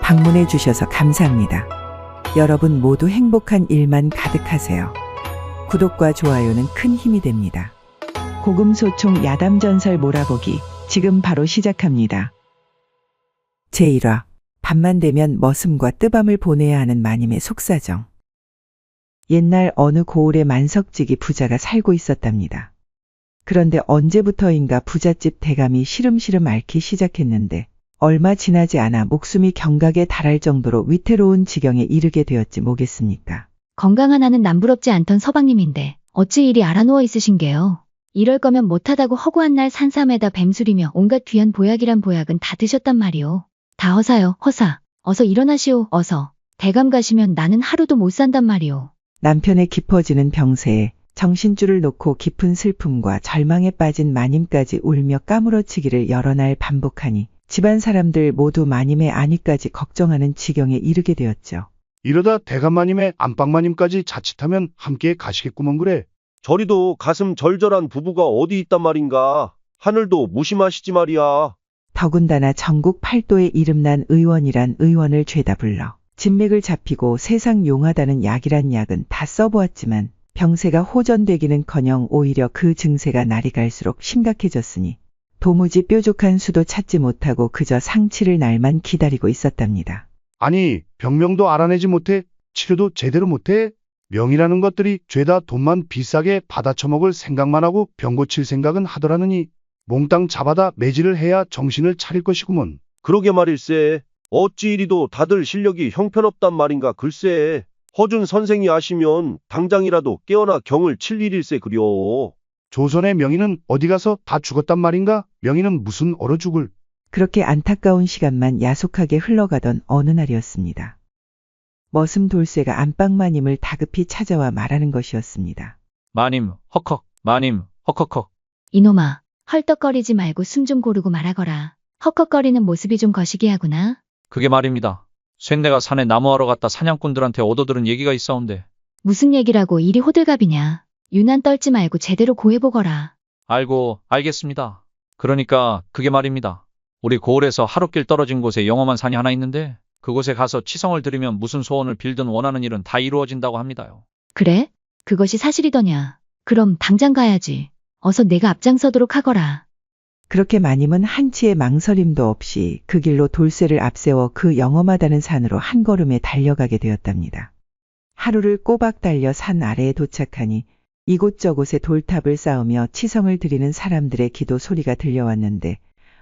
방문해 주셔서 감사합니다. 여러분 모두 행복한 일만 가득하세요. 구독과 좋아요는 큰 힘이 됩니다. 고금소총 야담전설 몰아보기 지금 바로 시작합니다. 제1화 밤만 되면 머슴과 뜨밤을 보내야 하는 마님의 속사정. 옛날 어느 고을에 만석지기 부자가 살고 있었답니다. 그런데 언제부터인가 부잣집 대감이 시름시름 앓기 시작했는데 얼마 지나지 않아 목숨이 경각에 달할 정도로 위태로운 지경에 이르게 되었지 뭐겠습니까? 건강 하나는 남부럽지 않던 서방님인데 어찌 이리 알아누워 있으신게요. 이럴 거면 못하다고 허구한 날 산삼에다 뱀술이며 온갖 귀한 보약이란 보약은 다 드셨단 말이오. 다 허사요, 허사. 어서 일어나시오, 어서. 대감 가시면 나는 하루도 못 산단 말이오. 남편의 깊어지는 병세에 정신줄을 놓고 깊은 슬픔과 절망에 빠진 마님까지 울며 까무러치기를 여러 날 반복하니 집안 사람들 모두 마님의 안위까지 걱정하는 지경에 이르게 되었죠. 이러다 대감마님의 안방마님까지 자칫하면 함께 가시겠구먼 그래. 저리도 가슴 절절한 부부가 어디 있단 말인가. 하늘도 무심하시지 말이야. 더군다나 전국 팔도에 이름난 의원이란 의원을 죄다 불러 진맥을 잡히고 세상 용하다는 약이란 약은 다 써보았지만 병세가 호전되기는커녕 오히려 그 증세가 날이 갈수록 심각해졌으니 도무지 뾰족한 수도 찾지 못하고 그저 상치를 날만 기다리고 있었답니다. 아니 병명도 알아내지 못해 치료도 제대로 못해. 명이라는 것들이 죄다 돈만 비싸게 받아쳐먹을 생각만 하고 병 고칠 생각은 하더라느니 몽땅 잡아다 매질을 해야 정신을 차릴 것이구먼. 그러게 말일세. 어찌 이리도 다들 실력이 형편없단 말인가 글쎄. 허준 선생이 아시면 당장이라도 깨어나 경을 칠 일일세 그려. 조선의 명의는 어디 가서 다 죽었단 말인가? 명의는 무슨 얼어 죽을. 그렇게 안타까운 시간만 야속하게 흘러가던 어느 날이었습니다. 머슴 돌쇠가 안방마님을 다급히 찾아와 말하는 것이었습니다. 마님, 헉헉, 마님, 헉헉헉. 이놈아, 헐떡거리지 말고 숨 좀 고르고 말하거라. 헉헉거리는 모습이 좀 거시기 하구나. 그게 말입니다. 쇳내가 산에 나무하러 갔다 사냥꾼들한테 얻어들은 얘기가 있사온데. 무슨 얘기라고 이리 호들갑이냐. 유난 떨지 말고 제대로 고해보거라. 알겠습니다. 그러니까 그게 말입니다. 우리 고을에서 하루길 떨어진 곳에 영험한 산이 하나 있는데 그곳에 가서 치성을 드리면 무슨 소원을 빌든 원하는 일은 다 이루어진다고 합니다요. 그래? 그것이 사실이더냐. 그럼 당장 가야지. 어서 내가 앞장서도록 하거라. 그렇게 마님은 한치의 망설임도 없이 그 길로 돌쇠를 앞세워 그 영험하다는 산으로 한 걸음에 달려가게 되었답니다. 하루를 꼬박 달려 산 아래에 도착하니 이곳저곳에 돌탑을 쌓으며 치성을 드리는 사람들의 기도 소리가 들려왔는데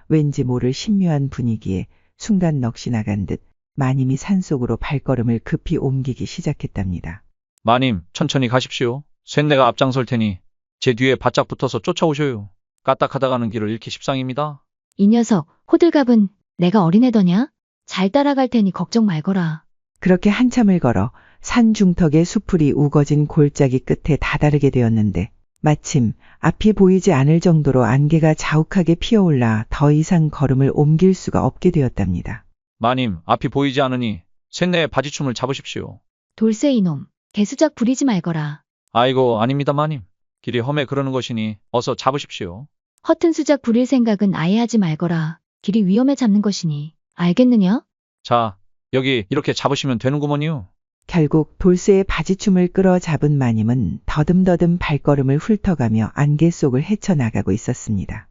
왠지 모를 신묘한 분위기에 순간 넋이 나간 듯 마님이 산속으로 발걸음을 급히 옮기기 시작했답니다. 마님, 천천히 가십시오. 쇳내가 앞장설 테니 제 뒤에 바짝 붙어서 쫓아오셔요. 까딱하다 가는 길을 잃기 십상입니다. 이 녀석, 호들갑은 내가 어린애더냐? 잘 따라갈 테니 걱정 말거라. 그렇게 한참을 걸어 산 중턱에 수풀이 우거진 골짜기 끝에 다다르게 되었는데 마침 앞이 보이지 않을 정도로 안개가 자욱하게 피어올라 더 이상 걸음을 옮길 수가 없게 되었답니다. 마님, 앞이 보이지 않으니 쇳내의 바지춤을 잡으십시오. 돌쇠 이놈, 개수작 부리지 말거라. 아이고, 아닙니다 마님. 길이 험해 그러는 것이니 어서 잡으십시오. 허튼 수작 부릴 생각은 아예 하지 말거라. 길이 위험해 잡는 것이니. 알겠느냐? 자, 여기 이렇게 잡으시면 되는구먼요. 결국 돌쇠의 바지춤을 끌어 잡은 마님은 더듬더듬 발걸음을 훑어가며 안개 속을 헤쳐나가고 있었습니다.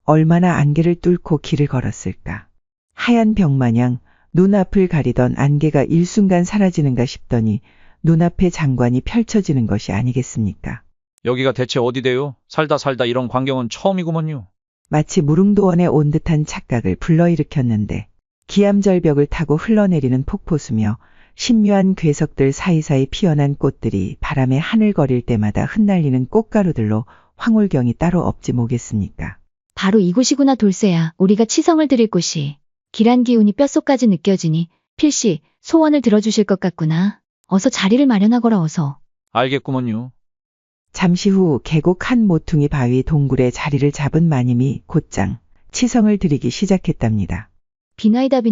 얼마나 안개를 뚫고 길을 걸었을까. 하얀 벽마냥 눈앞을 가리던 안개가 일순간 사라지는가 싶더니 눈앞에 장관이 펼쳐지는 것이 아니겠습니까? 여기가 대체 어디대요? 살다 이런 광경은 처음이구먼요. 마치 무릉도원에 온 듯한 착각을 불러일으켰는데 기암절벽을 타고 흘러내리는 폭포수며 신묘한 괴석들 사이사이 피어난 꽃들이 바람에 하늘거릴 때마다 흩날리는 꽃가루들로 황홀경이 따로 없지 뭐겠습니까? 바로 이곳이구나 돌쇠야. 우리가 치성을 드릴 곳이. 길한 기운이 뼛속까지 느껴지니 필시 소원을 들어주실 것 같구나. 어서 자리를 마련하거라 어서. 알겠구먼요. 잠시 후 계곡 한 모퉁이 바위 동굴에 자리를 잡은 마님이 곧장 치성을 드리기 시작했답니다. 비나이다.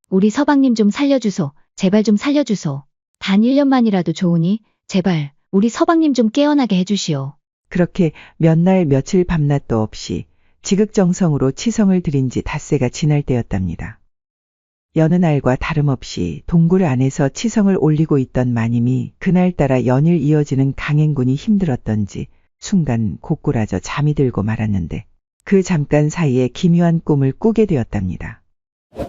우리 서방님 좀 살려주소. 제발 좀 살려주소. 단 1년만이라도 좋으니 제발 우리 서방님 좀 깨어나게 해주시오. 그렇게 몇 날 며칠 밤낮도 없이 지극정성으로 치성을 드린 지 닷새가 지날 때였답니다. 여느 날과 다름없이 동굴 안에서 치성을 올리고 있던 마님이 그날따라 연일 이어지는 강행군이 힘들었던지 순간 고꾸라져 잠이 들고 말았는데 그 잠깐 사이에 기묘한 꿈을 꾸게 되었답니다.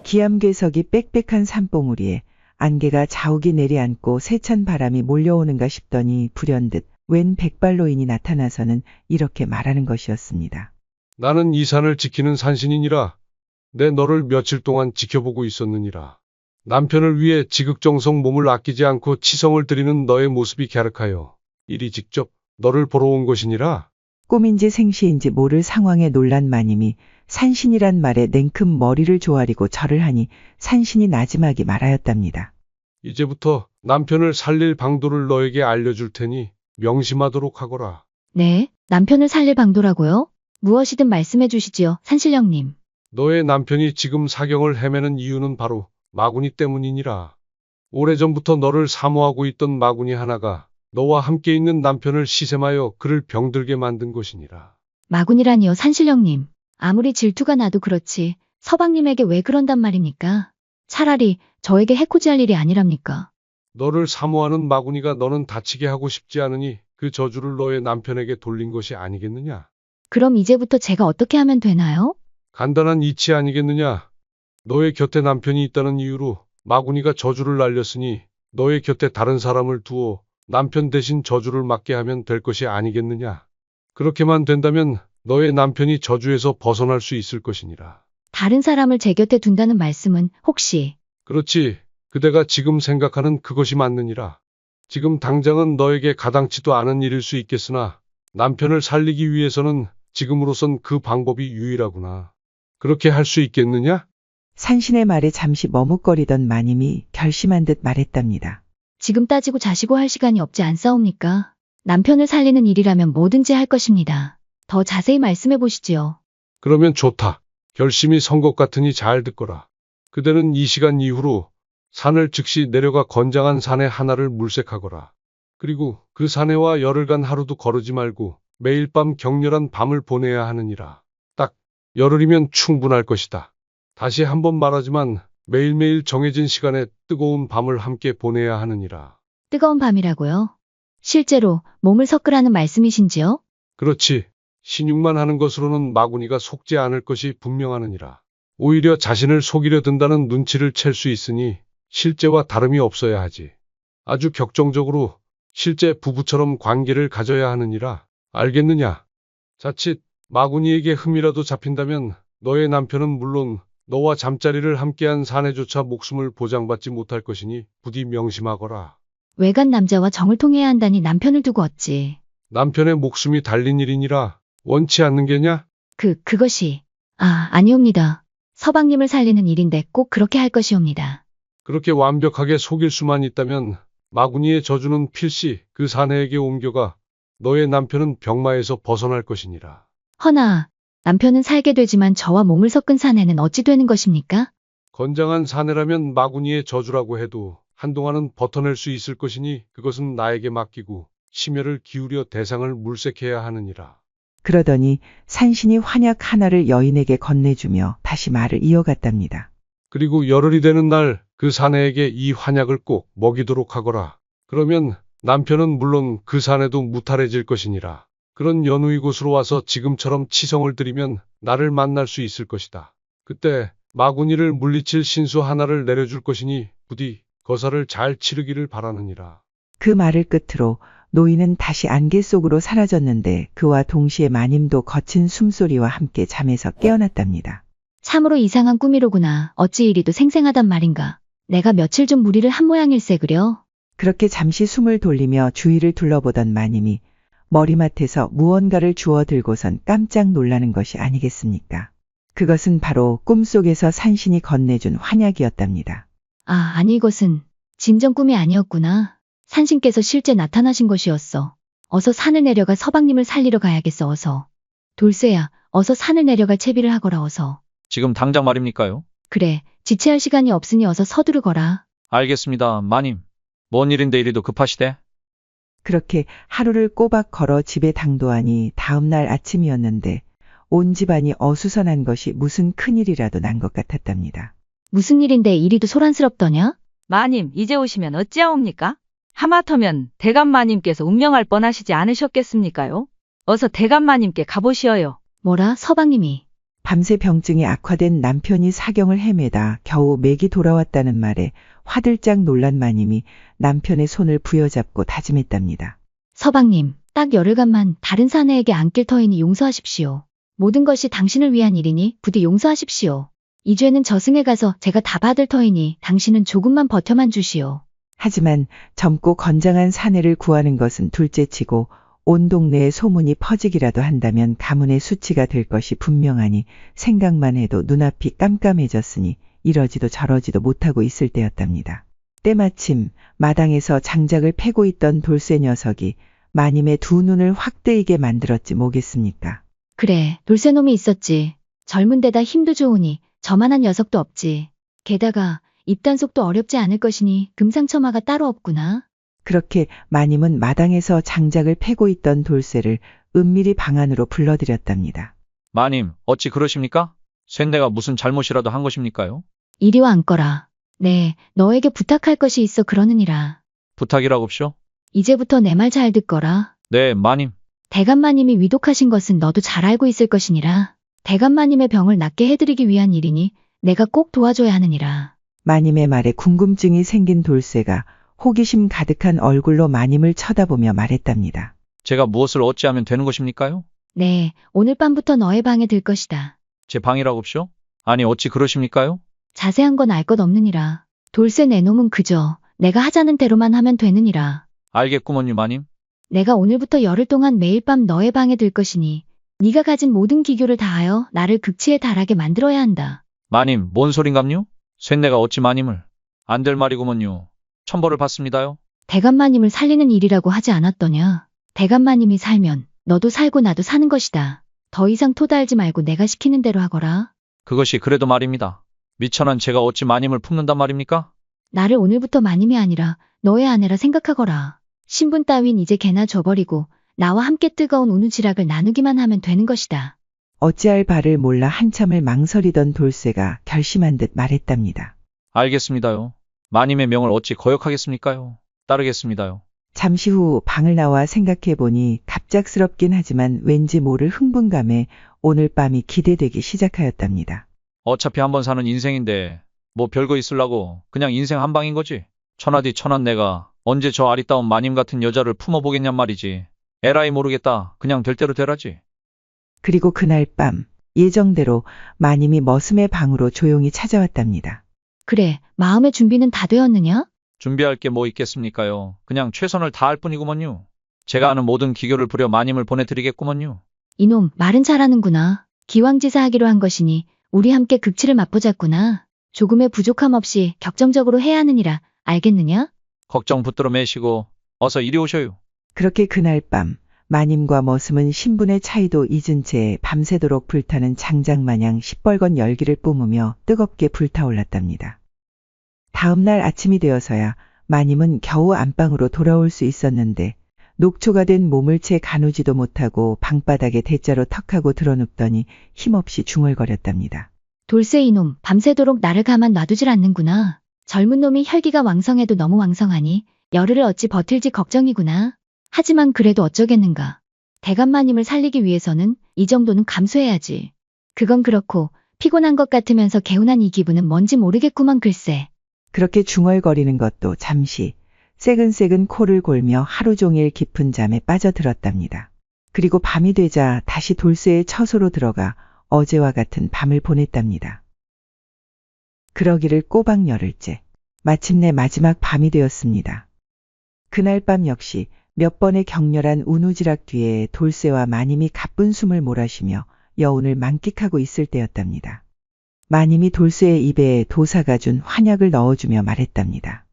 기암괴석이 빽빽한 산봉우리에 안개가 자욱이 내려앉고 세찬 바람이 몰려오는가 싶더니 불현듯 웬 백발노인이 나타나서는 이렇게 말하는 것이었습니다. 나는 이 산을 지키는 산신이니라. 내 너를 며칠 동안 지켜보고 있었느니라. 남편을 위해 지극정성 몸을 아끼지 않고 치성을 드리는 너의 모습이 갸륵하여 이리 직접 너를 보러 온 것이니라. 꿈인지 생시인지 모를 상황에 놀란 마님이 산신이란 말에 냉큼 머리를 조아리고 절을 하니 산신이 나지막이 말하였답니다. 이제부터 남편을 살릴 방도를 너에게 알려줄 테니 명심하도록 하거라. 네, 남편을 살릴 방도라고요? 무엇이든 말씀해 주시지요, 산신령님. 너의 남편이 지금 사경을 헤매는 이유는 바로 마구니 때문이니라. 오래전부터 너를 사모하고 있던 마구니 하나가 너와 함께 있는 남편을 시샘하여 그를 병들게 만든 것이니라. 마군이라니요, 산신령님. 아무리 질투가 나도 그렇지 서방님에게 왜 그런단 말입니까? 차라리 저에게 해코지할 일이 아니랍니까? 너를 사모하는 마구니가 너는 다치게 하고 싶지 않으니 그 저주를 너의 남편에게 돌린 것이 아니겠느냐? 그럼 이제부터 제가 어떻게 하면 되나요? 간단한 이치 아니겠느냐? 너의 곁에 남편이 있다는 이유로 마구니가 저주를 날렸으니 너의 곁에 다른 사람을 두어 남편 대신 저주를 맞게 하면 될 것이 아니겠느냐? 그렇게만 된다면 너의 남편이 저주에서 벗어날 수 있을 것이니라. 다른 사람을 제 곁에 둔다는 말씀은 혹시 그렇지. 그대가 지금 생각하는 그것이 맞느니라. 지금 당장은 너에게 가당치도 않은 일일 수 있겠으나 남편을 살리기 위해서는 지금으로선 그 방법이 유일하구나. 그렇게 할 수 있겠느냐? 산신의 말에 잠시 머뭇거리던 마님이 결심한 듯 말했답니다. 지금 따지고 자시고 할 시간이 없지 않사옵니까? 남편을 살리는 일이라면 뭐든지 할 것입니다. 더 자세히 말씀해 보시지요. 그러면 좋다. 결심이 선 것 같으니 잘 듣거라. 그대는 이 시간 이후로 산을 즉시 내려가 건장한 산에 하나를 물색하거라. 그리고 그 산에와 열흘간 하루도 거르지 말고 매일 밤 격렬한 밤을 보내야 하느니라. 딱 열흘이면 충분할 것이다. 다시 한번 말하지만 매일매일 정해진 시간에 뜨거운 밤을 함께 보내야 하느니라. 뜨거운 밤이라고요? 실제로 몸을 섞으라는 말씀이신지요? 그렇지. 신용만 하는 것으로는 마구니가 속지 않을 것이 분명하느니라. 오히려 자신을 속이려 든다는 눈치를 챌 수 있으니 실제와 다름이 없어야 하지. 아주 격정적으로 실제 부부처럼 관계를 가져야 하느니라. 알겠느냐? 자칫 마구니에게 흠이라도 잡힌다면 너의 남편은 물론 너와 잠자리를 함께한 사내조차 목숨을 보장받지 못할 것이니 부디 명심하거라. 외간 남자와 정을 통해야 한다니 남편을 두고 어찌. 남편의 목숨이 달린 일이니라. 원치 않는 게냐? 그것이. 아니옵니다. 서방님을 살리는 일인데 꼭 그렇게 할 것이옵니다. 그렇게 완벽하게 속일 수만 있다면 마구니의 저주는 필시 그 사내에게 옮겨가 너의 남편은 병마에서 벗어날 것이니라. 허나, 남편은 살게 되지만 저와 몸을 섞은 사내는 어찌 되는 것입니까? 건장한 사내라면 마구니의 저주라고 해도 한동안은 버텨낼 수 있을 것이니 그것은 나에게 맡기고 심혈을 기울여 대상을 물색해야 하느니라. 그러더니 산신이 환약 하나를 여인에게 건네주며 다시 말을 이어갔답니다. 그리고 열흘이 되는 날 그 사내에게 이 환약을 꼭 먹이도록 하거라. 그러면 남편은 물론 그 사내도 무탈해질 것이니라. 그런 연후이 곳으로 와서 지금처럼 치성을 드리면 나를 만날 수 있을 것이다. 그때 마구니를 물리칠 신수 하나를 내려줄 것이니 부디 거사를 잘 치르기를 바라느니라. 그 말을 끝으로 노인은 다시 안개 속으로 사라졌는데 그와 동시에 마님도 거친 숨소리와 함께 잠에서 깨어났답니다. 참으로 이상한 꿈이로구나. 어찌 이리도 생생하단 말인가. 내가 며칠 좀 무리를 한 모양일세 그려. 그렇게 잠시 숨을 돌리며 주위를 둘러보던 마님이 머리맡에서 무언가를 주워 들고선 깜짝 놀라는 것이 아니겠습니까? 그것은 바로 꿈속에서 산신이 건네준 환약이었답니다. 아니 이것은 진정 꿈이 아니었구나. 산신께서 실제 나타나신 것이었어. 어서 산을 내려가 서방님을 살리러 가야겠어 어서. 돌쇠야, 어서 산을 내려갈 채비를 하거라 어서. 지금 당장 말입니까요? 그래, 지체할 시간이 없으니 어서 서두르거라. 알겠습니다, 마님. 뭔 일인데 이리도 급하시대? 그렇게 하루를 꼬박 걸어 집에 당도하니 다음날 아침이었는데 온 집안이 어수선한 것이 무슨 큰일이라도 난 것 같았답니다. 무슨 일인데 이리도 소란스럽더냐? 마님, 이제 오시면 어찌하옵니까? 하마터면 대감마님께서 운명할 뻔하시지 않으셨겠습니까요? 어서 대감마님께 가보시어요. 뭐라, 서방님이. 밤새 병증이 악화된 남편이 사경을 헤매다 겨우 맥이 돌아왔다는 말에 화들짝 놀란 마님이 남편의 손을 부여잡고 다짐했답니다. 서방님, 딱 열흘간만 다른 사내에게 안길 터이니 용서하십시오. 모든 것이 당신을 위한 일이니 부디 용서하십시오. 이 죄는 저승에 가서 제가 다 받을 터이니 당신은 조금만 버텨만 주시오. 하지만 젊고 건장한 사내를 구하는 것은 둘째치고 온 동네에 소문이 퍼지기라도 한다면 가문의 수치가 될 것이 분명하니 생각만 해도 눈앞이 깜깜해졌으니 이러지도 저러지도 못하고 있을 때였답니다. 때마침 마당에서 장작을 패고 있던 돌쇠 녀석이 마님의 두 눈을 확 뜨이게 만들었지 뭐겠습니까. 그래, 돌쇠놈이 있었지. 젊은 데다 힘도 좋으니 저만한 녀석도 없지. 게다가 입단속도 어렵지 않을 것이니 금상첨화가 따로 없구나. 그렇게 마님은 마당에서 장작을 패고 있던 돌쇠를 은밀히 방 안으로 불러들였답니다. 마님, 어찌 그러십니까? 쇳내가 무슨 잘못이라도 한 것입니까요? 이리와 앉거라. 네, 너에게 부탁할 것이 있어 그러느니라. 부탁이라고쇼? 이제부터 내 말 잘 듣거라. 네, 마님. 대감마님이 위독하신 것은 너도 잘 알고 있을 것이니라. 대감마님의 병을 낫게 해드리기 위한 일이니 내가 꼭 도와줘야 하느니라. 마님의 말에 궁금증이 생긴 돌쇠가 호기심 가득한 얼굴로 마님을 쳐다보며 말했답니다. 제가 무엇을 어찌하면 되는 것입니까요? 네, 오늘 밤부터 너의 방에 들 것이다. 제 방이라고쇼? 아니, 어찌 그러십니까요? 자세한 건 알 것 없느니라. 돌쇠 내 놈은 그저 내가 하자는 대로만 하면 되느니라. 알겠구먼요, 마님. 내가 오늘부터 열흘 동안 매일 밤 너의 방에 들 것이니 네가 가진 모든 기교를 다하여 나를 극치에 달하게 만들어야 한다. 마님, 뭔 소린감요? 쇳내가 어찌 마님을. 안 될 말이구먼요. 천벌을 받습니다요. 대감마님을 살리는 일이라고 하지 않았더냐. 대감마님이 살면 너도 살고 나도 사는 것이다. 더 이상 토달지 말고 내가 시키는 대로 하거라. 그것이 그래도 말입니다. 미천한 제가 어찌 마님을 품는단 말입니까? 나를 오늘부터 마님이 아니라 너의 아내라 생각하거라. 신분 따윈 이제 개나 줘버리고 나와 함께 뜨거운 우누지락을 나누기만 하면 되는 것이다. 어찌할 바를 몰라 한참을 망설이던 돌쇠가 결심한 듯 말했답니다. 알겠습니다요. 마님의 명을 어찌 거역하겠습니까요? 따르겠습니다요. 잠시 후 방을 나와 생각해보니 갑작스럽긴 하지만 왠지 모를 흥분감에 오늘 밤이 기대되기 시작하였답니다. 어차피 한번 사는 인생인데 뭐 별거 있으려고 그냥 인생 한 방인 거지. 천하디 천한 내가 언제 저 아리따운 마님 같은 여자를 품어보겠냔 말이지. 에라이 모르겠다. 그냥 될 대로 되라지. 그리고 그날 밤 예정대로 마님이 머슴의 방으로 조용히 찾아왔답니다. 그래, 마음의 준비는 다 되었느냐? 준비할 게 뭐 있겠습니까요. 그냥 최선을 다할 뿐이구먼요. 제가 아는 모든 기교를 부려 마님을 보내드리겠구먼요. 이놈 말은 잘하는구나. 기왕지사하기로 한 것이니 우리 함께 극치를 맛보자꾸나. 조금의 부족함 없이 격정적으로 해야 하느니라. 알겠느냐? 걱정 붙들어 매시고 어서 이리 오셔요. 그렇게 그날 밤 마님과 머슴은 신분의 차이도 잊은 채 밤새도록 불타는 장작마냥 시뻘건 열기를 뿜으며 뜨겁게 불타올랐답니다. 다음 날 아침이 되어서야 마님은 겨우 안방으로 돌아올 수 있었는데 녹초가 된 몸을 채 가누지도 못하고 방바닥에 대자로 턱하고 드러눕더니 힘없이 중얼거렸답니다. 돌쇠 이놈, 밤새도록 나를 가만 놔두질 않는구나. 젊은 놈이 혈기가 왕성해도 너무 왕성하니 열흘을 어찌 버틸지 걱정이구나. 하지만 그래도 어쩌겠는가. 대감마님을 살리기 위해서는 이 정도는 감수해야지. 그건 그렇고 피곤한 것 같으면서 개운한 이 기분은 뭔지 모르겠구먼 글쎄. 그렇게 중얼거리는 것도 잠시 새근새근 코를 골며 하루 종일 깊은 잠에 빠져들었답니다. 그리고 밤이 되자 다시 돌쇠의 처소로 들어가 어제와 같은 밤을 보냈답니다. 그러기를 꼬박 열흘째. 마침내 마지막 밤이 되었습니다. 그날 밤 역시 몇 번의 격렬한 우누지락 뒤에 돌쇠와 마님이 가쁜 숨을 몰아쉬며 여운을 만끽하고 있을 때였답니다. 마님이 돌쇠의 입에 도사가 준 환약을 넣어주며 말했답니다.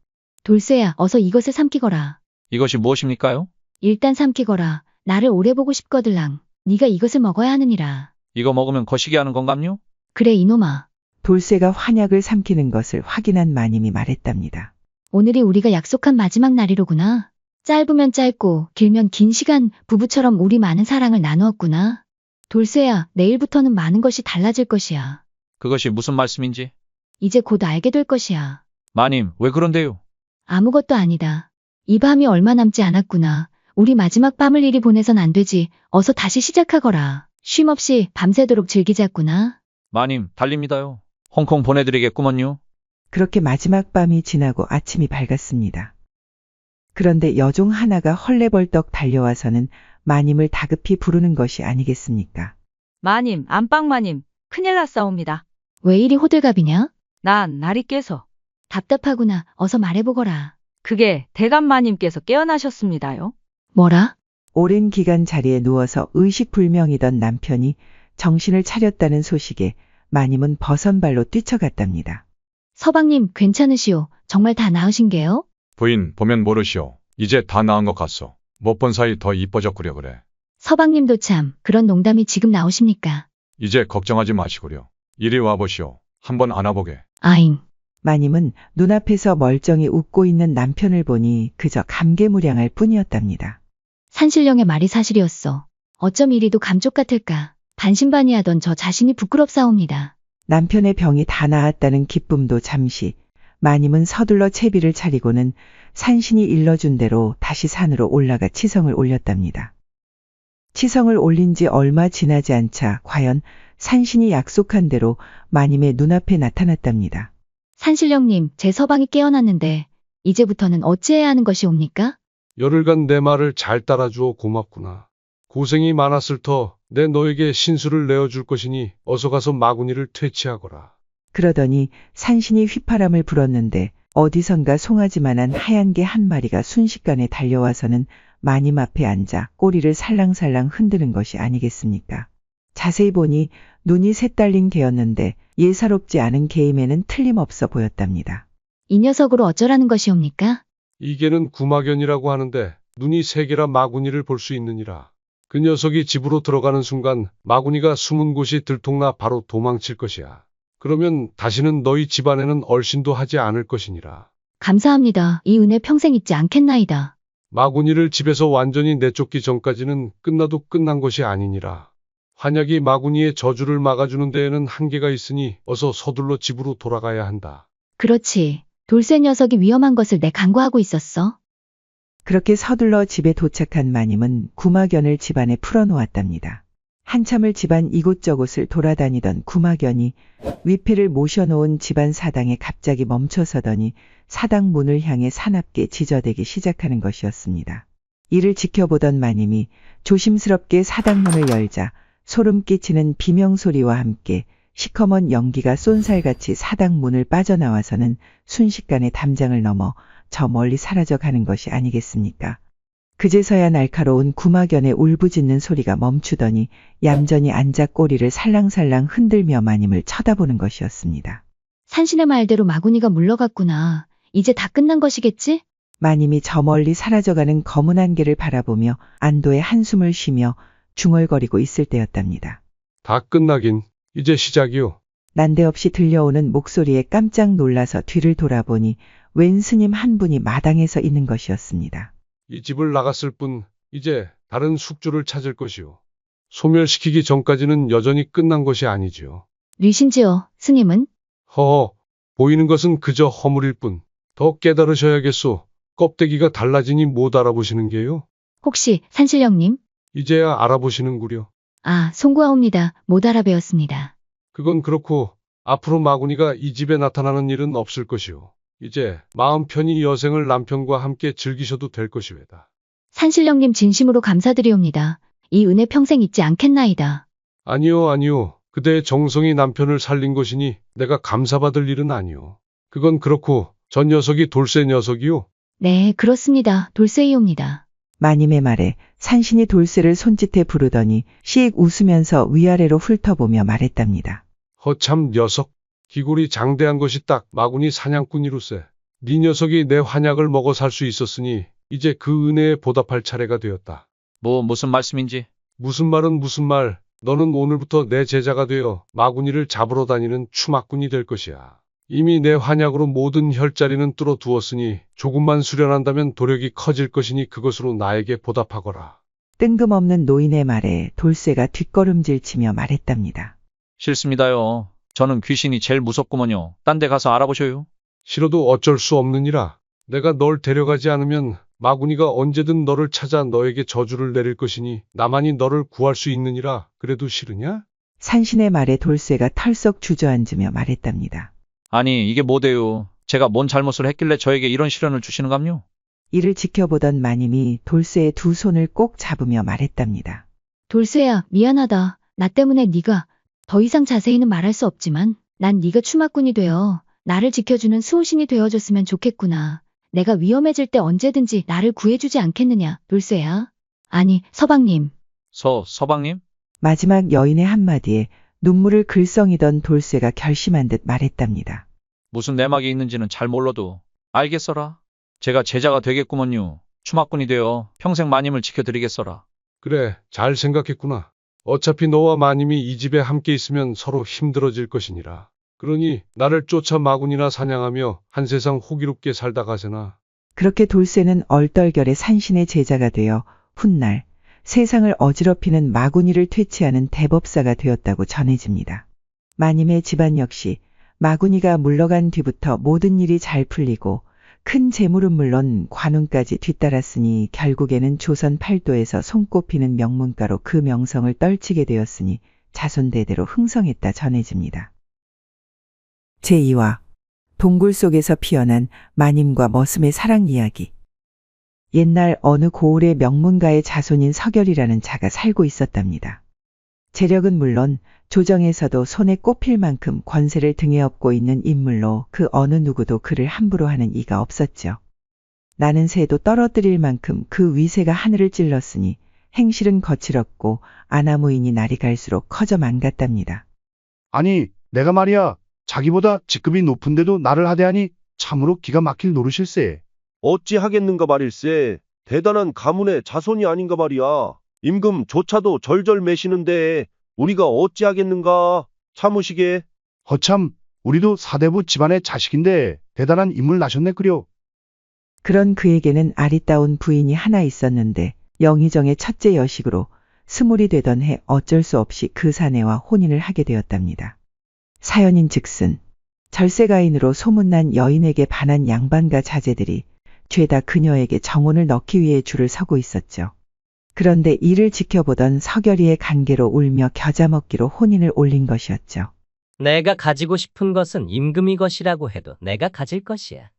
돌쇠야, 어서 이것을 삼키거라. 이것이 무엇입니까요? 일단 삼키거라. 나를 오래 보고 싶거들랑. 네가 이것을 먹어야 하느니라. 이거 먹으면 거시기 하는 건감요? 그래 이놈아. 돌쇠가 환약을 삼키는 것을 확인한 마님이 말했답니다. 오늘이 우리가 약속한 마지막 날이로구나. 짧으면 짧고 길면 긴 시간 부부처럼 우리 많은 사랑을 나누었구나. 돌쇠야, 내일부터는 많은 것이 달라질 것이야. 그것이 무슨 말씀인지? 이제 곧 알게 될 것이야. 마님, 왜 그런데요? 아무것도 아니다. 이 밤이 얼마 남지 않았구나. 우리 마지막 밤을 이리 보내선 안 되지. 어서 다시 시작하거라. 쉼 없이 밤새도록 즐기자꾸나. 마님, 달립니다요. 홍콩 보내드리겠구먼요. 그렇게 마지막 밤이 지나고 아침이 밝았습니다. 그런데 여종 하나가 헐레벌떡 달려와서는 마님을 다급히 부르는 것이 아니겠습니까? 마님, 안방마님, 큰일 났사옵니다. 왜 이리 호들갑이냐? 난 날이 깨서. 답답하구나. 어서 말해보거라. 그게 대감마님께서 깨어나셨습니다요. 뭐라? 오랜 기간 자리에 누워서 의식불명이던 남편이 정신을 차렸다는 소식에 마님은 버선발로 뛰쳐갔답니다. 서방님, 괜찮으시오. 정말 다 나으신게요? 부인 보면 모르시오. 이제 다 나은 것 같소. 못 본 사이 더 이뻐졌구려 그래. 서방님도 참, 그런 농담이 지금 나오십니까? 이제 걱정하지 마시구려. 이리 와보시오. 한번 안아보게. 아잉. 마님은 눈앞에서 멀쩡히 웃고 있는 남편을 보니 그저 감개무량할 뿐이었답니다. 산신령의 말이 사실이었어. 어쩜 이리도 감쪽 같을까. 반신반의하던 저 자신이 부끄럽사옵니다. 남편의 병이 다 나았다는 기쁨도 잠시, 마님은 서둘러 채비를 차리고는 산신이 일러준 대로 다시 산으로 올라가 치성을 올렸답니다. 치성을 올린 지 얼마 지나지 않자 과연 산신이 약속한 대로 마님의 눈앞에 나타났답니다. 산신령님, 제 서방이 깨어났는데 이제부터는 어찌해야 하는 것이옵니까? 열흘간 내 말을 잘 따라주어 고맙구나. 고생이 많았을 터 내 너에게 신수를 내어줄 것이니 어서 가서 마구니를 퇴치하거라. 그러더니 산신이 휘파람을 불었는데 어디선가 송아지만한 하얀 개 한 마리가 순식간에 달려와서는 마님 앞에 앉아 꼬리를 살랑살랑 흔드는 것이 아니겠습니까? 자세히 보니 눈이 셋 달린 개였는데 예사롭지 않은 개임에는 틀림없어 보였답니다. 이 녀석으로 어쩌라는 것이옵니까? 이 개는 구마견이라고 하는데 눈이 세 개라 마구니를 볼 수 있느니라. 그 녀석이 집으로 들어가는 순간 마구니가 숨은 곳이 들통나 바로 도망칠 것이야. 그러면 다시는 너희 집안에는 얼씬도 하지 않을 것이니라. 감사합니다. 이 은혜 평생 잊지 않겠나이다. 마구니를 집에서 완전히 내쫓기 전까지는 끝나도 끝난 것이 아니니라. 환약이 마구니의 저주를 막아주는 데에는 한계가 있으니 어서 서둘러 집으로 돌아가야 한다. 그렇지. 돌쇠 녀석이 위험한 것을 내 간과하고 있었어. 그렇게 서둘러 집에 도착한 마님은 구마견을 집안에 풀어놓았답니다. 한참을 집안 이곳저곳을 돌아다니던 구마견이 위패를 모셔놓은 집안 사당에 갑자기 멈춰서더니 사당 문을 향해 사납게 지저대기 시작하는 것이었습니다. 이를 지켜보던 마님이 조심스럽게 사당 문을 열자 소름 끼치는 비명소리와 함께 시커먼 연기가 쏜살같이 사당 문을 빠져나와서는 순식간에 담장을 넘어 저 멀리 사라져 가는 것이 아니겠습니까? 그제서야 날카로운 구마견의 울부짖는 소리가 멈추더니 얌전히 앉아 꼬리를 살랑살랑 흔들며 마님을 쳐다보는 것이었습니다. 산신의 말대로 마구니가 물러갔구나. 이제 다 끝난 것이겠지? 마님이 저 멀리 사라져가는 검은 안개를 바라보며 안도의 한숨을 쉬며 중얼거리고 있을 때였답니다. 다 끝나긴 이제 시작이요. 난데없이 들려오는 목소리에 깜짝 놀라서 뒤를 돌아보니 웬 스님 한 분이 마당에서 있는 것이었습니다. 이 집을 나갔을 뿐 이제 다른 숙주를 찾을 것이요. 소멸시키기 전까지는 여전히 끝난 것이 아니지요. 뉘신지요, 스님은? 허허, 보이는 것은 그저 허물일 뿐. 더 깨달으셔야겠소. 껍데기가 달라지니 못 알아보시는 게요. 혹시 산신령님? 이제야 알아보시는구려. 아, 송구하옵니다. 못 알아배웠습니다. 그건 그렇고 앞으로 마구니가 이 집에 나타나는 일은 없을 것이요. 이제 마음 편히 여생을 남편과 함께 즐기셔도 될 것이외다. 산신령님 진심으로 감사드리옵니다. 이 은혜 평생 잊지 않겠나이다. 아니요, 아니요. 그대의 정성이 남편을 살린 것이니 내가 감사받을 일은 아니요. 그건 그렇고 전 녀석이 돌쇠 녀석이요. 네, 그렇습니다. 돌쇠이옵니다. 마님의 말에 산신이 돌쇠를 손짓해 부르더니 씩 웃으면서 위아래로 훑어보며 말했답니다. 허참 녀석. 기골이 장대한 것이 딱 마구니 사냥꾼이로세. 네 녀석이 내 환약을 먹어 살 수 있었으니 이제 그 은혜에 보답할 차례가 되었다. 무슨 말씀인지? 무슨 말은 무슨 말. 너는 오늘부터 내 제자가 되어 마구니를 잡으러 다니는 추막꾼이 될 것이야. 이미 내 환약으로 모든 혈자리는 뚫어두었으니 조금만 수련한다면 도력이 커질 것이니 그것으로 나에게 보답하거라. 뜬금없는 노인의 말에 돌쇠가 뒷걸음질치며 말했답니다. 싫습니다요. 저는 귀신이 제일 무섭구먼요. 딴 데 가서 알아보셔요. 싫어도 어쩔 수 없느니라. 내가 널 데려가지 않으면 마구니가 언제든 너를 찾아 너에게 저주를 내릴 것이니 나만이 너를 구할 수 있느니라. 그래도 싫으냐? 산신의 말에 돌쇠가 털썩 주저앉으며 말했답니다. 아니, 이게 뭐대요? 제가 뭔 잘못을 했길래 저에게 이런 시련을 주시는감요? 이를 지켜보던 마님이 돌쇠의 두 손을 꼭 잡으며 말했답니다. 돌쇠야, 미안하다. 나 때문에 네가 더 이상 자세히는 말할 수 없지만 난 네가 추마꾼이 되어 나를 지켜주는 수호신이 되어줬으면 좋겠구나. 내가 위험해질 때 언제든지 나를 구해주지 않겠느냐, 돌쇠야. 아니, 서방님. 서방님? 마지막 여인의 한마디에 눈물을 글썽이던 돌쇠가 결심한 듯 말했답니다. 무슨 내막이 있는지는 잘 몰라도 알겠어라. 제가 제자가 되겠구먼요. 추마꾼이 되어 평생 마님을 지켜드리겠어라. 그래, 잘 생각했구나. 어차피 너와 마님이 이 집에 함께 있으면 서로 힘들어질 것이니라. 그러니 나를 쫓아 마군이나 사냥하며 한 세상 호기롭게 살다 가세나. 그렇게 돌쇠는 얼떨결에 산신의 제자가 되어 훗날 세상을 어지럽히는 마구니를 퇴치하는 대법사가 되었다고 전해집니다. 마님의 집안 역시 마구니가 물러간 뒤부터 모든 일이 잘 풀리고 큰 재물은 물론 관운까지 뒤따랐으니 결국에는 조선 팔도에서 손꼽히는 명문가로 그 명성을 떨치게 되었으니 자손대대로 흥성했다 전해집니다. 제2화 동굴 속에서 피어난 마님과 머슴의 사랑 이야기. 옛날 어느 고을의 명문가의 자손인 서결이라는 자가 살고 있었답니다. 재력은 물론 조정에서도 손에 꼽힐 만큼 권세를 등에 업고 있는 인물로 그 어느 누구도 그를 함부로 하는 이가 없었죠. 나는 새도 떨어뜨릴 만큼 그 위세가 하늘을 찔렀으니 행실은 거칠었고 아나무인이 날이 갈수록 커져만 갔답니다. 아니, 내가 말이야. 자기보다 직급이 높은데도 나를 하대하니 참으로 기가 막힐 노릇일세. 어찌 하겠는가 말일세. 대단한 가문의 자손이 아닌가 말이야. 임금조차도 절절 매시는데 우리가 어찌 하겠는가. 참으시게. 허참, 우리도 사대부 집안의 자식인데 대단한 인물 나셨네 그려. 그런 그에게는 아리따운 부인이 하나 있었는데 영의정의 첫째 여식으로 스물이 되던 해 어쩔 수 없이 그 사내와 혼인을 하게 되었답니다. 사연인즉슨 절세가인으로 소문난 여인에게 반한 양반과 자제들이 죄다 그녀에게 정혼을 넣기 위해 줄을 서고 있었죠. 그런데 이를 지켜보던 서결이의 간계로 울며 겨자 먹기로 혼인을 올린 것이었죠. 내가 가지고 싶은 것은 임금이 것이라고 해도 내가 가질 것이야.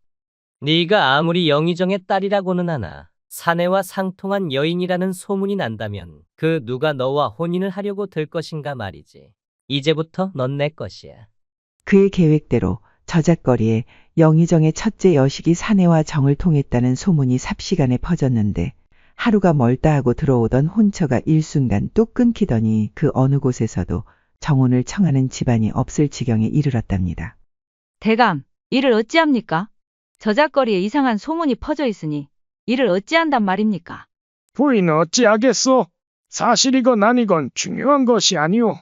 네가 아무리 영의정의 딸이라고는 하나 사내와 상통한 여인이라는 소문이 난다면 그 누가 너와 혼인을 하려고 들 것인가 말이지. 이제부터 넌 내 것이야. 그의 계획대로 저작거리에 영의정의 첫째 여식이 사내와 정을 통했다는 소문이 삽시간에 퍼졌는데 하루가 멀다 하고 들어오던 혼처가 일순간 뚝 끊기더니 그 어느 곳에서도 정혼을 청하는 집안이 없을 지경에 이르렀답니다. 대감, 이를 어찌합니까? 저작거리에 이상한 소문이 퍼져 있으니 이를 어찌한단 말입니까? 부인은 어찌하겠소? 사실이건 아니건 중요한 것이 아니오.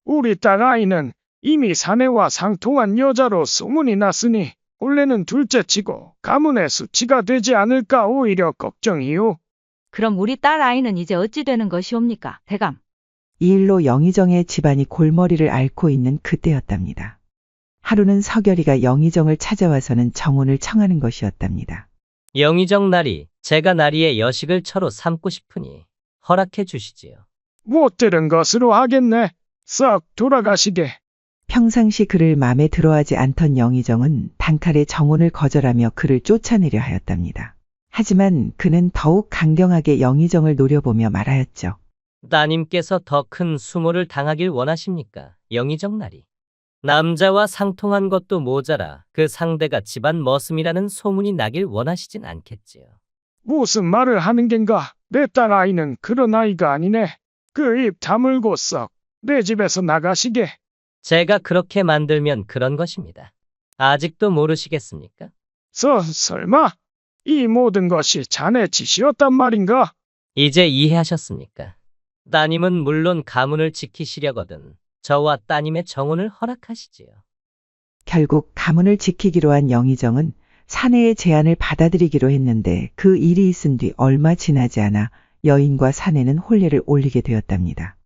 우리 딸 아이는 이미 사내와 상통한 여자로 소문이 났으니 본래는 둘째치고 가문의 수치가 되지 않을까 오히려 걱정이오. 그럼 우리 딸 아이는 이제 어찌 되는 것이옵니까, 대감? 이 일로 영의정의 집안이 골머리를 앓고 있는 그때였답니다. 하루는 서결이가 영의정을 찾아와서는 정혼을 청하는 것이었답니다. 영의정 나리, 제가 나리의 여식을 처로 삼고 싶으니 허락해 주시지요. 못 들은 것으로 하겠네. 썩 돌아가시게. 평상시 그를 마음에 들어하지 않던 영의정은 단칼에 정혼을 거절하며 그를 쫓아내려 하였답니다. 하지만 그는 더욱 강경하게 영의정을 노려보며 말하였죠. 따님께서 더 큰 수모를 당하길 원하십니까? 영의정 나리. 남자와 상통한 것도 모자라 그 상대가 집안 머슴이라는 소문이 나길 원하시진 않겠지요. 무슨 말을 하는 겐가? 내 딸 아이는 그런 아이가 아니네. 그 입 다물고 썩 내 집에서 나가시게. 제가 그렇게 만들면 그런 것입니다. 아직도 모르시겠습니까? 설마 이 모든 것이 자네 짓이었단 말인가? 이제 이해하셨습니까? 따님은 물론 가문을 지키시려거든 저와 따님의 정혼을 허락하시지요. 결국 가문을 지키기로 한 영의정은 사내의 제안을 받아들이기로 했는데 그 일이 있은 뒤 얼마 지나지 않아 여인과 사내는 혼례를 올리게 되었답니다.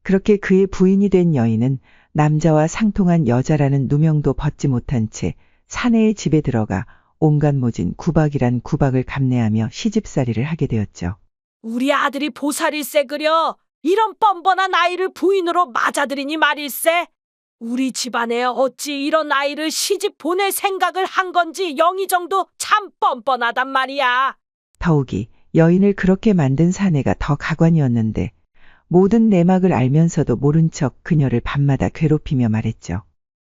그렇게 그의 부인이 된 여인은 남자와 상통한 여자라는 누명도 벗지 못한 채 사내의 집에 들어가 온갖 모진 구박이란 구박을 감내하며 시집살이를 하게 되었죠. 우리 아들이 보살일세 그려. 이런 뻔뻔한 아이를 부인으로 맞아들이니 말일세. 우리 집안에 어찌 이런 아이를 시집 보낼 생각을 한 건지 영의정도 참 뻔뻔하단 말이야. 더욱이 여인을 그렇게 만든 사내가 더 가관이었는데 모든 내막을 알면서도 모른 척 그녀를 밤마다 괴롭히며 말했죠.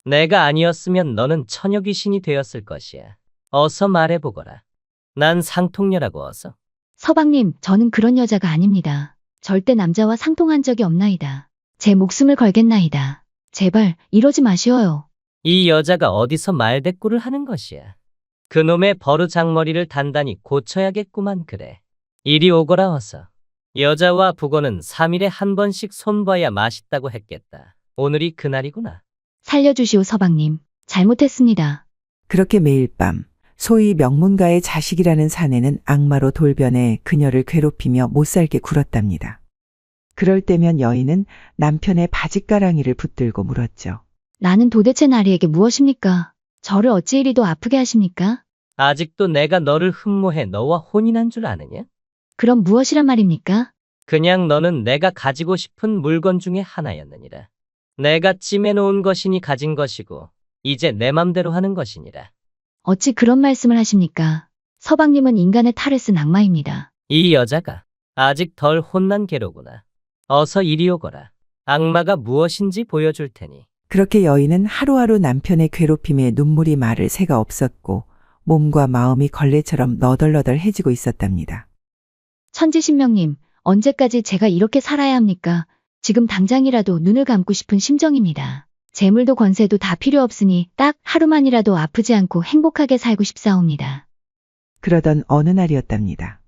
내가 아니었으면 너는 처녀 귀신이 되었을 것이야. 어서 말해보거라. 난 상통녀라고 어서. 서방님, 저는 그런 여자가 아닙니다. 절대 남자와 상통한 적이 없나이다. 제 목숨을 걸겠나이다. 제발 이러지 마시어요. 이 여자가 어디서 말대꾸를 하는 것이야. 그놈의 버르장머리를 단단히 고쳐야겠구만 그래. 이리 오거라 어서. 여자와 북어는 3일에 한 번씩 손봐야 맛있다고 했겠다. 오늘이 그날이구나. 살려주시오 서방님. 잘못했습니다. 그렇게 매일 밤 소위 명문가의 자식이라는 사내는 악마로 돌변해 그녀를 괴롭히며 못살게 굴었답니다. 그럴 때면 여인은 남편의 바짓가랑이를 붙들고 물었죠. 나는 도대체 나리에게 무엇입니까? 저를 어찌 이리도 아프게 하십니까? 아직도 내가 너를 흠모해 너와 혼인한 줄 아느냐? 그럼 무엇이란 말입니까? 그냥 너는 내가 가지고 싶은 물건 중에 하나였느니라. 내가 찜해놓은 것이니 가진 것이고 이제 내 맘대로 하는 것이니라. 어찌 그런 말씀을 하십니까? 서방님은 인간의 탈을 쓴 악마입니다. 이 여자가 아직 덜 혼난 개로구나. 어서 이리 오거라. 악마가 무엇인지 보여줄 테니. 그렇게 여인은 하루하루 남편의 괴롭힘에 눈물이 마를 새가 없었고 몸과 마음이 걸레처럼 너덜너덜해지고 있었답니다. 천지신명님, 언제까지 제가 이렇게 살아야 합니까? 지금 당장이라도 눈을 감고 싶은 심정입니다. 재물도 권세도 다 필요 없으니 딱 하루만이라도 아프지 않고 행복하게 살고 싶사옵니다. 그러던 어느 날이었답니다.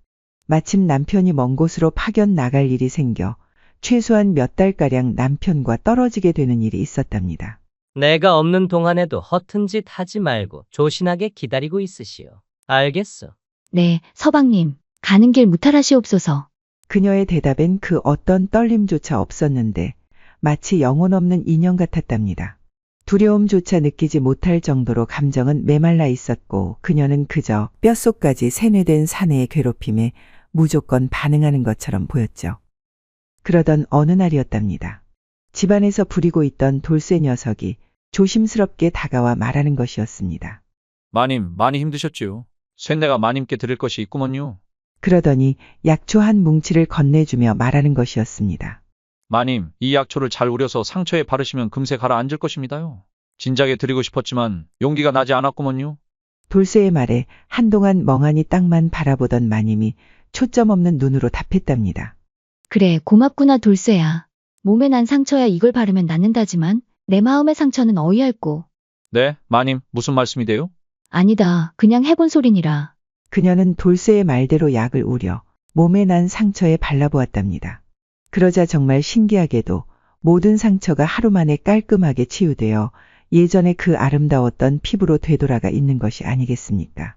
마침 남편이 먼 곳으로 파견 나갈 일이 생겨 최소한 몇 달가량 남편과 떨어지게 되는 일이 있었답니다. 내가 없는 동안에도 허튼 짓 하지 말고 조신하게 기다리고 있으시오. 알겠소? 네, 서방님. 가는 길 무탈하시옵소서. 그녀의 대답엔 그 어떤 떨림조차 없었는데 마치 영혼 없는 인형 같았답니다. 두려움조차 느끼지 못할 정도로 감정은 메말라 있었고 그녀는 그저 뼛속까지 세뇌된 사내의 괴롭힘에 무조건 반응하는 것처럼 보였죠. 그러던 어느 날이었답니다. 집안에서 부리고 있던 돌쇠 녀석이 조심스럽게 다가와 말하는 것이었습니다. 마님, 많이 힘드셨지요. 쇳내가 마님께 드릴 것이 있구먼요. 그러더니 약초 한 뭉치를 건네주며 말하는 것이었습니다. 마님, 이 약초를 잘 우려서 상처에 바르시면 금세 가라앉을 것입니다요. 진작에 드리고 싶었지만 용기가 나지 않았구먼요. 돌쇠의 말에 한동안 멍하니 땅만 바라보던 마님이 초점 없는 눈으로 답했답니다. 그래, 고맙구나 돌쇠야. 몸에 난 상처야 이걸 바르면 낫는다지만 내 마음의 상처는 어이없고. 네, 마님, 무슨 말씀이돼요? 아니다, 그냥 해본 소리니라. 그녀는 돌쇠의 말대로 약을 우려 몸에 난 상처에 발라보았답니다. 그러자 정말 신기하게도 모든 상처가 하루 만에 깔끔하게 치유되어 예전에 그 아름다웠던 피부로 되돌아가 있는 것이 아니겠습니까?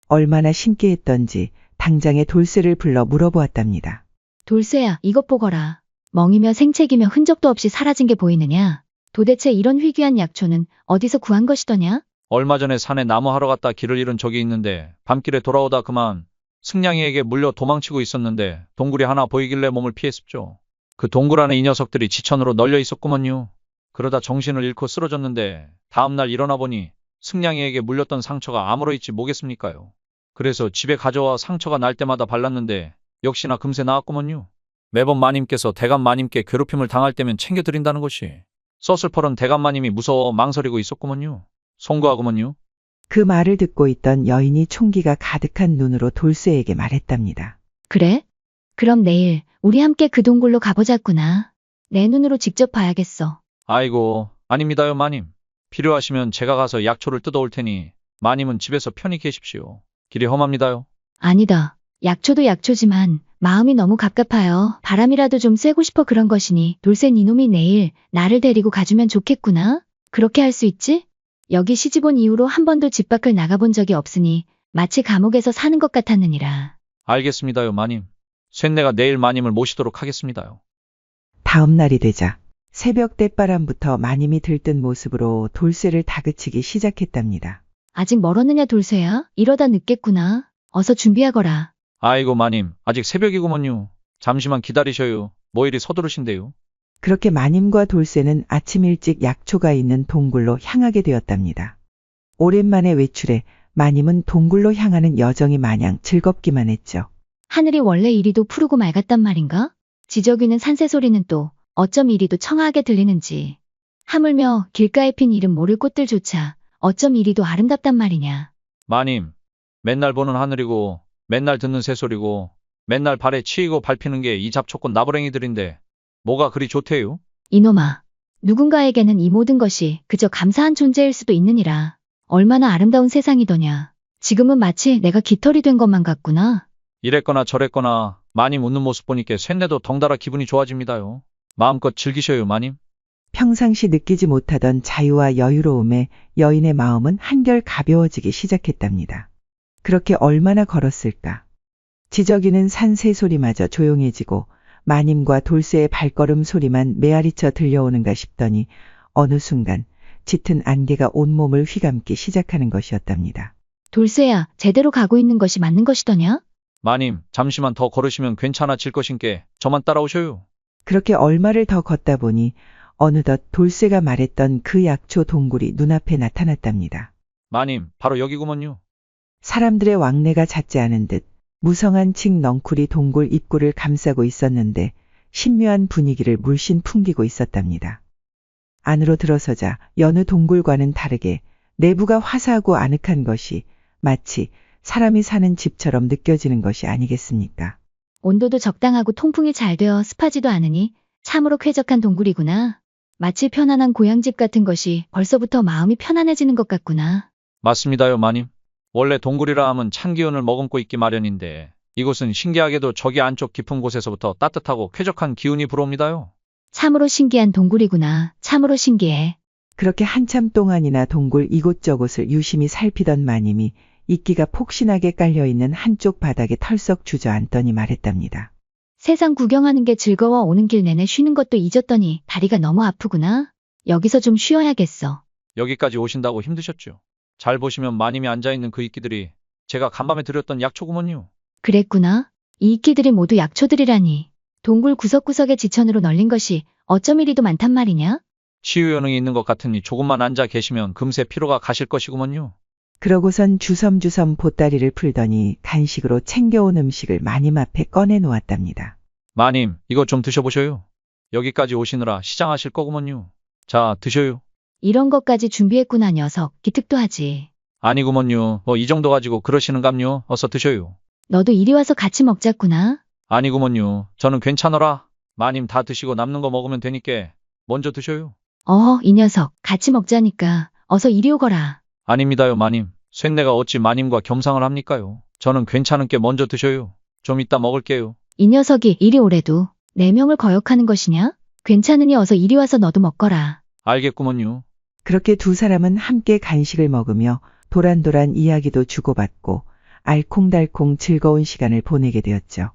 얼마나 신기했던지 당장에 돌쇠를 불러 물어보았답니다. 돌쇠야, 이것 보거라. 멍이며 생채기며 흔적도 없이 사라진 게 보이느냐? 도대체 이런 희귀한 약초는 어디서 구한 것이더냐? 얼마 전에 산에 나무하러 갔다 길을 잃은 적이 있는데 밤길에 돌아오다 그만 승냥이에게 물려 도망치고 있었는데 동굴이 하나 보이길래 몸을 피했습죠. 그 동굴 안에 이 녀석들이 지천으로 널려 있었구먼요. 그러다 정신을 잃고 쓰러졌는데 다음날 일어나 보니 승냥이에게 물렸던 상처가 아무러 있지 뭐겠습니까요. 그래서 집에 가져와 상처가 날 때마다 발랐는데 역시나 금세 나았구먼요. 매번 마님께서 대감 마님께 괴롭힘을 당할 때면 챙겨드린다는 것이 서슬퍼런 대감 마님이 무서워 망설이고 있었구먼요. 송구하구먼요. 그 말을 듣고 있던 여인이 총기가 가득한 눈으로 돌쇠에게 말했답니다. 그래? 그럼 내일 우리 함께 그 동굴로 가보자꾸나. 내 눈으로 직접 봐야겠어. 아이고, 아닙니다요 마님. 필요하시면 제가 가서 약초를 뜯어올 테니 마님은 집에서 편히 계십시오. 길이 험합니다요. 아니다. 약초도 약초지만 마음이 너무 갑갑하여 바람이라도 좀 쐬고 싶어 그런 것이니 돌쇠 니놈이 내일 나를 데리고 가주면 좋겠구나. 그렇게 할 수 있지? 여기 시집 온 이후로 한 번도 집 밖을 나가본 적이 없으니 마치 감옥에서 사는 것 같았느니라. 알겠습니다요 마님. 쇳내가 내일 마님을 모시도록 하겠습니다요. 다음 날이 되자 새벽 떼바람부터 마님이 들뜬 모습으로 돌쇠를 다그치기 시작했답니다. 아직 멀었느냐 돌쇠야? 이러다 늦겠구나. 어서 준비하거라. 아이고 마님, 아직 새벽이구먼요. 잠시만 기다리셔요. 뭐 이리 서두르신데요. 그렇게 마님과 돌쇠는 아침 일찍 약초가 있는 동굴로 향하게 되었답니다. 오랜만에 외출해 마님은 동굴로 향하는 여정이 마냥 즐겁기만 했죠. 하늘이 원래 이리도 푸르고 맑았단 말인가? 지저귀는 산새 소리는 또 어쩜 이리도 청아하게 들리는지. 하물며 길가에 핀 이름 모를 꽃들조차 어쩜 이리도 아름답단 말이냐. 마님, 맨날 보는 하늘이고 맨날 듣는 새소리고 맨날 발에 치이고 밟히는 게 이 잡초꽃 나부랭이들인데 뭐가 그리 좋대요? 이놈아, 누군가에게는 이 모든 것이 그저 감사한 존재일 수도 있느니라. 얼마나 아름다운 세상이더냐. 지금은 마치 내가 깃털이 된 것만 같구나. 이랬거나 저랬거나 마님 웃는 모습 보니까 쇳내도 덩달아 기분이 좋아집니다요. 마음껏 즐기셔요 마님. 평상시 느끼지 못하던 자유와 여유로움에 여인의 마음은 한결 가벼워지기 시작했답니다. 그렇게 얼마나 걸었을까. 지저귀는 산 새소리마저 조용해지고 마님과 돌쇠의 발걸음 소리만 메아리쳐 들려오는가 싶더니 어느 순간 짙은 안개가 온몸을 휘감기 시작하는 것이었답니다. 돌쇠야, 제대로 가고 있는 것이 맞는 것이더냐? 마님, 잠시만 더 걸으시면 괜찮아질 것인께 저만 따라오셔요. 그렇게 얼마를 더 걷다 보니 어느덧 돌쇠가 말했던 그 약초 동굴이 눈앞에 나타났답니다. 마님, 바로 여기구먼요. 사람들의 왕래가 잦지 않은 듯 무성한 칡 넝쿨이 동굴 입구를 감싸고 있었는데 신묘한 분위기를 물씬 풍기고 있었답니다. 안으로 들어서자 여느 동굴과는 다르게 내부가 화사하고 아늑한 것이 마치 사람이 사는 집처럼 느껴지는 것이 아니겠습니까? 온도도 적당하고 통풍이 잘 되어 습하지도 않으니 참으로 쾌적한 동굴이구나. 마치 편안한 고향집 같은 것이 벌써부터 마음이 편안해지는 것 같구나. 맞습니다요 마님. 원래 동굴이라 하면 찬 기운을 머금고 있기 마련인데 이곳은 신기하게도 저기 안쪽 깊은 곳에서부터 따뜻하고 쾌적한 기운이 불어옵니다요. 참으로 신기한 동굴이구나. 참으로 신기해. 그렇게 한참 동안이나 동굴 이곳저곳을 유심히 살피던 마님이 이끼가 폭신하게 깔려있는 한쪽 바닥에 털썩 주저앉더니 말했답니다. 세상 구경하는 게 즐거워 오는 길 내내 쉬는 것도 잊었더니 다리가 너무 아프구나. 여기서 좀 쉬어야겠어. 여기까지 오신다고 힘드셨죠? 잘 보시면 마님이 앉아있는 그 이끼들이 제가 간밤에 드렸던 약초구먼요. 그랬구나. 이 이끼들이 모두 약초들이라니. 동굴 구석구석에 지천으로 널린 것이 어쩜 이리도 많단 말이냐? 치유 효능이 있는 것 같으니 조금만 앉아 계시면 금세 피로가 가실 것이구먼요. 그러고선 주섬주섬 보따리를 풀더니 간식으로 챙겨온 음식을 마님 앞에 꺼내 놓았답니다. 마님, 이거 좀 드셔보셔요. 여기까지 오시느라 시장하실 거구먼요. 자, 드셔요. 이런 것까지 준비했구나 녀석. 기특도 하지. 아니구먼요. 뭐 이 정도 가지고 그러시는감요. 어서 드셔요. 너도 이리 와서 같이 먹자꾸나. 아니구먼요. 저는 괜찮어라. 마님 다 드시고 남는 거 먹으면 되니까 먼저 드셔요. 이 녀석. 같이 먹자니까. 어서 이리 오거라. 아닙니다요 마님. 쇳내가 어찌 마님과 겸상을 합니까요. 저는 괜찮은 게 먼저 드셔요. 좀 이따 먹을게요. 이 녀석이 이리 오래도 내 명을 거역하는 것이냐? 괜찮으니 어서 이리 와서 너도 먹거라. 알겠구먼요. 그렇게 두 사람은 함께 간식을 먹으며 도란도란 이야기도 주고받고 알콩달콩 즐거운 시간을 보내게 되었죠.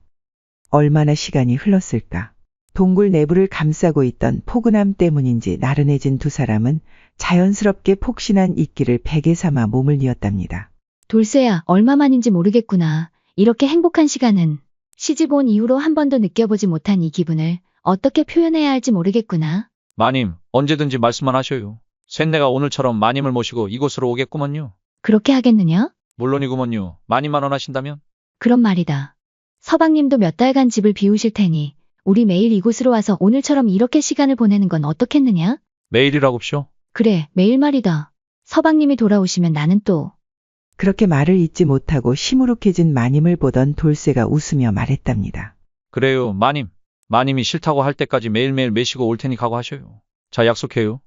얼마나 시간이 흘렀을까. 동굴 내부를 감싸고 있던 포근함 때문인지 나른해진 두 사람은 자연스럽게 폭신한 이끼를 베개 삼아 몸을 이었답니다. 돌쇠야, 얼마만인지 모르겠구나. 이렇게 행복한 시간은 시집 온 이후로 한 번도 느껴보지 못한 이 기분을 어떻게 표현해야 할지 모르겠구나. 마님, 언제든지 말씀만 하셔요. 쇳내가 오늘처럼 마님을 모시고 이곳으로 오겠구먼요. 그렇게 하겠느냐? 물론이구먼요. 마님만 원하신다면? 그런 말이다. 서방님도 몇 달간 집을 비우실 테니 우리 매일 이곳으로 와서 오늘처럼 이렇게 시간을 보내는 건 어떻겠느냐? 매일이라고쇼? 그래, 매일 말이다. 서방님이 돌아오시면 나는 또. 그렇게 말을 잇지 못하고 시무룩해진 마님을 보던 돌쇠가 웃으며 말했답니다. 그래요, 마님. 마님이 싫다고 할 때까지 매일매일 매시고 올 테니 각오하셔요. 자, 약속해요.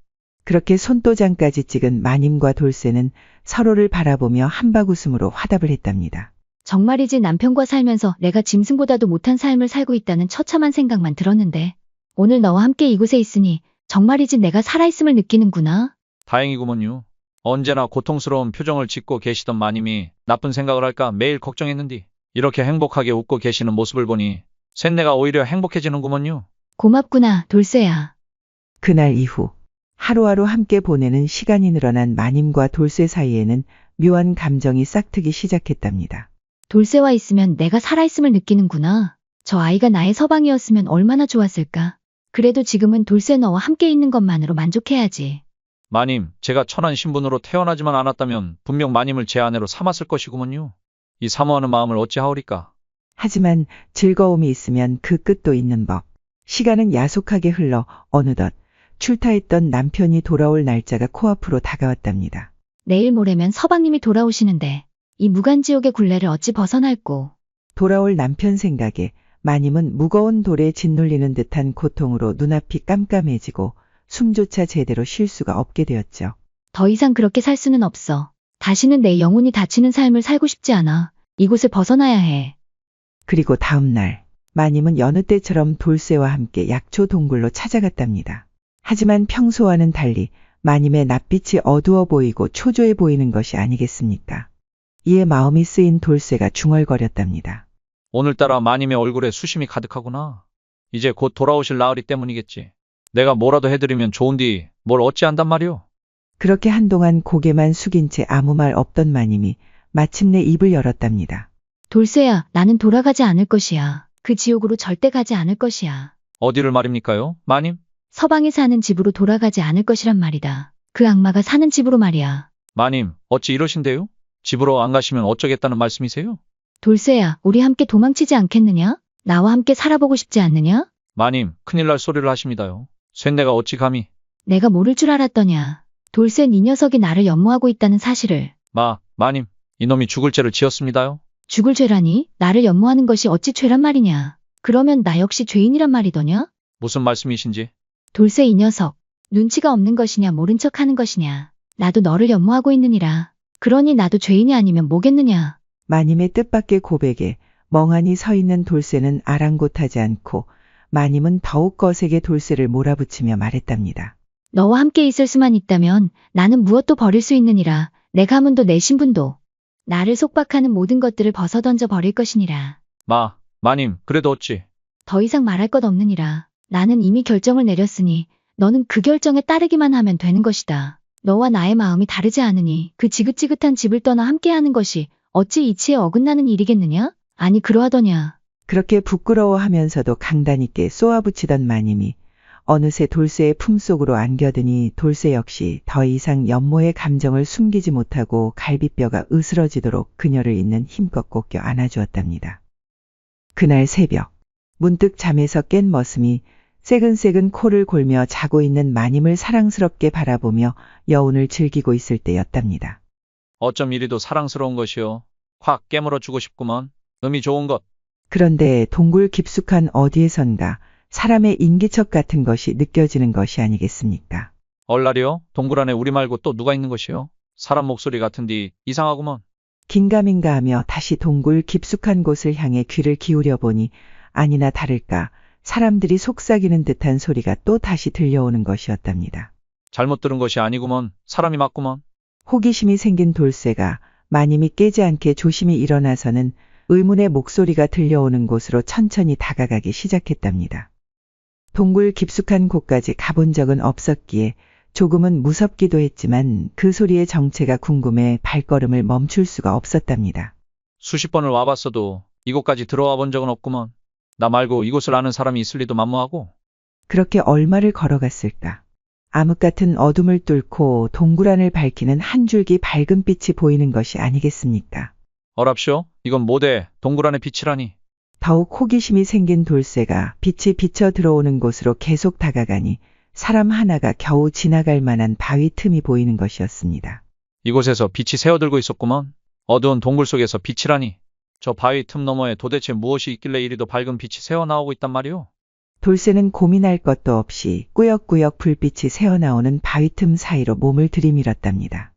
그렇게 손도장까지 찍은 마님과 돌쇠는 서로를 바라보며 한박웃음으로 화답을 했답니다. 정말이지 남편과 살면서 내가 짐승보다도 못한 삶을 살고 있다는 처참한 생각만 들었는데 오늘 너와 함께 이곳에 있으니 정말이지 내가 살아있음을 느끼는구나. 다행이구먼요. 언제나 고통스러운 표정을 짓고 계시던 마님이 나쁜 생각을 할까 매일 걱정했는디 이렇게 행복하게 웃고 계시는 모습을 보니 쇳내가 오히려 행복해지는구먼요. 고맙구나, 돌쇠야. 그날 이후 하루하루 함께 보내는 시간이 늘어난 마님과 돌쇠 사이에는 묘한 감정이 싹트기 시작했답니다. 돌쇠와 있으면 내가 살아있음을 느끼는구나. 저 아이가 나의 서방이었으면 얼마나 좋았을까. 그래도 지금은 돌쇠 너와 함께 있는 것만으로 만족해야지. 마님, 제가 천한 신분으로 태어나지만 않았다면 분명 마님을 제 아내로 삼았을 것이구먼요. 이 사모하는 마음을 어찌하오리까. 하지만 즐거움이 있으면 그 끝도 있는 법. 시간은 야속하게 흘러 어느덧 출타했던 남편이 돌아올 날짜가 코앞으로 다가왔답니다. 내일 모레면 서방님이 돌아오시는데 이 무간지옥의 굴레를 어찌 벗어날꼬. 돌아올 남편 생각에 마님은 무거운 돌에 짓눌리는 듯한 고통으로 눈앞이 깜깜해지고 숨조차 제대로 쉴 수가 없게 되었죠. 더 이상 그렇게 살 수는 없어. 다시는 내 영혼이 다치는 삶을 살고 싶지 않아. 이곳을 벗어나야 해. 그리고 다음 날 마님은 여느 때처럼 돌쇠와 함께 약초 동굴로 찾아갔답니다. 하지만 평소와는 달리 마님의 낯빛이 어두워 보이고 초조해 보이는 것이 아니겠습니까? 이에 마음이 쓰인 돌쇠가 중얼거렸답니다. 오늘따라 마님의 얼굴에 수심이 가득하구나. 이제 곧 돌아오실 나으리 때문이겠지. 내가 뭐라도 해드리면 좋은디 뭘 어찌한단 말이오. 그렇게 한동안 고개만 숙인 채 아무 말 없던 마님이 마침내 입을 열었답니다. 돌쇠야, 나는 돌아가지 않을 것이야. 그 지옥으로 절대 가지 않을 것이야. 어디를 말입니까요, 마님? 서방이 사는 집으로 돌아가지 않을 것이란 말이다. 그 악마가 사는 집으로 말이야. 마님, 어찌 이러신데요? 집으로 안 가시면 어쩌겠다는 말씀이세요? 돌쇠야, 우리 함께 도망치지 않겠느냐? 나와 함께 살아보고 싶지 않느냐? 마님, 큰일 날 소리를 하십니다요. 쇳내가 어찌 감히. 내가 모를 줄 알았더냐. 돌쇠 이 녀석이 나를 연모하고 있다는 사실을. 마님, 이놈이 죽을 죄를 지었습니다요. 죽을 죄라니? 나를 연모하는 것이 어찌 죄란 말이냐? 그러면 나 역시 죄인이란 말이더냐? 무슨 말씀이신지. 돌쇠 이 녀석, 눈치가 없는 것이냐 모른 척하는 것이냐. 나도 너를 연모하고 있느니라. 그러니 나도 죄인이 아니면 뭐겠느냐. 마님의 뜻밖의 고백에 멍하니 서 있는 돌쇠는 아랑곳하지 않고 마님은 더욱 거세게 돌쇠를 몰아붙이며 말했답니다. 너와 함께 있을 수만 있다면 나는 무엇도 버릴 수 있느니라. 내 가문도 내 신분도. 나를 속박하는 모든 것들을 벗어던져 버릴 것이니라. 마님, 그래도 어찌. 더 이상 말할 것 없느니라. 나는 이미 결정을 내렸으니 너는 그 결정에 따르기만 하면 되는 것이다. 너와 나의 마음이 다르지 않으니 그 지긋지긋한 집을 떠나 함께하는 것이 어찌 이치에 어긋나는 일이겠느냐? 아니 그러하더냐. 그렇게 부끄러워하면서도 강단 있게 쏘아붙이던 마님이 어느새 돌쇠의 품속으로 안겨드니 돌쇠 역시 더 이상 연모의 감정을 숨기지 못하고 갈비뼈가 으스러지도록 그녀를 있는 힘껏 꼭 껴 안아주었답니다. 그날 새벽 문득 잠에서 깬 머슴이 새근새근 코를 골며 자고 있는 마님을 사랑스럽게 바라보며 여운을 즐기고 있을 때였답니다. 어쩜 이리도 사랑스러운 것이오. 확 깨물어 주고 싶구먼. 음이 좋은 것. 그런데 동굴 깊숙한 어디에선가 사람의 인기척 같은 것이 느껴지는 것이 아니겠습니까? 얼라리요? 동굴 안에 우리 말고 또 누가 있는 것이오? 사람 목소리 같은디 이상하구먼. 긴가민가 하며 다시 동굴 깊숙한 곳을 향해 귀를 기울여 보니 아니나 다를까 사람들이 속삭이는 듯한 소리가 또 다시 들려오는 것이었답니다. 잘못 들은 것이 아니구먼. 사람이 맞구먼. 호기심이 생긴 돌쇠가 마님이 깨지 않게 조심히 일어나서는 의문의 목소리가 들려오는 곳으로 천천히 다가가기 시작했답니다. 동굴 깊숙한 곳까지 가본 적은 없었기에 조금은 무섭기도 했지만 그 소리의 정체가 궁금해 발걸음을 멈출 수가 없었답니다. 수십 번을 와봤어도 이곳까지 들어와 본 적은 없구먼. 나 말고 이곳을 아는 사람이 있을 리도 만무하고. 그렇게 얼마를 걸어갔을까? 암흑 같은 어둠을 뚫고 동굴 안을 밝히는 한 줄기 밝은 빛이 보이는 것이 아니겠습니까? 어랍쇼? 이건 뭐대? 동굴 안의 빛이라니. 더욱 호기심이 생긴 돌쇠가 빛이 비쳐 들어오는 곳으로 계속 다가가니 사람 하나가 겨우 지나갈 만한 바위 틈이 보이는 것이었습니다. 이곳에서 빛이 새어들고 있었구먼. 어두운 동굴 속에서 빛이라니. 저 바위 틈 너머에 도대체 무엇이 있길래 이리도 밝은 빛이 새어나오고 있단 말이오? 돌쇠는 고민할 것도 없이 꾸역꾸역 불빛이 새어나오는 바위 틈 사이로 몸을 들이밀었답니다.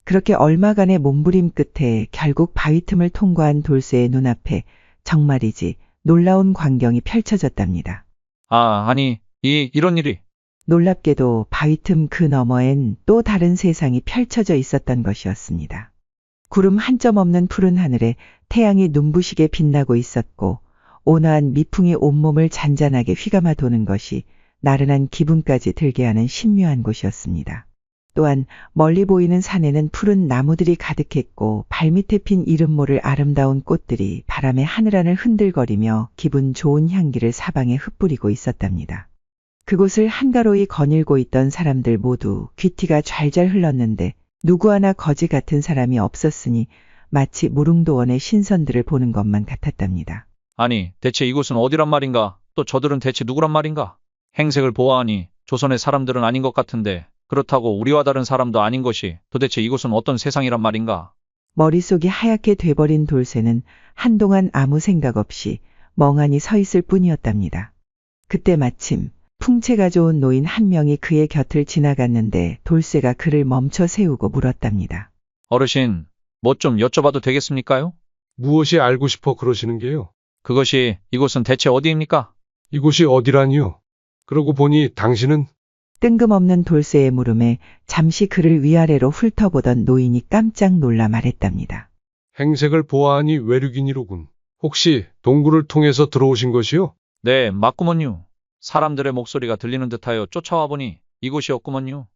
그렇게 얼마간의 몸부림 끝에 결국 바위 틈을 통과한 돌쇠의 눈앞에 정말이지 놀라운 광경이 펼쳐졌답니다. 아니, 이런 일이. 놀랍게도 바위 틈 그 너머엔 또 다른 세상이 펼쳐져 있었던 것이었습니다. 구름 한 점 없는 푸른 하늘에 태양이 눈부시게 빛나고 있었고 온화한 미풍이 온몸을 잔잔하게 휘감아 도는 것이 나른한 기분까지 들게 하는 신묘한 곳이었습니다. 또한 멀리 보이는 산에는 푸른 나무들이 가득했고 발밑에 핀 이름 모를 아름다운 꽃들이 바람에 하늘하늘 흔들거리며 기분 좋은 향기를 사방에 흩뿌리고 있었답니다. 그곳을 한가로이 거닐고 있던 사람들 모두 귀티가 잘잘 흘렀는데 누구 하나 거지 같은 사람이 없었으니 마치 무릉도원의 신선들을 보는 것만 같았답니다. 아니, 대체 이곳은 어디란 말인가? 또 저들은 대체 누구란 말인가? 행색을 보아하니 조선의 사람들은 아닌 것 같은데 그렇다고 우리와 다른 사람도 아닌 것이 도대체 이곳은 어떤 세상이란 말인가? 머릿속이 하얗게 돼버린 돌쇠는 한동안 아무 생각 없이 멍하니 서 있을 뿐이었답니다. 그때 마침 풍채가 좋은 노인 한 명이 그의 곁을 지나갔는데 돌쇠가 그를 멈춰 세우고 물었답니다. 어르신, 뭐 좀 여쭤봐도 되겠습니까요? 무엇이 알고 싶어 그러시는 게요? 그것이 이곳은 대체 어디입니까? 이곳이 어디라니요? 그러고 보니 당신은 뜬금없는 돌쇠의 물음에 잠시 그를 위아래로 훑어보던 노인이 깜짝 놀라 말했답니다. 행색을 보아하니 외륙인이로군. 혹시 동굴을 통해서 들어오신 것이요? 네, 맞구먼요. 사람들의 목소리가 들리는 듯하여 쫓아와 보니 이곳이었구먼요.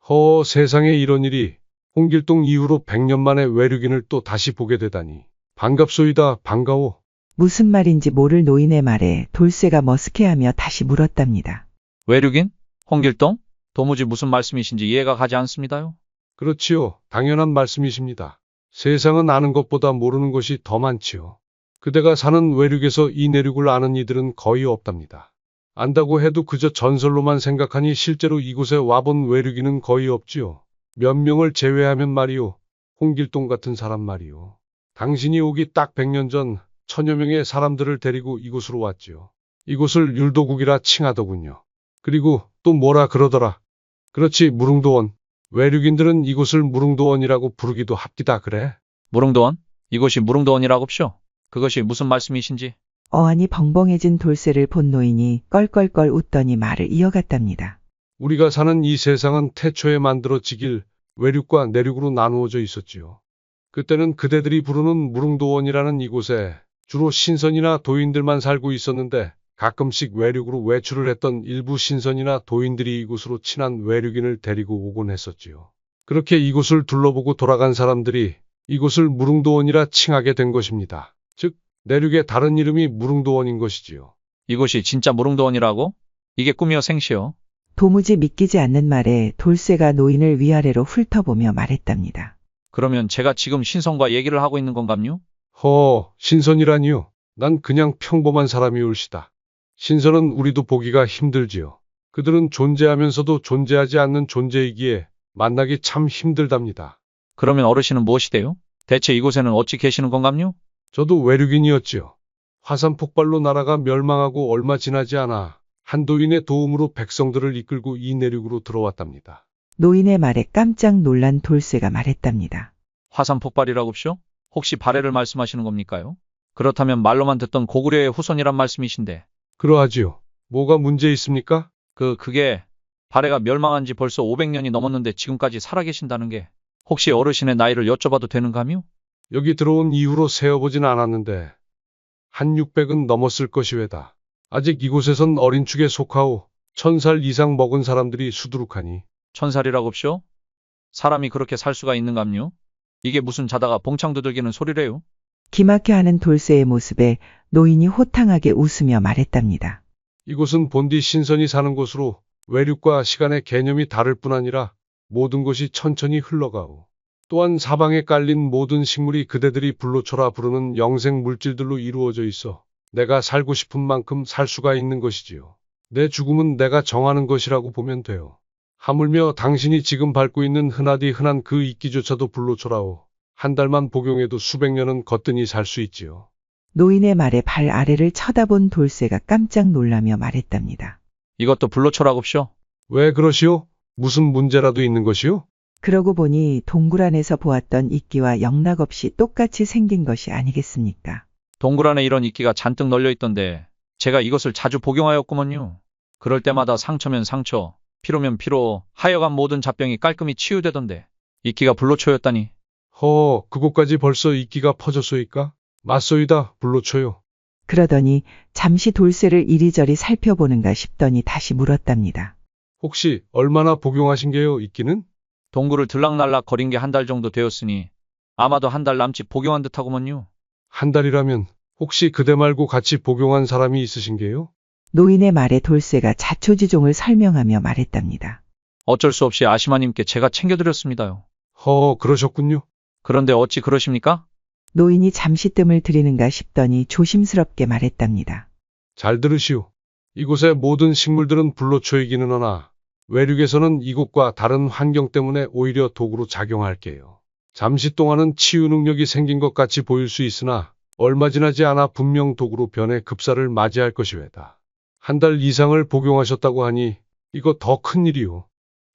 허, 세상에 이런 일이. 홍길동 이후로 100년 만에 외륙인을 또 다시 보게 되다니. 반갑소이다, 반가워. 무슨 말인지 모를 노인의 말에 돌쇠가 머쓱해하며 다시 물었답니다. 외륙인? 홍길동? 도무지 무슨 말씀이신지 이해가 가지 않습니다요. 그렇지요. 당연한 말씀이십니다. 세상은 아는 것보다 모르는 것이 더 많지요. 그대가 사는 외륙에서 이 내륙을 아는 이들은 거의 없답니다. 안다고 해도 그저 전설로만 생각하니 실제로 이곳에 와본 외륙인은 거의 없지요. 몇 명을 제외하면 말이요. 홍길동 같은 사람 말이요. 당신이 오기 딱 100년 전 1000여 명의 사람들을 데리고 이곳으로 왔지요. 이곳을 율도국이라 칭하더군요. 그리고 또 뭐라 그러더라. 그렇지, 무릉도원. 외륙인들은 이곳을 무릉도원이라고 부르기도 합디다 그래. 무릉도원? 이곳이 무릉도원이라고쇼? 그것이 무슨 말씀이신지? 어안이 벙벙해진 돌쇠를 본 노인이 껄껄껄 웃더니 말을 이어갔답니다. 우리가 사는 이 세상은 태초에 만들어지길 외륙과 내륙으로 나누어져 있었지요. 그때는 그대들이 부르는 무릉도원이라는 이곳에 주로 신선이나 도인들만 살고 있었는데 가끔씩 외륙으로 외출을 했던 일부 신선이나 도인들이 이곳으로 친한 외륙인을 데리고 오곤 했었지요. 그렇게 이곳을 둘러보고 돌아간 사람들이 이곳을 무릉도원이라 칭하게 된 것입니다. 즉, 내륙의 다른 이름이 무릉도원인 것이지요. 이곳이 진짜 무릉도원이라고? 이게 꿈이여 생시여? 도무지 믿기지 않는 말에 돌쇠가 노인을 위아래로 훑어보며 말했답니다. 그러면 제가 지금 신선과 얘기를 하고 있는 건감요? 허, 신선이라니요. 난 그냥 평범한 사람이 올시다. 신선은 우리도 보기가 힘들지요. 그들은 존재하면서도 존재하지 않는 존재이기에 만나기 참 힘들답니다. 그러면 어르신은 무엇이 돼요? 대체 이곳에는 어찌 계시는 건감요? 저도 외륙인이었지요. 화산 폭발로 나라가 멸망하고 얼마 지나지 않아 한도인의 도움으로 백성들을 이끌고 이 내륙으로 들어왔답니다. 노인의 말에 깜짝 놀란 돌쇠가 말했답니다. 화산 폭발이라고쇼? 혹시 발해를 말씀하시는 겁니까요? 그렇다면 말로만 듣던 고구려의 후손이란 말씀이신데. 그러하지요. 뭐가 문제 있습니까? 그게 발해가 멸망한 지 벌써 500년이 넘었는데 지금까지 살아계신다는 게 혹시 어르신의 나이를 여쭤봐도 되는가요? 여기 들어온 이후로 세어보진 않았는데 한 600은 넘었을 것이외다. 아직 이곳에선 어린 축에 속하오 1000살 이상 먹은 사람들이 수두룩하니. 1000살이라고쇼? 사람이 그렇게 살 수가 있는감요? 이게 무슨 자다가 봉창 두들기는 소리래요? 기막혀하는 돌쇠의 모습에 노인이 호탕하게 웃으며 말했답니다. 이곳은 본디 신선이 사는 곳으로 외륙과 시간의 개념이 다를 뿐 아니라 모든 것이 천천히 흘러가오. 또한 사방에 깔린 모든 식물이 그대들이 불로초라 부르는 영생 물질들로 이루어져 있어 내가 살고 싶은 만큼 살 수가 있는 것이지요. 내 죽음은 내가 정하는 것이라고 보면 돼요. 하물며 당신이 지금 밟고 있는 흔하디 흔한 그 이끼조차도 불로초라오. 한 달만 복용해도 수백 년은 거뜬히 살 수 있지요. 노인의 말에 발 아래를 쳐다본 돌쇠가 깜짝 놀라며 말했답니다. 이것도 불로초라고쇼? 왜 그러시오? 무슨 문제라도 있는 것이오? 그러고 보니 동굴 안에서 보았던 이끼와 영락없이 똑같이 생긴 것이 아니겠습니까? 동굴 안에 이런 이끼가 잔뜩 널려 있던데 제가 이것을 자주 복용하였구먼요. 그럴 때마다 상처면 상처, 피로면 피로, 하여간 모든 잡병이 깔끔히 치유되던데 이끼가 불로초였다니. 그곳까지 벌써 이끼가 퍼졌소이까? 맞소이다, 불로초요. 그러더니 잠시 돌쇠를 이리저리 살펴보는가 싶더니 다시 물었답니다. 혹시 얼마나 복용하신 게요, 있기는? 동굴을 들락날락 거린 게 한 달 정도 되었으니 아마도 한 달 남짓 복용한 듯하구먼요. 한 달이라면 혹시 그대 말고 같이 복용한 사람이 있으신 게요? 노인의 말에 돌쇠가 자초지종을 설명하며 말했답니다. 어쩔 수 없이 아시마님께 제가 챙겨드렸습니다요. 그러셨군요. 그런데 어찌 그러십니까? 노인이 잠시 뜸을 들이는가 싶더니 조심스럽게 말했답니다. 잘 들으시오. 이곳의 모든 식물들은 불로초이기는 하나 외륙에서는 이곳과 다른 환경 때문에 오히려 독으로 작용할게요. 잠시 동안은 치유 능력이 생긴 것 같이 보일 수 있으나 얼마 지나지 않아 분명 독으로 변해 급사를 맞이할 것이외다. 한 달 이상을 복용하셨다고 하니 이거 더 큰일이오.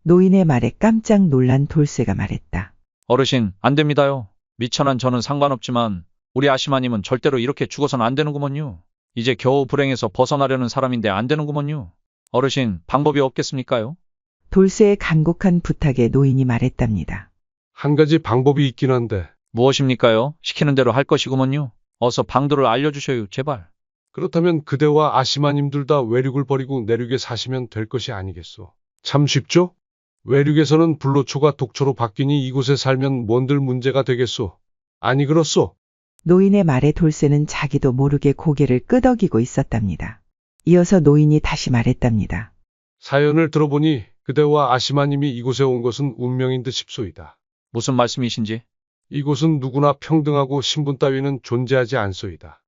노인의 말에 깜짝 놀란 돌쇠가 말했다. 어르신, 안 됩니다요. 미천한 저는 상관없지만 우리 아시마님은 절대로 이렇게 죽어선 안 되는구먼요. 이제 겨우 불행에서 벗어나려는 사람인데 안 되는구먼요. 어르신, 방법이 없겠습니까요? 돌쇠의 간곡한 부탁에 노인이 말했답니다. 한 가지 방법이 있긴 한데 무엇입니까요? 시키는 대로 할 것이구먼요. 어서 방도를 알려주셔요, 제발. 그렇다면 그대와 아시마님 둘 다 외륙을 버리고 내륙에 사시면 될 것이 아니겠소. 참 쉽죠? 외륙에서는 불로초가 독초로 바뀌니 이곳에 살면 뭔들 문제가 되겠소. 아니 그렇소? 노인의 말에 돌쇠는 자기도 모르게 고개를 끄덕이고 있었답니다. 이어서 노인이 다시 말했답니다. 사연을 들어보니 그대와 아시마님이 이곳에 온 것은 운명인 듯 싶소이다. 무슨 말씀이신지? 이곳은 누구나 평등하고 신분 따위는 존재하지 않소이다.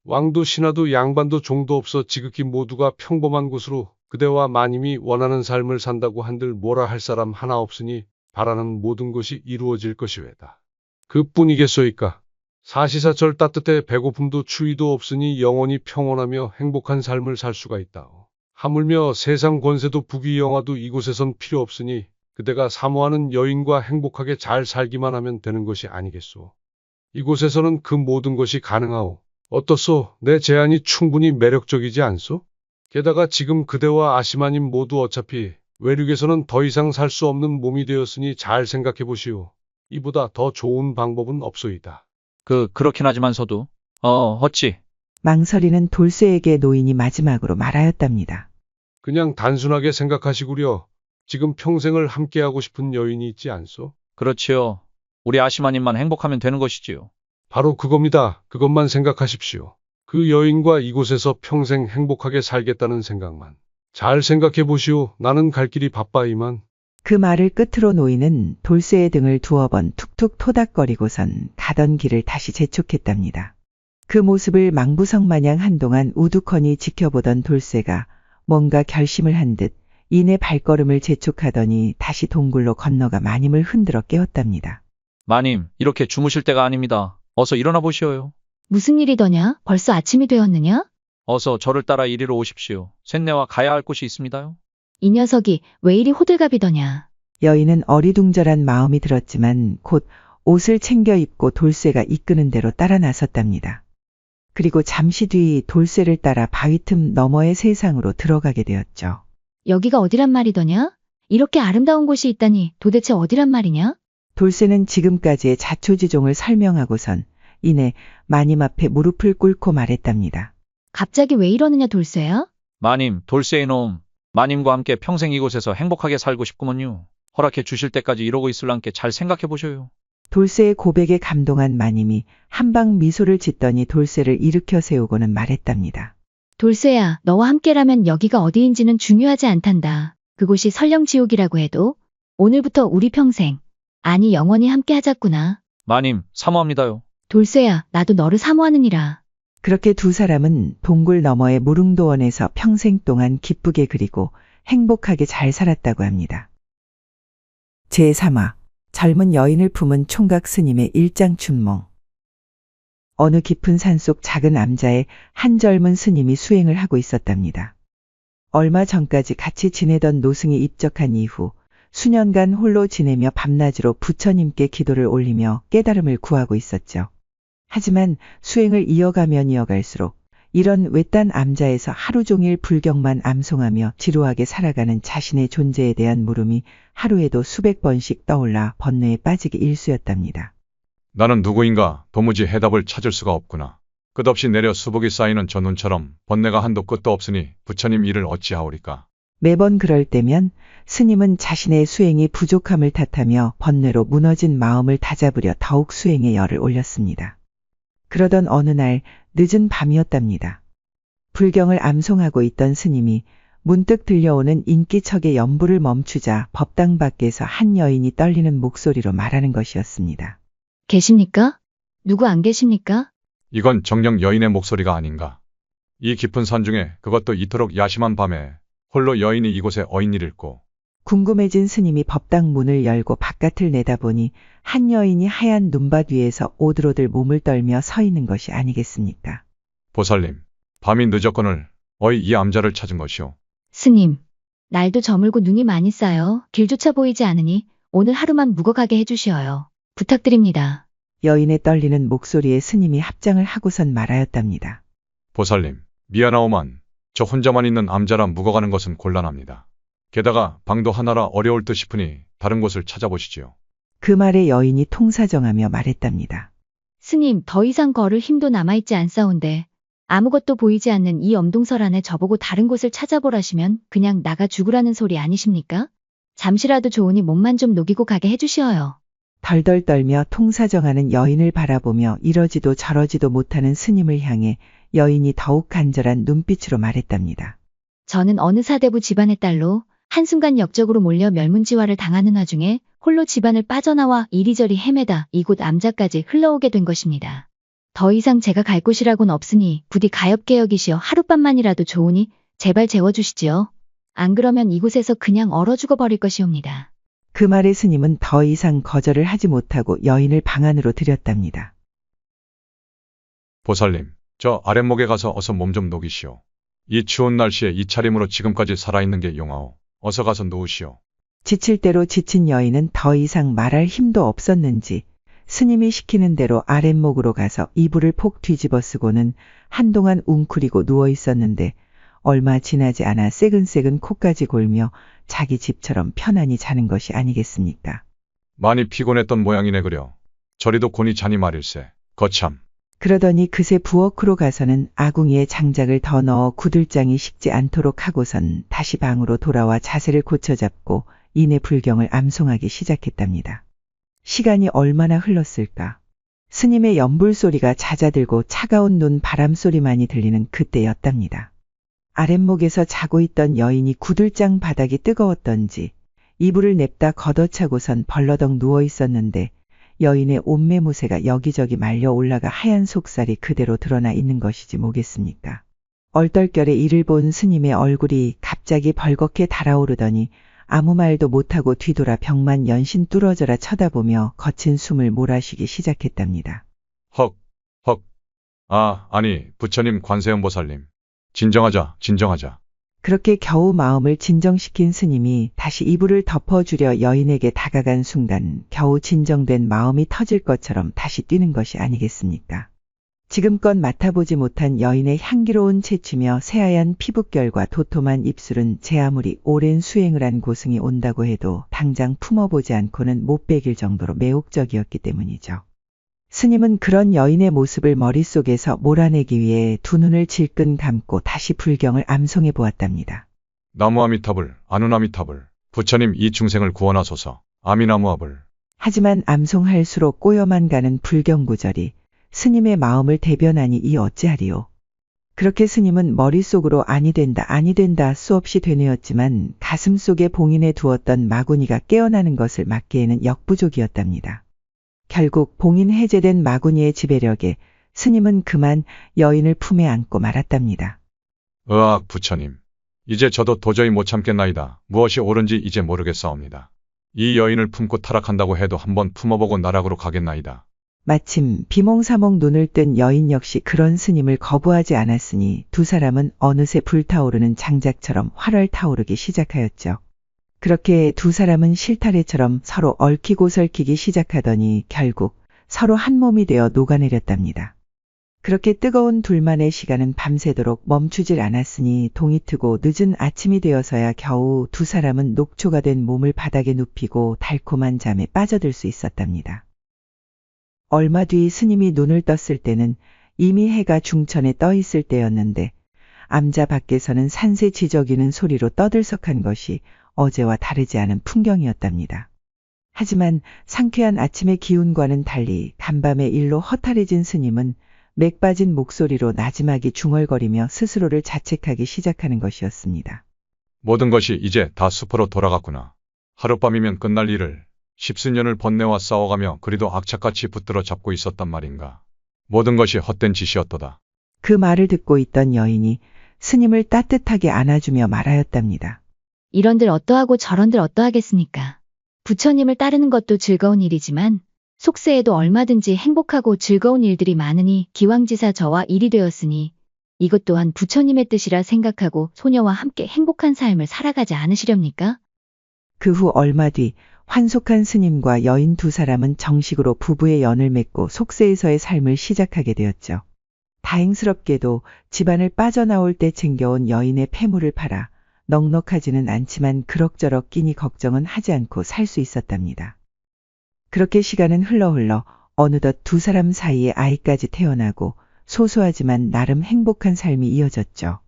왕도 신하도 양반도 종도 없어 지극히 모두가 평범한 곳으로 그대와 마님이 원하는 삶을 산다고 한들 뭐라 할 사람 하나 없으니 바라는 모든 것이 이루어질 것이외다. 그뿐이겠소이까. 사시사철 따뜻해 배고픔도 추위도 없으니 영원히 평온하며 행복한 삶을 살 수가 있다오. 하물며 세상 권세도 부귀영화도 이곳에선 필요 없으니 그대가 사모하는 여인과 행복하게 잘 살기만 하면 되는 것이 아니겠소. 이곳에서는 그 모든 것이 가능하오. 어떻소? 내 제안이 충분히 매력적이지 않소? 게다가 지금 그대와 아시마님 모두 어차피 외륙에서는 더 이상 살 수 없는 몸이 되었으니 잘 생각해 보시오. 이보다 더 좋은 방법은 없소이다. 그렇긴 하지만서도, 어찌. 망설이는 돌쇠에게 노인이 마지막으로 말하였답니다. 그냥 단순하게 생각하시구려. 지금 평생을 함께하고 싶은 여인이 있지 않소? 그렇지요. 우리 아시마님만 행복하면 되는 것이지요. 바로 그겁니다. 그것만 생각하십시오. 그 여인과 이곳에서 평생 행복하게 살겠다는 생각만. 잘 생각해 보시오. 나는 갈 길이 바빠 이만. 그 말을 끝으로 노인은 돌쇠의 등을 두어 번 툭툭 토닥거리고선 가던 길을 다시 재촉했답니다. 그 모습을 망부성마냥 한동안 우두커니 지켜보던 돌쇠가 뭔가 결심을 한 듯 이내 발걸음을 재촉하더니 다시 동굴로 건너가 마님을 흔들어 깨웠답니다. 마님, 이렇게 주무실 때가 아닙니다. 어서 일어나 보시오요. 무슨 일이더냐? 벌써 아침이 되었느냐? 어서 저를 따라 이리로 오십시오. 쇳내와 가야 할 곳이 있습니다요. 이 녀석이 왜 이리 호들갑이더냐? 여인은 어리둥절한 마음이 들었지만 곧 옷을 챙겨 입고 돌쇠가 이끄는 대로 따라 나섰답니다. 그리고 잠시 뒤 돌쇠를 따라 바위 틈 너머의 세상으로 들어가게 되었죠. 여기가 어디란 말이더냐? 이렇게 아름다운 곳이 있다니 도대체 어디란 말이냐? 돌쇠는 지금까지의 자초지종을 설명하고선 이내 마님 앞에 무릎을 꿇고 말했답니다. 갑자기 왜 이러느냐 돌쇠야? 마님, 돌쇠의 놈. 마님과 함께 평생 이곳에서 행복하게 살고 싶구먼요. 허락해 주실 때까지 이러고 있을랑께 잘 생각해 보셔요. 돌쇠의 고백에 감동한 마님이 한방 미소를 짓더니 돌쇠를 일으켜 세우고는 말했답니다. 돌쇠야, 너와 함께라면 여기가 어디인지는 중요하지 않단다. 그곳이 설령 지옥이라고 해도 오늘부터 우리 평생, 아니 영원히 함께 하자꾸나. 마님, 사모합니다요. 돌쇠야, 나도 너를 사모하느니라. 그렇게 두 사람은 동굴 너머의 무릉도원에서 평생 동안 기쁘게 그리고 행복하게 잘 살았다고 합니다. 제3화 젊은 여인을 품은 총각 스님의 일장춘몽. 어느 깊은 산속 작은 암자에 한 젊은 스님이 수행을 하고 있었답니다. 얼마 전까지 같이 지내던 노승이 입적한 이후 수년간 홀로 지내며 밤낮으로 부처님께 기도를 올리며 깨달음을 구하고 있었죠. 하지만 수행을 이어가면 이어갈수록 이런 외딴 암자에서 하루 종일 불경만 암송하며 지루하게 살아가는 자신의 존재에 대한 물음이 하루에도 수백 번씩 떠올라 번뇌에 빠지기 일쑤였답니다. 나는 누구인가 도무지 해답을 찾을 수가 없구나. 끝없이 내려 수복이 쌓이는 저 눈처럼 번뇌가 한도 끝도 없으니 부처님 이를 어찌하오리까. 매번 그럴 때면 스님은 자신의 수행이 부족함을 탓하며 번뇌로 무너진 마음을 다잡으려 더욱 수행의 열을 올렸습니다. 그러던 어느 날 늦은 밤이었답니다. 불경을 암송하고 있던 스님이 문득 들려오는 인기척의 연부를 멈추자 법당 밖에서 한 여인이 떨리는 목소리로 말하는 것이었습니다. 계십니까? 누구 안 계십니까? 이건 정녕 여인의 목소리가 아닌가. 이 깊은 산 중에 그것도 이토록 야심한 밤에 홀로 여인이 이곳에 어인을 읽고. 궁금해진 스님이 법당 문을 열고 바깥을 내다보니 한 여인이 하얀 눈밭 위에서 오들오들 몸을 떨며 서 있는 것이 아니겠습니까? 보살님, 밤이 늦었거늘 어이 이 암자를 찾은 것이오. 스님, 날도 저물고 눈이 많이 쌓여 길조차 보이지 않으니 오늘 하루만 묵어가게 해주시어요. 부탁드립니다. 여인의 떨리는 목소리에 스님이 합장을 하고선 말하였답니다. 보살님, 미안하오만 저 혼자만 있는 암자라 묵어가는 것은 곤란합니다. 게다가 방도 하나라 어려울 듯 싶으니 다른 곳을 찾아보시지요. 그 말에 여인이 통사정하며 말했답니다. 스님, 더 이상 걸을 힘도 남아있지 않사온데 아무것도 보이지 않는 이 엄동설 안에 저보고 다른 곳을 찾아보라시면 그냥 나가 죽으라는 소리 아니십니까? 잠시라도 좋으니 몸만 좀 녹이고 가게 해주시어요. 덜덜 떨며 통사정하는 여인을 바라보며 이러지도 저러지도 못하는 스님을 향해 여인이 더욱 간절한 눈빛으로 말했답니다. 저는 어느 사대부 집안의 딸로 한순간 역적으로 몰려 멸문지화를 당하는 와중에 홀로 집안을 빠져나와 이리저리 헤매다 이곳 암자까지 흘러오게 된 것입니다. 더 이상 제가 갈 곳이라곤 없으니 부디 가엾게 여기시어 하룻밤만이라도 좋으니 제발 재워주시지요. 안 그러면 이곳에서 그냥 얼어 죽어버릴 것이옵니다. 그 말에 스님은 더 이상 거절을 하지 못하고 여인을 방 안으로 들였답니다. 보살님, 저 아랫목에 가서 어서 몸 좀 녹이시오. 이 추운 날씨에 이 차림으로 지금까지 살아있는 게 용하오. 어서 가서 누우시오. 지칠 대로 지친 여인은 더 이상 말할 힘도 없었는지 스님이 시키는 대로 아랫목으로 가서 이불을 폭 뒤집어 쓰고는 한동안 웅크리고 누워 있었는데 얼마 지나지 않아 새근새근 코까지 골며 자기 집처럼 편안히 자는 것이 아니겠습니까? 많이 피곤했던 모양이네 그려. 저리도 곤히 자니 말일세. 거참. 그러더니 그새 부엌으로 가서는 아궁이에 장작을 더 넣어 구들장이 식지 않도록 하고선 다시 방으로 돌아와 자세를 고쳐잡고 이내 불경을 암송하기 시작했답니다. 시간이 얼마나 흘렀을까? 스님의 연불 소리가 잦아들고 차가운 눈 바람 소리만이 들리는 그때였답니다. 아랫목에서 자고 있던 여인이 구들장 바닥이 뜨거웠던지 이불을 냅다 걷어차고선 벌러덩 누워 있었는데 여인의 옷매무새가 여기저기 말려 올라가 하얀 속살이 그대로 드러나 있는 것이지 뭐겠습니까? 얼떨결에 이를 본 스님의 얼굴이 갑자기 벌겋게 달아오르더니 아무 말도 못하고 뒤돌아 벽만 연신 뚫어져라 쳐다보며 거친 숨을 몰아쉬기 시작했답니다. 헉. 아니, 부처님 관세음보살님. 진정하자. 그렇게 겨우 마음을 진정시킨 스님이 다시 이불을 덮어주려 여인에게 다가간 순간 겨우 진정된 마음이 터질 것처럼 다시 뛰는 것이 아니겠습니까? 지금껏 맡아보지 못한 여인의 향기로운 채취며 새하얀 피부결과 도톰한 입술은 제 아무리 오랜 수행을 한 고승이 온다고 해도 당장 품어보지 않고는 못 베길 정도로 매혹적이었기 때문이죠. 스님은 그런 여인의 모습을 머릿속에서 몰아내기 위해 두 눈을 질끈 감고 다시 불경을 암송해 보았답니다. 나무아미타불, 아누나미타불. 부처님 이 중생을 구원하소서. 아미나무아불. 하지만 암송할수록 꼬여만 가는 불경 구절이 스님의 마음을 대변하니 이 어찌하리요. 그렇게 스님은 머릿속으로 아니 된다 수없이 되뇌었지만 가슴속에 봉인해 두었던 마구니가 깨어나는 것을 막기에는 역부족이었답니다. 결국 봉인 해제된 마구니의 지배력에 스님은 그만 여인을 품에 안고 말았답니다. 으악 부처님. 이제 저도 도저히 못 참겠나이다. 무엇이 옳은지 이제 모르겠사옵니다. 이 여인을 품고 타락한다고 해도 한번 품어보고 나락으로 가겠나이다. 마침 비몽사몽 눈을 뜬 여인 역시 그런 스님을 거부하지 않았으니 두 사람은 어느새 불타오르는 장작처럼 활활 타오르기 시작하였죠. 그렇게 두 사람은 실타래처럼 서로 얽히고 설키기 시작하더니 결국 서로 한 몸이 되어 녹아내렸답니다. 그렇게 뜨거운 둘만의 시간은 밤새도록 멈추질 않았으니 동이 트고 늦은 아침이 되어서야 겨우 두 사람은 녹초가 된 몸을 바닥에 눕히고 달콤한 잠에 빠져들 수 있었답니다. 얼마 뒤 스님이 눈을 떴을 때는 이미 해가 중천에 떠 있을 때였는데 암자 밖에서는 산새 지저귀는 소리로 떠들썩한 것이 어제와 다르지 않은 풍경이었답니다. 하지만 상쾌한 아침의 기운과는 달리 간밤의 일로 허탈해진 스님은 맥 빠진 목소리로 나지막이 중얼거리며 스스로를 자책하기 시작하는 것이었습니다. 모든 것이 이제 다 숲으로 돌아갔구나. 하룻밤이면 끝날 일을 십수년을 번뇌와 싸워가며 그리도 악착같이 붙들어 잡고 있었단 말인가. 모든 것이 헛된 짓이었도다. 그 말을 듣고 있던 여인이 스님을 따뜻하게 안아주며 말하였답니다. 이런들 어떠하고 저런들 어떠하겠습니까? 부처님을 따르는 것도 즐거운 일이지만 속세에도 얼마든지 행복하고 즐거운 일들이 많으니 기왕지사 저와 일이 되었으니 이것 또한 부처님의 뜻이라 생각하고 소녀와 함께 행복한 삶을 살아가지 않으시렵니까? 그 후 얼마 뒤 환속한 스님과 여인 두 사람은 정식으로 부부의 연을 맺고 속세에서의 삶을 시작하게 되었죠. 다행스럽게도 집안을 빠져나올 때 챙겨온 여인의 폐물을 팔아 넉넉하지는 않지만 그럭저럭 끼니 걱정은 하지 않고 살 수 있었답니다. 그렇게 시간은 흘러 어느덧 두 사람 사이에 아이까지 태어나고 소소하지만 나름 행복한 삶이 이어졌죠.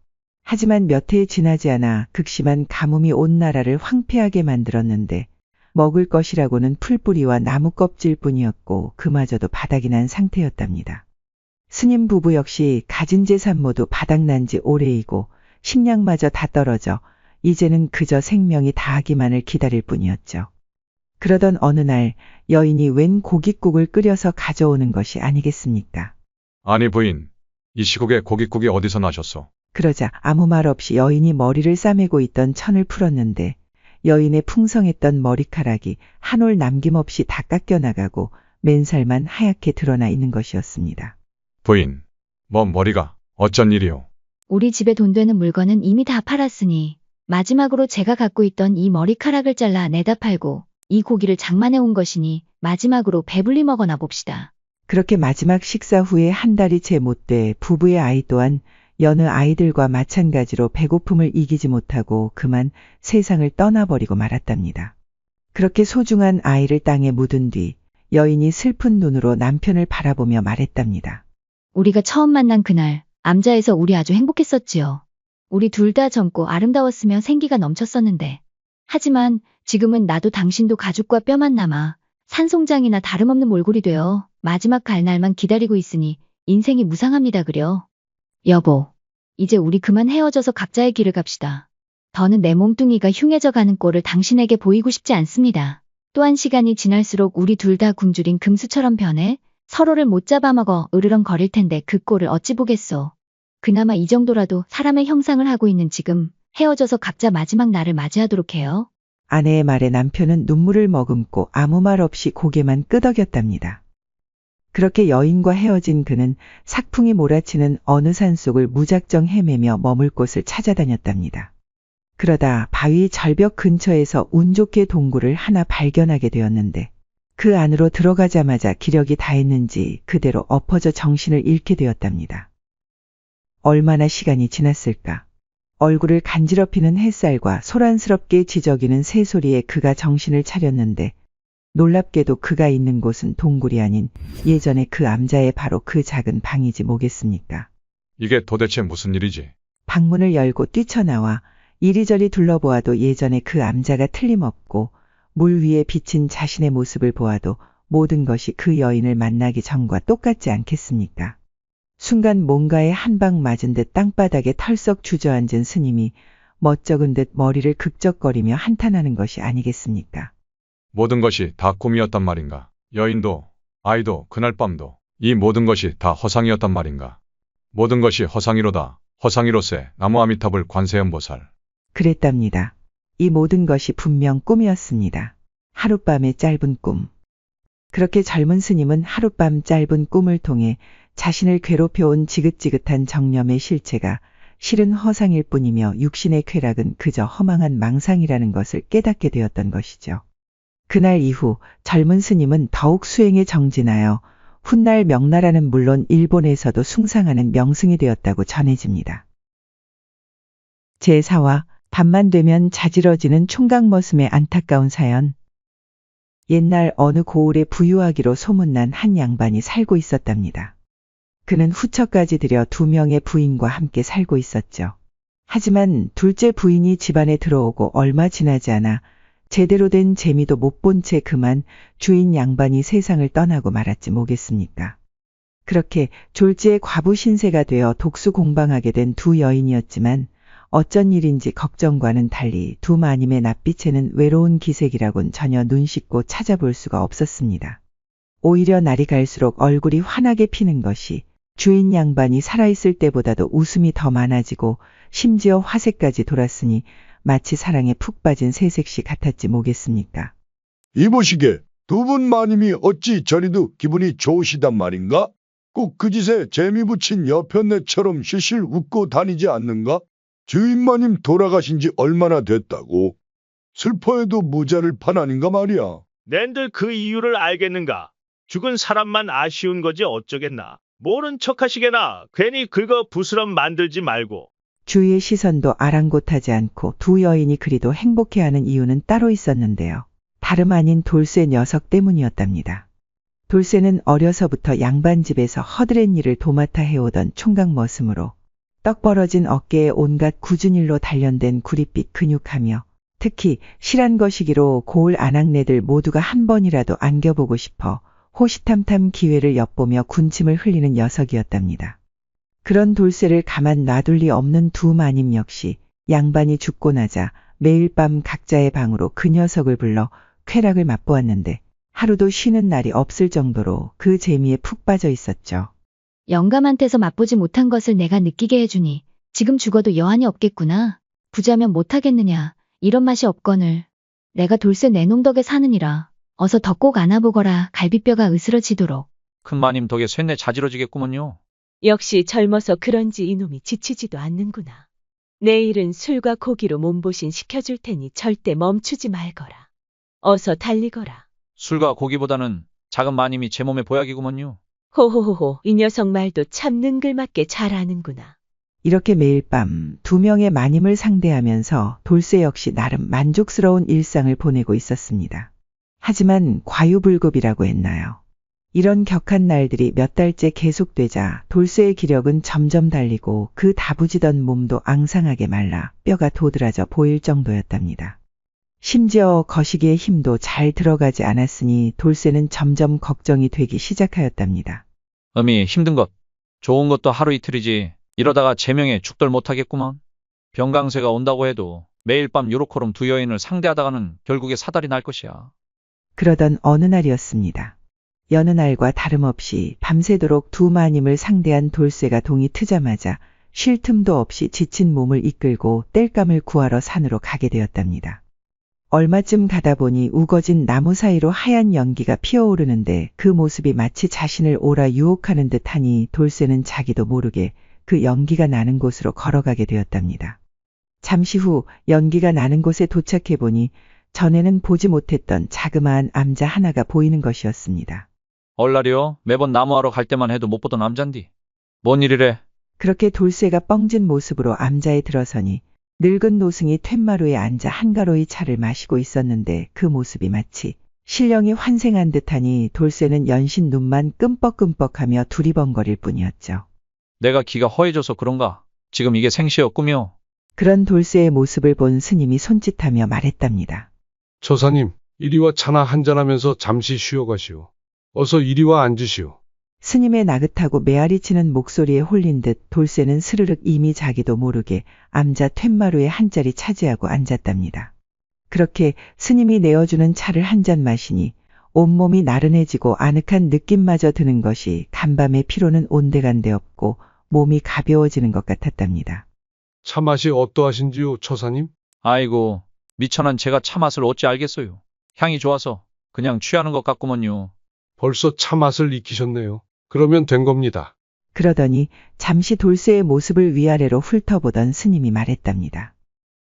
하지만 몇 해 지나지 않아 극심한 가뭄이 온 나라를 황폐하게 만들었는데 먹을 것이라고는 풀뿌리와 나무 껍질뿐이었고 그마저도 바닥이 난 상태였답니다. 스님 부부 역시 가진 재산 모두 바닥난 지 오래이고 식량마저 다 떨어져 이제는 그저 생명이 다하기만을 기다릴 뿐이었죠. 그러던 어느 날 여인이 웬 고깃국을 끓여서 가져오는 것이 아니겠습니까? 아니 부인, 이 시국에 고깃국이 어디서 나셨소? 그러자 아무 말 없이 여인이 머리를 싸매고 있던 천을 풀었는데 여인의 풍성했던 머리카락이 한 올 남김없이 다 깎여나가고 맨살만 하얗게 드러나 있는 것이었습니다. 부인, 머리가 어쩐 일이오? 우리 집에 돈 되는 물건은 이미 다 팔았으니 마지막으로 제가 갖고 있던 이 머리카락을 잘라 내다 팔고 이 고기를 장만해 온 것이니 마지막으로 배불리 먹어나 봅시다. 그렇게 마지막 식사 후에 한 달이 채 못 돼 부부의 아이 또한 여느 아이들과 마찬가지로 배고픔을 이기지 못하고 그만 세상을 떠나버리고 말았답니다. 그렇게 소중한 아이를 땅에 묻은 뒤 여인이 슬픈 눈으로 남편을 바라보며 말했답니다. 우리가 처음 만난 그날 암자에서 우리 아주 행복했었지요. 우리 둘 다 젊고 아름다웠으며 생기가 넘쳤었는데 하지만 지금은 나도 당신도 가죽과 뼈만 남아 산송장이나 다름없는 몰골이 되어 마지막 갈 날만 기다리고 있으니 인생이 무상합니다 그려. 여보, 이제 우리 그만 헤어져서 각자의 길을 갑시다. 더는 내 몸뚱이가 흉해져 가는 꼴을 당신에게 보이고 싶지 않습니다. 또한 시간이 지날수록 우리 둘 다 굶주린 금수처럼 변해 서로를 못 잡아먹어 으르렁거릴 텐데 그 꼴을 어찌 보겠소. 그나마 이 정도라도 사람의 형상을 하고 있는 지금 헤어져서 각자 마지막 날을 맞이하도록 해요. 아내의 말에 남편은 눈물을 머금고 아무 말 없이 고개만 끄덕였답니다. 그렇게 여인과 헤어진 그는 sak풍이 몰아치는 어느 산속을 무작정 헤매며 머물 곳을 찾아다녔답니다. 그러다 바위 절벽 근처에서 운 좋게 동굴을 하나 발견하게 되었는데 그 안으로 들어가자마자 기력이 다했는지 그대로 엎어져 정신을 잃게 되었답니다. 얼마나 시간이 지났을까? 얼굴을 간지럽히는 햇살과 소란스럽게 지저귀는 새소리에 그가 정신을 차렸는데 놀랍게도 그가 있는 곳은 동굴이 아닌 예전에 그 암자의 바로 그 작은 방이지 뭐겠습니까? 이게 도대체 무슨 일이지? 방문을 열고 뛰쳐나와 이리저리 둘러보아도 예전에 그 암자가 틀림없고 물 위에 비친 자신의 모습을 보아도 모든 것이 그 여인을 만나기 전과 똑같지 않겠습니까? 순간 뭔가에 한 방 맞은 듯 땅바닥에 털썩 주저앉은 스님이 멋쩍은 듯 머리를 극적거리며 한탄하는 것이 아니겠습니까? 모든 것이 다 꿈이었단 말인가? 여인도, 아이도, 그날 밤도 이 모든 것이 다 허상이었단 말인가? 모든 것이 허상이로다. 허상이로세 나무 아미타불 관세음보살. 그랬답니다. 이 모든 것이 분명 꿈이었습니다. 하룻밤의 짧은 꿈. 그렇게 젊은 스님은 하룻밤 짧은 꿈을 통해 자신을 괴롭혀온 지긋지긋한 정념의 실체가 실은 허상일 뿐이며 육신의 쾌락은 그저 허망한 망상이라는 것을 깨닫게 되었던 것이죠. 그날 이후 젊은 스님은 더욱 수행에 정진하여 훗날 명나라는 물론 일본에서도 숭상하는 명승이 되었다고 전해집니다. 제4화 밤만 되면 자지러지는 총각머슴의 안타까운 사연. 옛날 어느 고을에 부유하기로 소문난 한 양반이 살고 있었답니다. 그는 후처까지 들여 2명의 부인과 함께 살고 있었죠. 하지만 둘째 부인이 집안에 들어오고 얼마 지나지 않아 제대로 된 재미도 못 본 채 그만 주인 양반이 세상을 떠나고 말았지 뭐겠습니까. 그렇게 졸지에 과부 신세가 되어 독수공방하게 된 두 여인이었지만 어쩐 일인지 걱정과는 달리 두 마님의 낯빛에는 외로운 기색이라곤 전혀 눈 씻고 찾아볼 수가 없었습니다. 오히려 날이 갈수록 얼굴이 환하게 피는 것이 주인 양반이 살아있을 때보다도 웃음이 더 많아지고 심지어 화색까지 돌았으니 마치 사랑에 푹 빠진 새색시 같았지 뭐겠습니까. 이보시게, 두 분 마님이 어찌 저리도 기분이 좋으시단 말인가? 꼭 그 짓에 재미 붙인 여편네처럼 실실 웃고 다니지 않는가? 주인마님 돌아가신 지 얼마나 됐다고? 슬퍼해도 모자를 판 아닌가 말이야. 낸들 그 이유를 알겠는가? 죽은 사람만 아쉬운 거지 어쩌겠나. 모른 척하시게나 괜히 긁어 부스럼 만들지 말고. 주위의 시선도 아랑곳하지 않고 두 여인이 그리도 행복해하는 이유는 따로 있었는데요. 다름 아닌 돌쇠 녀석 때문이었답니다. 돌쇠는 어려서부터 양반집에서 허드렛 일을 도맡아 해오던 총각 머슴으로 떡 벌어진 어깨에 온갖 굳은 일로 단련된 구릿빛 근육하며 특히 실한 거시기로 고을 아낙네들 모두가 한 번이라도 안겨보고 싶어 호시탐탐 기회를 엿보며 군침을 흘리는 녀석이었답니다. 그런 돌쇠를 가만 놔둘 리 없는 두 마님 역시 양반이 죽고 나자 매일 밤 각자의 방으로 그 녀석을 불러 쾌락을 맛보았는데 하루도 쉬는 날이 없을 정도로 그 재미에 푹 빠져 있었죠. 영감한테서 맛보지 못한 것을 내가 느끼게 해주니 지금 죽어도 여한이 없겠구나. 부자면 못하겠느냐. 이런 맛이 없거늘. 내가 돌쇠 내놈 덕에 사느니라. 어서 더 꼭 안아보거라. 갈비뼈가 으스러지도록. 큰 마님 덕에 쇳내 자지러지겠구먼요. 역시 젊어서 그런지 이놈이 지치지도 않는구나. 내일은 술과 고기로 몸보신 시켜줄 테니 절대 멈추지 말거라. 어서 달리거라. 술과 고기보다는 작은 마님이 제 몸에 보약이구먼요. 호호호호, 이 녀석 말도 참 능글맞게 잘하는구나. 이렇게 매일 밤 2명의 마님을 상대하면서 돌쇠 역시 나름 만족스러운 일상을 보내고 있었습니다. 하지만 과유불급이라고 했나요? 이런 격한 날들이 몇 달째 계속되자 돌쇠의 기력은 점점 달리고 그 다부지던 몸도 앙상하게 말라 뼈가 도드라져 보일 정도였답니다. 심지어 거시기의 힘도 잘 들어가지 않았으니 돌쇠는 점점 걱정이 되기 시작하였답니다. 어미 힘든 것, 좋은 것도 하루 이틀이지 이러다가 제명에 죽돌 못하겠구먼. 병강세가 온다고 해도 매일 밤 요렇게럼 두 여인을 상대하다가는 결국에 사달이 날 것이야. 그러던 어느 날이었습니다. 여느 날과 다름없이 밤새도록 두 마님을 상대한 돌쇠가 동이 트자마자 쉴 틈도 없이 지친 몸을 이끌고 땔감을 구하러 산으로 가게 되었답니다. 얼마쯤 가다 보니 우거진 나무 사이로 하얀 연기가 피어오르는데 그 모습이 마치 자신을 오라 유혹하는 듯하니 돌쇠는 자기도 모르게 그 연기가 나는 곳으로 걸어가게 되었답니다. 잠시 후 연기가 나는 곳에 도착해 보니 전에는 보지 못했던 자그마한 암자 하나가 보이는 것이었습니다. 얼라리요? 매번 나무하러 갈 때만 해도 못 보던 암잔디. 뭔 일이래? 그렇게 돌쇠가 뻥진 모습으로 암자에 들어서니 늙은 노승이 툇마루에 앉아 한가로이 차를 마시고 있었는데 그 모습이 마치 신령이 환생한 듯하니 돌쇠는 연신 눈만 끔뻑끔뻑하며 두리번거릴 뿐이었죠. 내가 기가 허해져서 그런가? 지금 이게 생시여 꿈이여? 그런 돌쇠의 모습을 본 스님이 손짓하며 말했답니다. 처사님, 이리와 차나 한잔하면서 잠시 쉬어가시오. 어서 이리와 앉으시오. 스님의 나긋하고 메아리치는 목소리에 홀린 듯 돌쇠는 스르륵 이미 자기도 모르게 암자 툇마루에 한 자리 차지하고 앉았답니다. 그렇게 스님이 내어주는 차를 한 잔 마시니 온몸이 나른해지고 아늑한 느낌마저 드는 것이 간밤의 피로는 온데간데 없고 몸이 가벼워지는 것 같았답니다. 차 맛이 어떠하신지요, 처사님? 아이고, 미천한 제가 차 맛을 어찌 알겠어요. 향이 좋아서 그냥 취하는 것 같구먼요. 벌써 차 맛을 익히셨네요. 그러면 된 겁니다. 그러더니 잠시 돌쇠의 모습을 위아래로 훑어보던 스님이 말했답니다.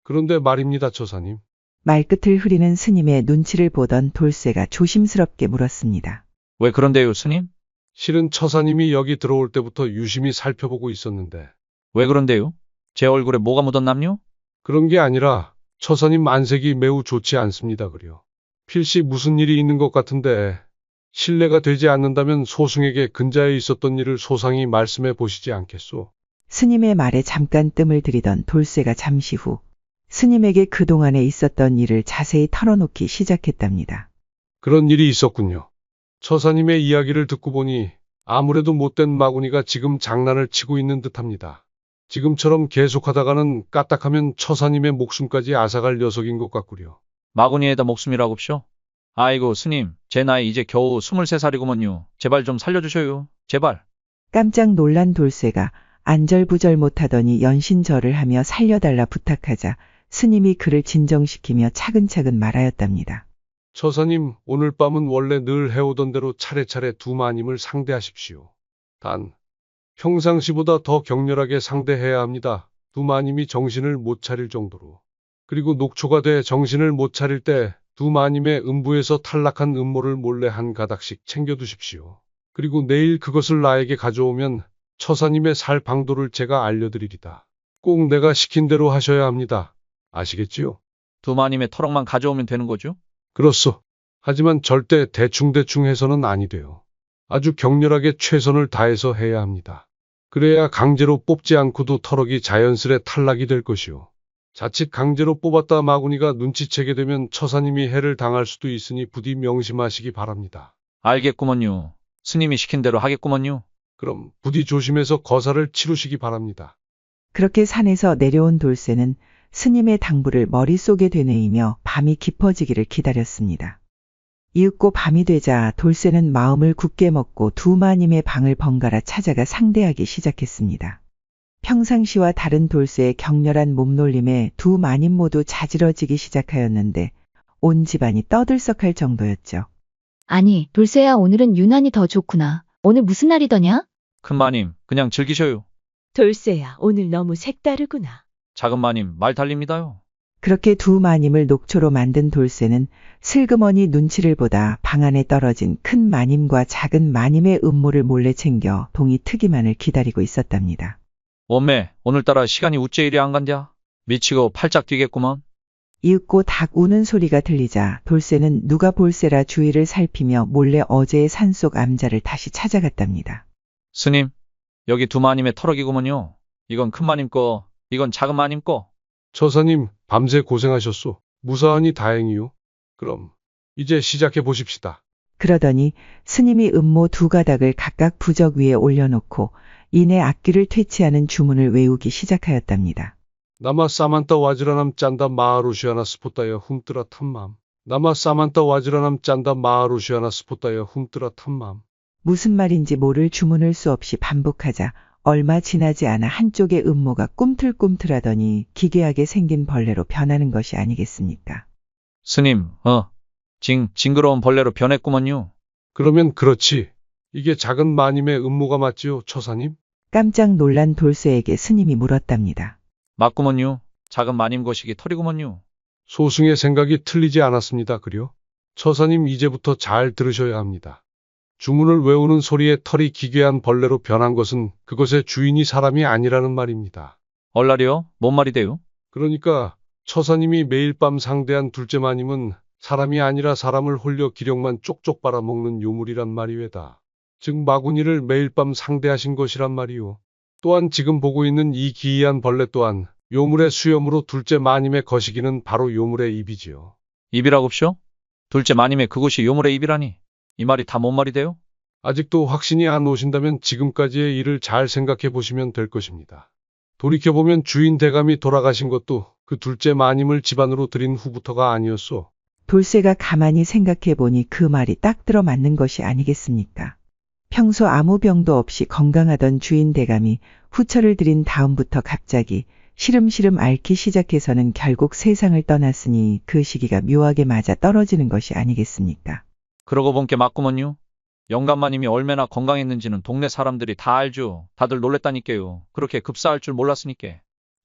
그런데 말입니다, 처사님. 말끝을 흐리는 스님의 눈치를 보던 돌쇠가 조심스럽게 물었습니다. 왜 그런데요, 스님? 실은 처사님이 여기 들어올 때부터 유심히 살펴보고 있었는데. 왜 그런데요? 제 얼굴에 뭐가 묻었남요? 그런 게 아니라 처사님 안색이 매우 좋지 않습니다, 그려. 필시 무슨 일이 있는 것 같은데 신뢰가 되지 않는다면 소승에게 근자에 있었던 일을 소상히 말씀해 보시지 않겠소? 스님의 말에 잠깐 뜸을 들이던 돌쇠가 잠시 후 스님에게 그동안에 있었던 일을 자세히 털어놓기 시작했답니다. 그런 일이 있었군요. 처사님의 이야기를 듣고 보니 아무래도 못된 마구니가 지금 장난을 치고 있는 듯합니다. 지금처럼 계속하다가는 까딱하면 처사님의 목숨까지 앗아갈 녀석인 것 같구려. 마구니에다 목숨이라고쇼? 아이고 스님, 제 나이 이제 겨우 23살이구먼요. 제발 좀 살려주셔요. 제발. 깜짝 놀란 돌쇠가 안절부절 못하더니 연신절을 하며 살려달라 부탁하자 스님이 그를 진정시키며 차근차근 말하였답니다. 처사님, 오늘 밤은 원래 늘 해오던 대로 차례차례 두 마님을 상대하십시오. 단, 평상시보다 더 격렬하게 상대해야 합니다. 두 마님이 정신을 못 차릴 정도로. 그리고 녹초가 돼 정신을 못 차릴 때 두 마님의 음부에서 탈락한 음모를 몰래 한 가닥씩 챙겨두십시오. 그리고 내일 그것을 나에게 가져오면 처사님의 살 방도를 제가 알려드리리다. 꼭 내가 시킨 대로 하셔야 합니다. 아시겠지요? 두 마님의 터럭만 가져오면 되는 거죠? 그렇소. 하지만 절대 대충대충 해서는 아니 돼요. 아주 격렬하게 최선을 다해서 해야 합니다. 그래야 강제로 뽑지 않고도 터럭이 자연스레 탈락이 될 것이오. 자칫 강제로 뽑았다 마구니가 눈치채게 되면 처사님이 해를 당할 수도 있으니 부디 명심하시기 바랍니다. 알겠구먼요. 스님이 시킨 대로 하겠구먼요. 그럼 부디 조심해서 거사를 치르시기 바랍니다. 그렇게 산에서 내려온 돌쇠는 스님의 당부를 머릿속에 되뇌이며 밤이 깊어지기를 기다렸습니다. 이윽고 밤이 되자 돌쇠는 마음을 굳게 먹고 두 마님의 방을 번갈아 찾아가 상대하기 시작했습니다. 평상시와 다른 돌쇠의 격렬한 몸놀림에 두 마님 모두 자지러지기 시작하였는데 온 집안이 떠들썩할 정도였죠. 아니, 돌쇠야 오늘은 유난히 더 좋구나. 오늘 무슨 날이더냐? 큰 마님, 그냥 즐기셔요. 돌쇠야, 오늘 너무 색다르구나. 작은 마님, 말 달립니다요. 그렇게 두 마님을 녹초로 만든 돌쇠는 슬그머니 눈치를 보다 방 안에 떨어진 큰 마님과 작은 마님의 음모를 몰래 챙겨 동이 트기만을 기다리고 있었답니다. 원매, 오늘따라 시간이 우째 이리 안 간랴? 미치고 팔짝 뛰겠구먼. 이윽고 닭 우는 소리가 들리자 돌쇠는 누가 볼세라 주위를 살피며 몰래 어제의 산속 암자를 다시 찾아갔답니다. 스님, 여기 두 마님의 터럭이구먼요. 이건 큰 마님 거, 이건 작은 마님 거. 처사님, 밤새 고생하셨소. 무사하니 다행이요. 그럼 이제 시작해 보십시다. 그러더니 스님이 음모 두 가닥을 각각 부적 위에 올려놓고 이내 악기를 퇴치하는 주문을 외우기 시작하였답니다. 나마 사만타 와지라남 짠다 마하루시아나 스포타여 훔뜨라 탐맘. 나마 사만타 와지라남 짠다 마하루시아나 스포타여 훔뜨라 탐맘. 무슨 말인지 모를 주문을 수없이 반복하자 얼마 지나지 않아 한쪽의 음모가 꿈틀꿈틀하더니 기괴하게 생긴 벌레로 변하는 것이 아니겠습니까? 스님, 징그러운 벌레로 변했구먼요. 그러면 그렇지. 이게 작은 마님의 음모가 맞지요, 처사님? 깜짝 놀란 돌쇠에게 스님이 물었답니다. 맞구먼요. 작은 마님 거시기 털이구먼요. 소승의 생각이 틀리지 않았습니다, 그려? 처사님 이제부터 잘 들으셔야 합니다. 주문을 외우는 소리에 털이 기괴한 벌레로 변한 것은 그것의 주인이 사람이 아니라는 말입니다. 얼라리요? 뭔 말이 돼요? 그러니까 처사님이 매일 밤 상대한 둘째 마님은 사람이 아니라 사람을 홀려 기력만 쪽쪽 빨아먹는 요물이란 말이외다. 즉 마구니를 매일 밤 상대하신 것이란 말이오. 또한 지금 보고 있는 이 기이한 벌레 또한 요물의 수염으로 둘째 마님의 거시기는 바로 요물의 입이지요. 입이라고쇼? 둘째 마님의 그곳이 요물의 입이라니. 이 말이 다 뭔 말이 돼요? 아직도 확신이 안 오신다면 지금까지의 일을 잘 생각해 보시면 될 것입니다. 돌이켜보면 주인 대감이 돌아가신 것도 그 둘째 마님을 집안으로 들인 후부터가 아니었소. 돌쇠가 가만히 생각해 보니 그 말이 딱 들어맞는 것이 아니겠습니까? 평소 아무 병도 없이 건강하던 주인 대감이 후처를 들인 다음부터 갑자기 시름시름 앓기 시작해서는 결국 세상을 떠났으니 그 시기가 묘하게 맞아 떨어지는 것이 아니겠습니까? 그러고 본 게 맞구먼요. 영감마님이 얼마나 건강했는지는 동네 사람들이 다 알죠. 다들 놀랬다니까요. 그렇게 급사할 줄 몰랐으니까.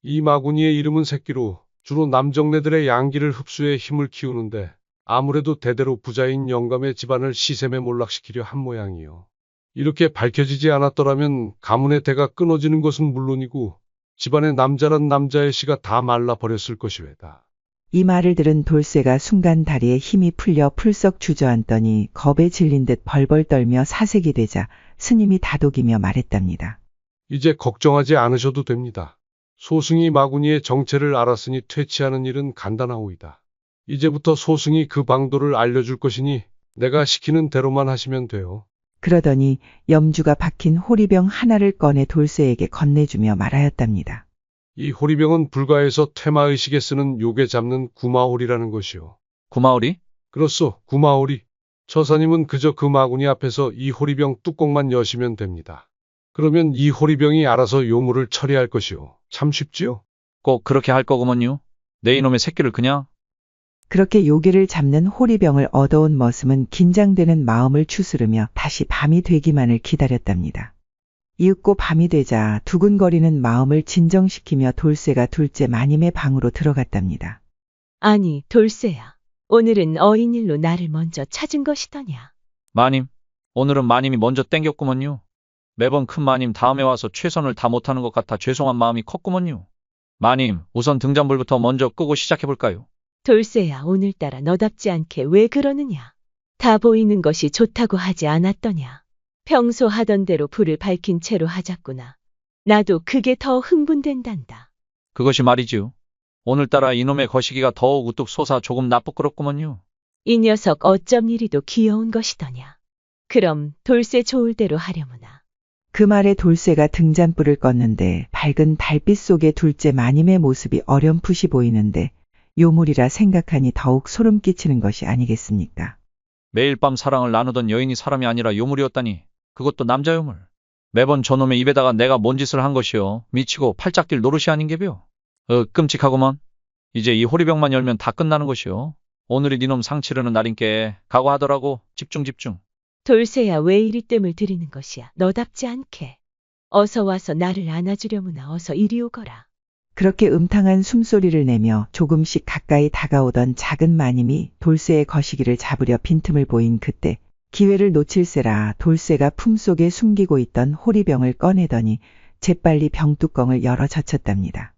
이 마구니의 이름은 새끼로 주로 남정네들의 양기를 흡수해 힘을 키우는데 아무래도 대대로 부자인 영감의 집안을 시샘에 몰락시키려 한 모양이요. 이렇게 밝혀지지 않았더라면 가문의 대가 끊어지는 것은 물론이고 집안의 남자란 남자의 씨가 다 말라버렸을 것이외다. 이 말을 들은 돌쇠가 순간 다리에 힘이 풀려 풀썩 주저앉더니 겁에 질린 듯 벌벌 떨며 사색이 되자 스님이 다독이며 말했답니다. 이제 걱정하지 않으셔도 됩니다. 소승이 마구니의 정체를 알았으니 퇴치하는 일은 간단하오이다. 이제부터 소승이 그 방도를 알려줄 것이니 내가 시키는 대로만 하시면 돼요. 그러더니 염주가 박힌 호리병 하나를 꺼내 돌쇠에게 건네주며 말하였답니다. 이 호리병은 불가에서 퇴마의식에 쓰는 요괴 잡는 구마홀이라는 것이요. 구마오리? 그렇소, 구마홀이. 처사님은 그저 그 마구니 앞에서 이 호리병 뚜껑만 여시면 됩니다. 그러면 이 호리병이 알아서 요물을 처리할 것이요. 참 쉽지요? 꼭 그렇게 할 거구먼요. 내 이놈의 새끼를 그냥. 그렇게 요괴를 잡는 호리병을 얻어온 머슴은 긴장되는 마음을 추스르며 다시 밤이 되기만을 기다렸답니다. 이윽고 밤이 되자 두근거리는 마음을 진정시키며 돌쇠가 둘째 마님의 방으로 들어갔답니다. 아니, 돌쇠야. 오늘은 어인일로 나를 먼저 찾은 것이더냐. 마님, 오늘은 마님이 먼저 땡겼구먼요. 매번 큰 마님 다음에 와서 최선을 다 못하는 것 같아 죄송한 마음이 컸구먼요. 마님, 우선 등잔불부터 먼저 끄고 시작해볼까요? 돌쇠야, 오늘따라 너답지 않게 왜 그러느냐. 다 보이는 것이 좋다고 하지 않았더냐. 평소 하던 대로 불을 밝힌 채로 하자꾸나. 나도 그게 더 흥분된단다. 그것이 말이지요. 오늘따라 이놈의 거시기가 더욱 우뚝 솟아 조금 나쁘끄럽구먼요. 이 녀석 어쩜 이리도 귀여운 것이더냐. 그럼 돌쇠 좋을 대로 하려무나. 그 말에 돌쇠가 등잔불을 껐는데 밝은 달빛 속에 둘째 마님의 모습이 어렴풋이 보이는데 요물이라 생각하니 더욱 소름 끼치는 것이 아니겠습니까? 매일 밤 사랑을 나누던 여인이 사람이 아니라 요물이었다니. 그것도 남자 요물. 매번 저놈의 입에다가 내가 뭔 짓을 한 것이요. 미치고 팔짝 뛸 노릇이 아닌게벼. 끔찍하구먼. 이제 이 호리병만 열면 다 끝나는 것이요. 오늘이 니놈 상 치르는 날인께 각오하더라고. 집중. 돌쇠야, 왜 이리 뜸을 들이는 것이야. 너답지 않게. 어서 와서 나를 안아주려무나. 어서 이리 오거라. 그렇게 음탕한 숨소리를 내며 조금씩 가까이 다가오던 작은 마님이 돌쇠의 거시기를 잡으려 빈틈을 보인 그때 기회를 놓칠세라 돌쇠가 품속에 숨기고 있던 호리병을 꺼내더니 재빨리 병뚜껑을 열어 젖혔답니다.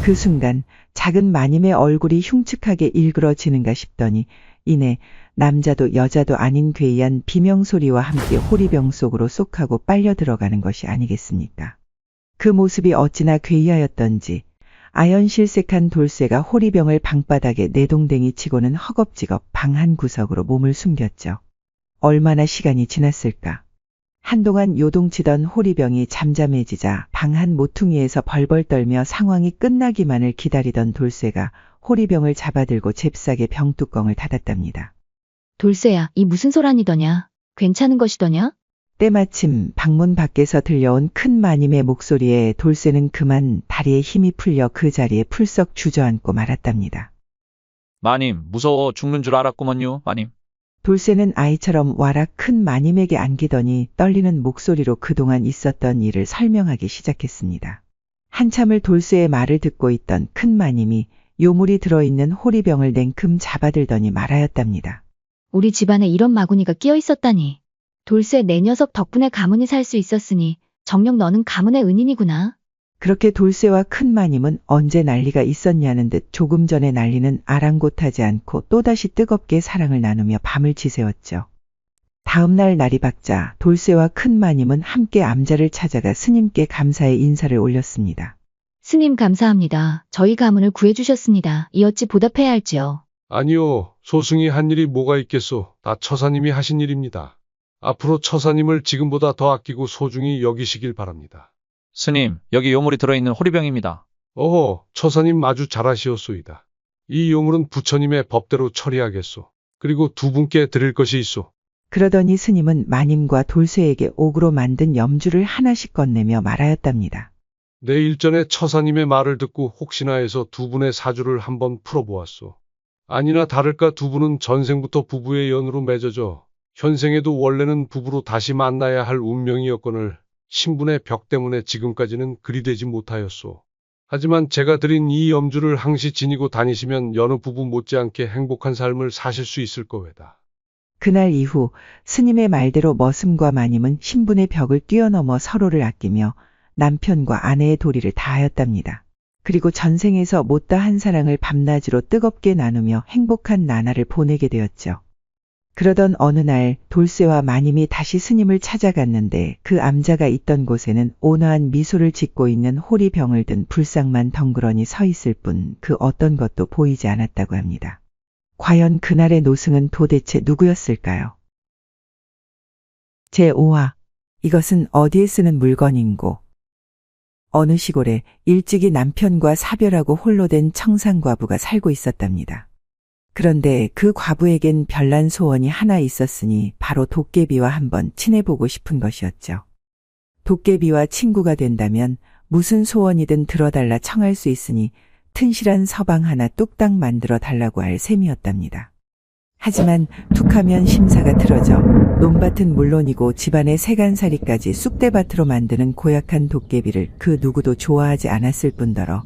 그 순간 작은 마님의 얼굴이 흉측하게 일그러지는가 싶더니 이내 남자도 여자도 아닌 괴이한 비명소리와 함께 호리병 속으로 쏙하고 빨려 들어가는 것이 아니겠습니까? 그 모습이 어찌나 괴이하였던지 아연실색한 돌쇠가 호리병을 방바닥에 내동댕이 치고는 허겁지겁 방 한 구석으로 몸을 숨겼죠. 얼마나 시간이 지났을까? 한동안 요동치던 호리병이 잠잠해지자 방 한 모퉁이에서 벌벌 떨며 상황이 끝나기만을 기다리던 돌쇠가 호리병을 잡아들고 잽싸게 병뚜껑을 닫았답니다. 돌쇠야, 이 무슨 소란이더냐? 괜찮은 것이더냐? 때마침 방문 밖에서 들려온 큰 마님의 목소리에 돌쇠는 그만 다리에 힘이 풀려 그 자리에 풀썩 주저앉고 말았답니다. 마님, 무서워 죽는 줄 알았구먼요, 마님. 돌쇠는 아이처럼 와락 큰 마님에게 안기더니 떨리는 목소리로 그동안 있었던 일을 설명하기 시작했습니다. 한참을 돌쇠의 말을 듣고 있던 큰 마님이 요물이 들어있는 호리병을 냉큼 잡아들더니 말하였답니다. 우리 집안에 이런 마구니가 끼어 있었다니. 돌쇠 내 녀석 덕분에 가문이 살 수 있었으니 정녕 너는 가문의 은인이구나. 그렇게 돌쇠와 큰 마님은 언제 난리가 있었냐는 듯 조금 전에 난리는 아랑곳하지 않고 또다시 뜨겁게 사랑을 나누며 밤을 지새웠죠. 다음날 날이 밝자 돌쇠와 큰 마님은 함께 암자를 찾아가 스님께 감사의 인사를 올렸습니다. 스님 감사합니다. 저희 가문을 구해주셨습니다. 이 어찌 보답해야 할지요. 아니요, 소승이 한 일이 뭐가 있겠소. 다 처사님이 하신 일입니다. 앞으로 처사님을 지금보다 더 아끼고 소중히 여기시길 바랍니다. 스님, 여기 요물이 들어있는 호리병입니다. 어허, 처사님 아주 잘하시었소이다. 이 요물은 부처님의 법대로 처리하겠소. 그리고 두 분께 드릴 것이 있소. 그러더니 스님은 마님과 돌쇠에게 옥으로 만든 염주를 하나씩 건네며 말하였답니다. 내 일전에 처사님의 말을 듣고 혹시나 해서 두 분의 사주를 한번 풀어보았소. 아니나 다를까 두 분은 전생부터 부부의 연으로 맺어져 현생에도 원래는 부부로 다시 만나야 할 운명이었거늘 신분의 벽 때문에 지금까지는 그리 되지 못하였소. 하지만 제가 드린 이 염주를 항시 지니고 다니시면 여느 부부 못지않게 행복한 삶을 사실 수 있을 거외다. 그날 이후 스님의 말대로 머슴과 마님은 신분의 벽을 뛰어넘어 서로를 아끼며 남편과 아내의 도리를 다하였답니다. 그리고 전생에서 못다한 사랑을 밤낮으로 뜨겁게 나누며 행복한 나날을 보내게 되었죠. 그러던 어느 날 돌쇠와 마님이 다시 스님을 찾아갔는데 그 암자가 있던 곳에는 온화한 미소를 짓고 있는 호리병을 든 불상만 덩그러니 서 있을 뿐 그 어떤 것도 보이지 않았다고 합니다. 과연 그날의 노승은 도대체 누구였을까요? 제5화 이것은 어디에 쓰는 물건인고. 어느 시골에 일찍이 남편과 사별하고 홀로 된 청산과부가 살고 있었답니다. 그런데 그 과부에겐 별난 소원이 하나 있었으니 바로 도깨비와 한번 친해보고 싶은 것이었죠. 도깨비와 친구가 된다면 무슨 소원이든 들어달라 청할 수 있으니 튼실한 서방 하나 뚝딱 만들어 달라고 할 셈이었답니다. 하지만 툭하면 심사가 틀어져 논밭은 물론이고 집안의 세간살이까지 쑥대밭으로 만드는 고약한 도깨비를 그 누구도 좋아하지 않았을 뿐더러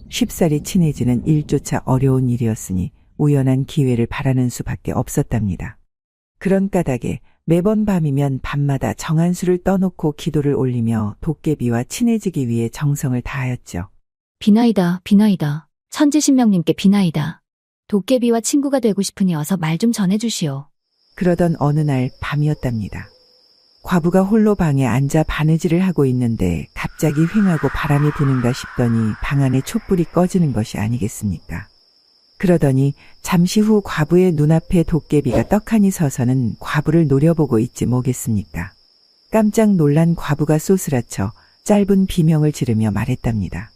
쉽사리 친해지는 일조차 어려운 일이었으니 우연한 기회를 바라는 수밖에 없었답니다. 그런 까닭에 매번 밤이면 밤마다 정한수를 떠놓고 기도를 올리며 도깨비와 친해지기 위해 정성을 다하였죠. 비나이다, 비나이다. 천지신명님께 비나이다. 도깨비와 친구가 되고 싶으니 어서 말 좀 전해주시오. 그러던 어느 날 밤이었답니다. 과부가 홀로 방에 앉아 바느질을 하고 있는데 갑자기 휑하고 바람이 부는가 싶더니 방 안에 촛불이 꺼지는 것이 아니겠습니까? 그러더니 잠시 후 과부의 눈앞에 도깨비가 떡하니 서서는 과부를 노려보고 있지 뭐겠습니까? 깜짝 놀란 과부가 쏘스라쳐 짧은 비명을 지르며 말했답니다.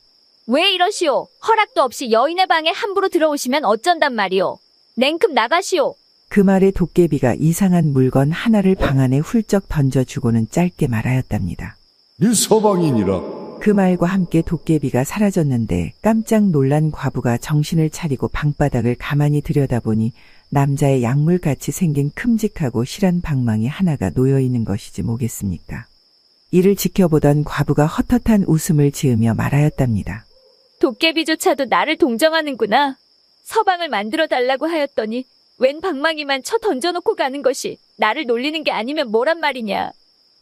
왜 이러시오? 허락도 없이 여인의 방에 함부로 들어오시면 어쩐단 말이오? 냉큼 나가시오. 그 말에 도깨비가 이상한 물건 하나를 방 안에 훌쩍 던져주고는 짧게 말하였답니다. 네 서방이니라. 그 말과 함께 도깨비가 사라졌는데 깜짝 놀란 과부가 정신을 차리고 방바닥을 가만히 들여다보니 남자의 약물같이 생긴 큼직하고 실한 방망이 하나가 놓여있는 것이지 뭐겠습니까? 이를 지켜보던 과부가 헛헛한 웃음을 지으며 말하였답니다. 도깨비조차도 나를 동정하는구나. 서방을 만들어 달라고 하였더니 웬 방망이만 쳐 던져놓고 가는 것이 나를 놀리는 게 아니면 뭐란 말이냐.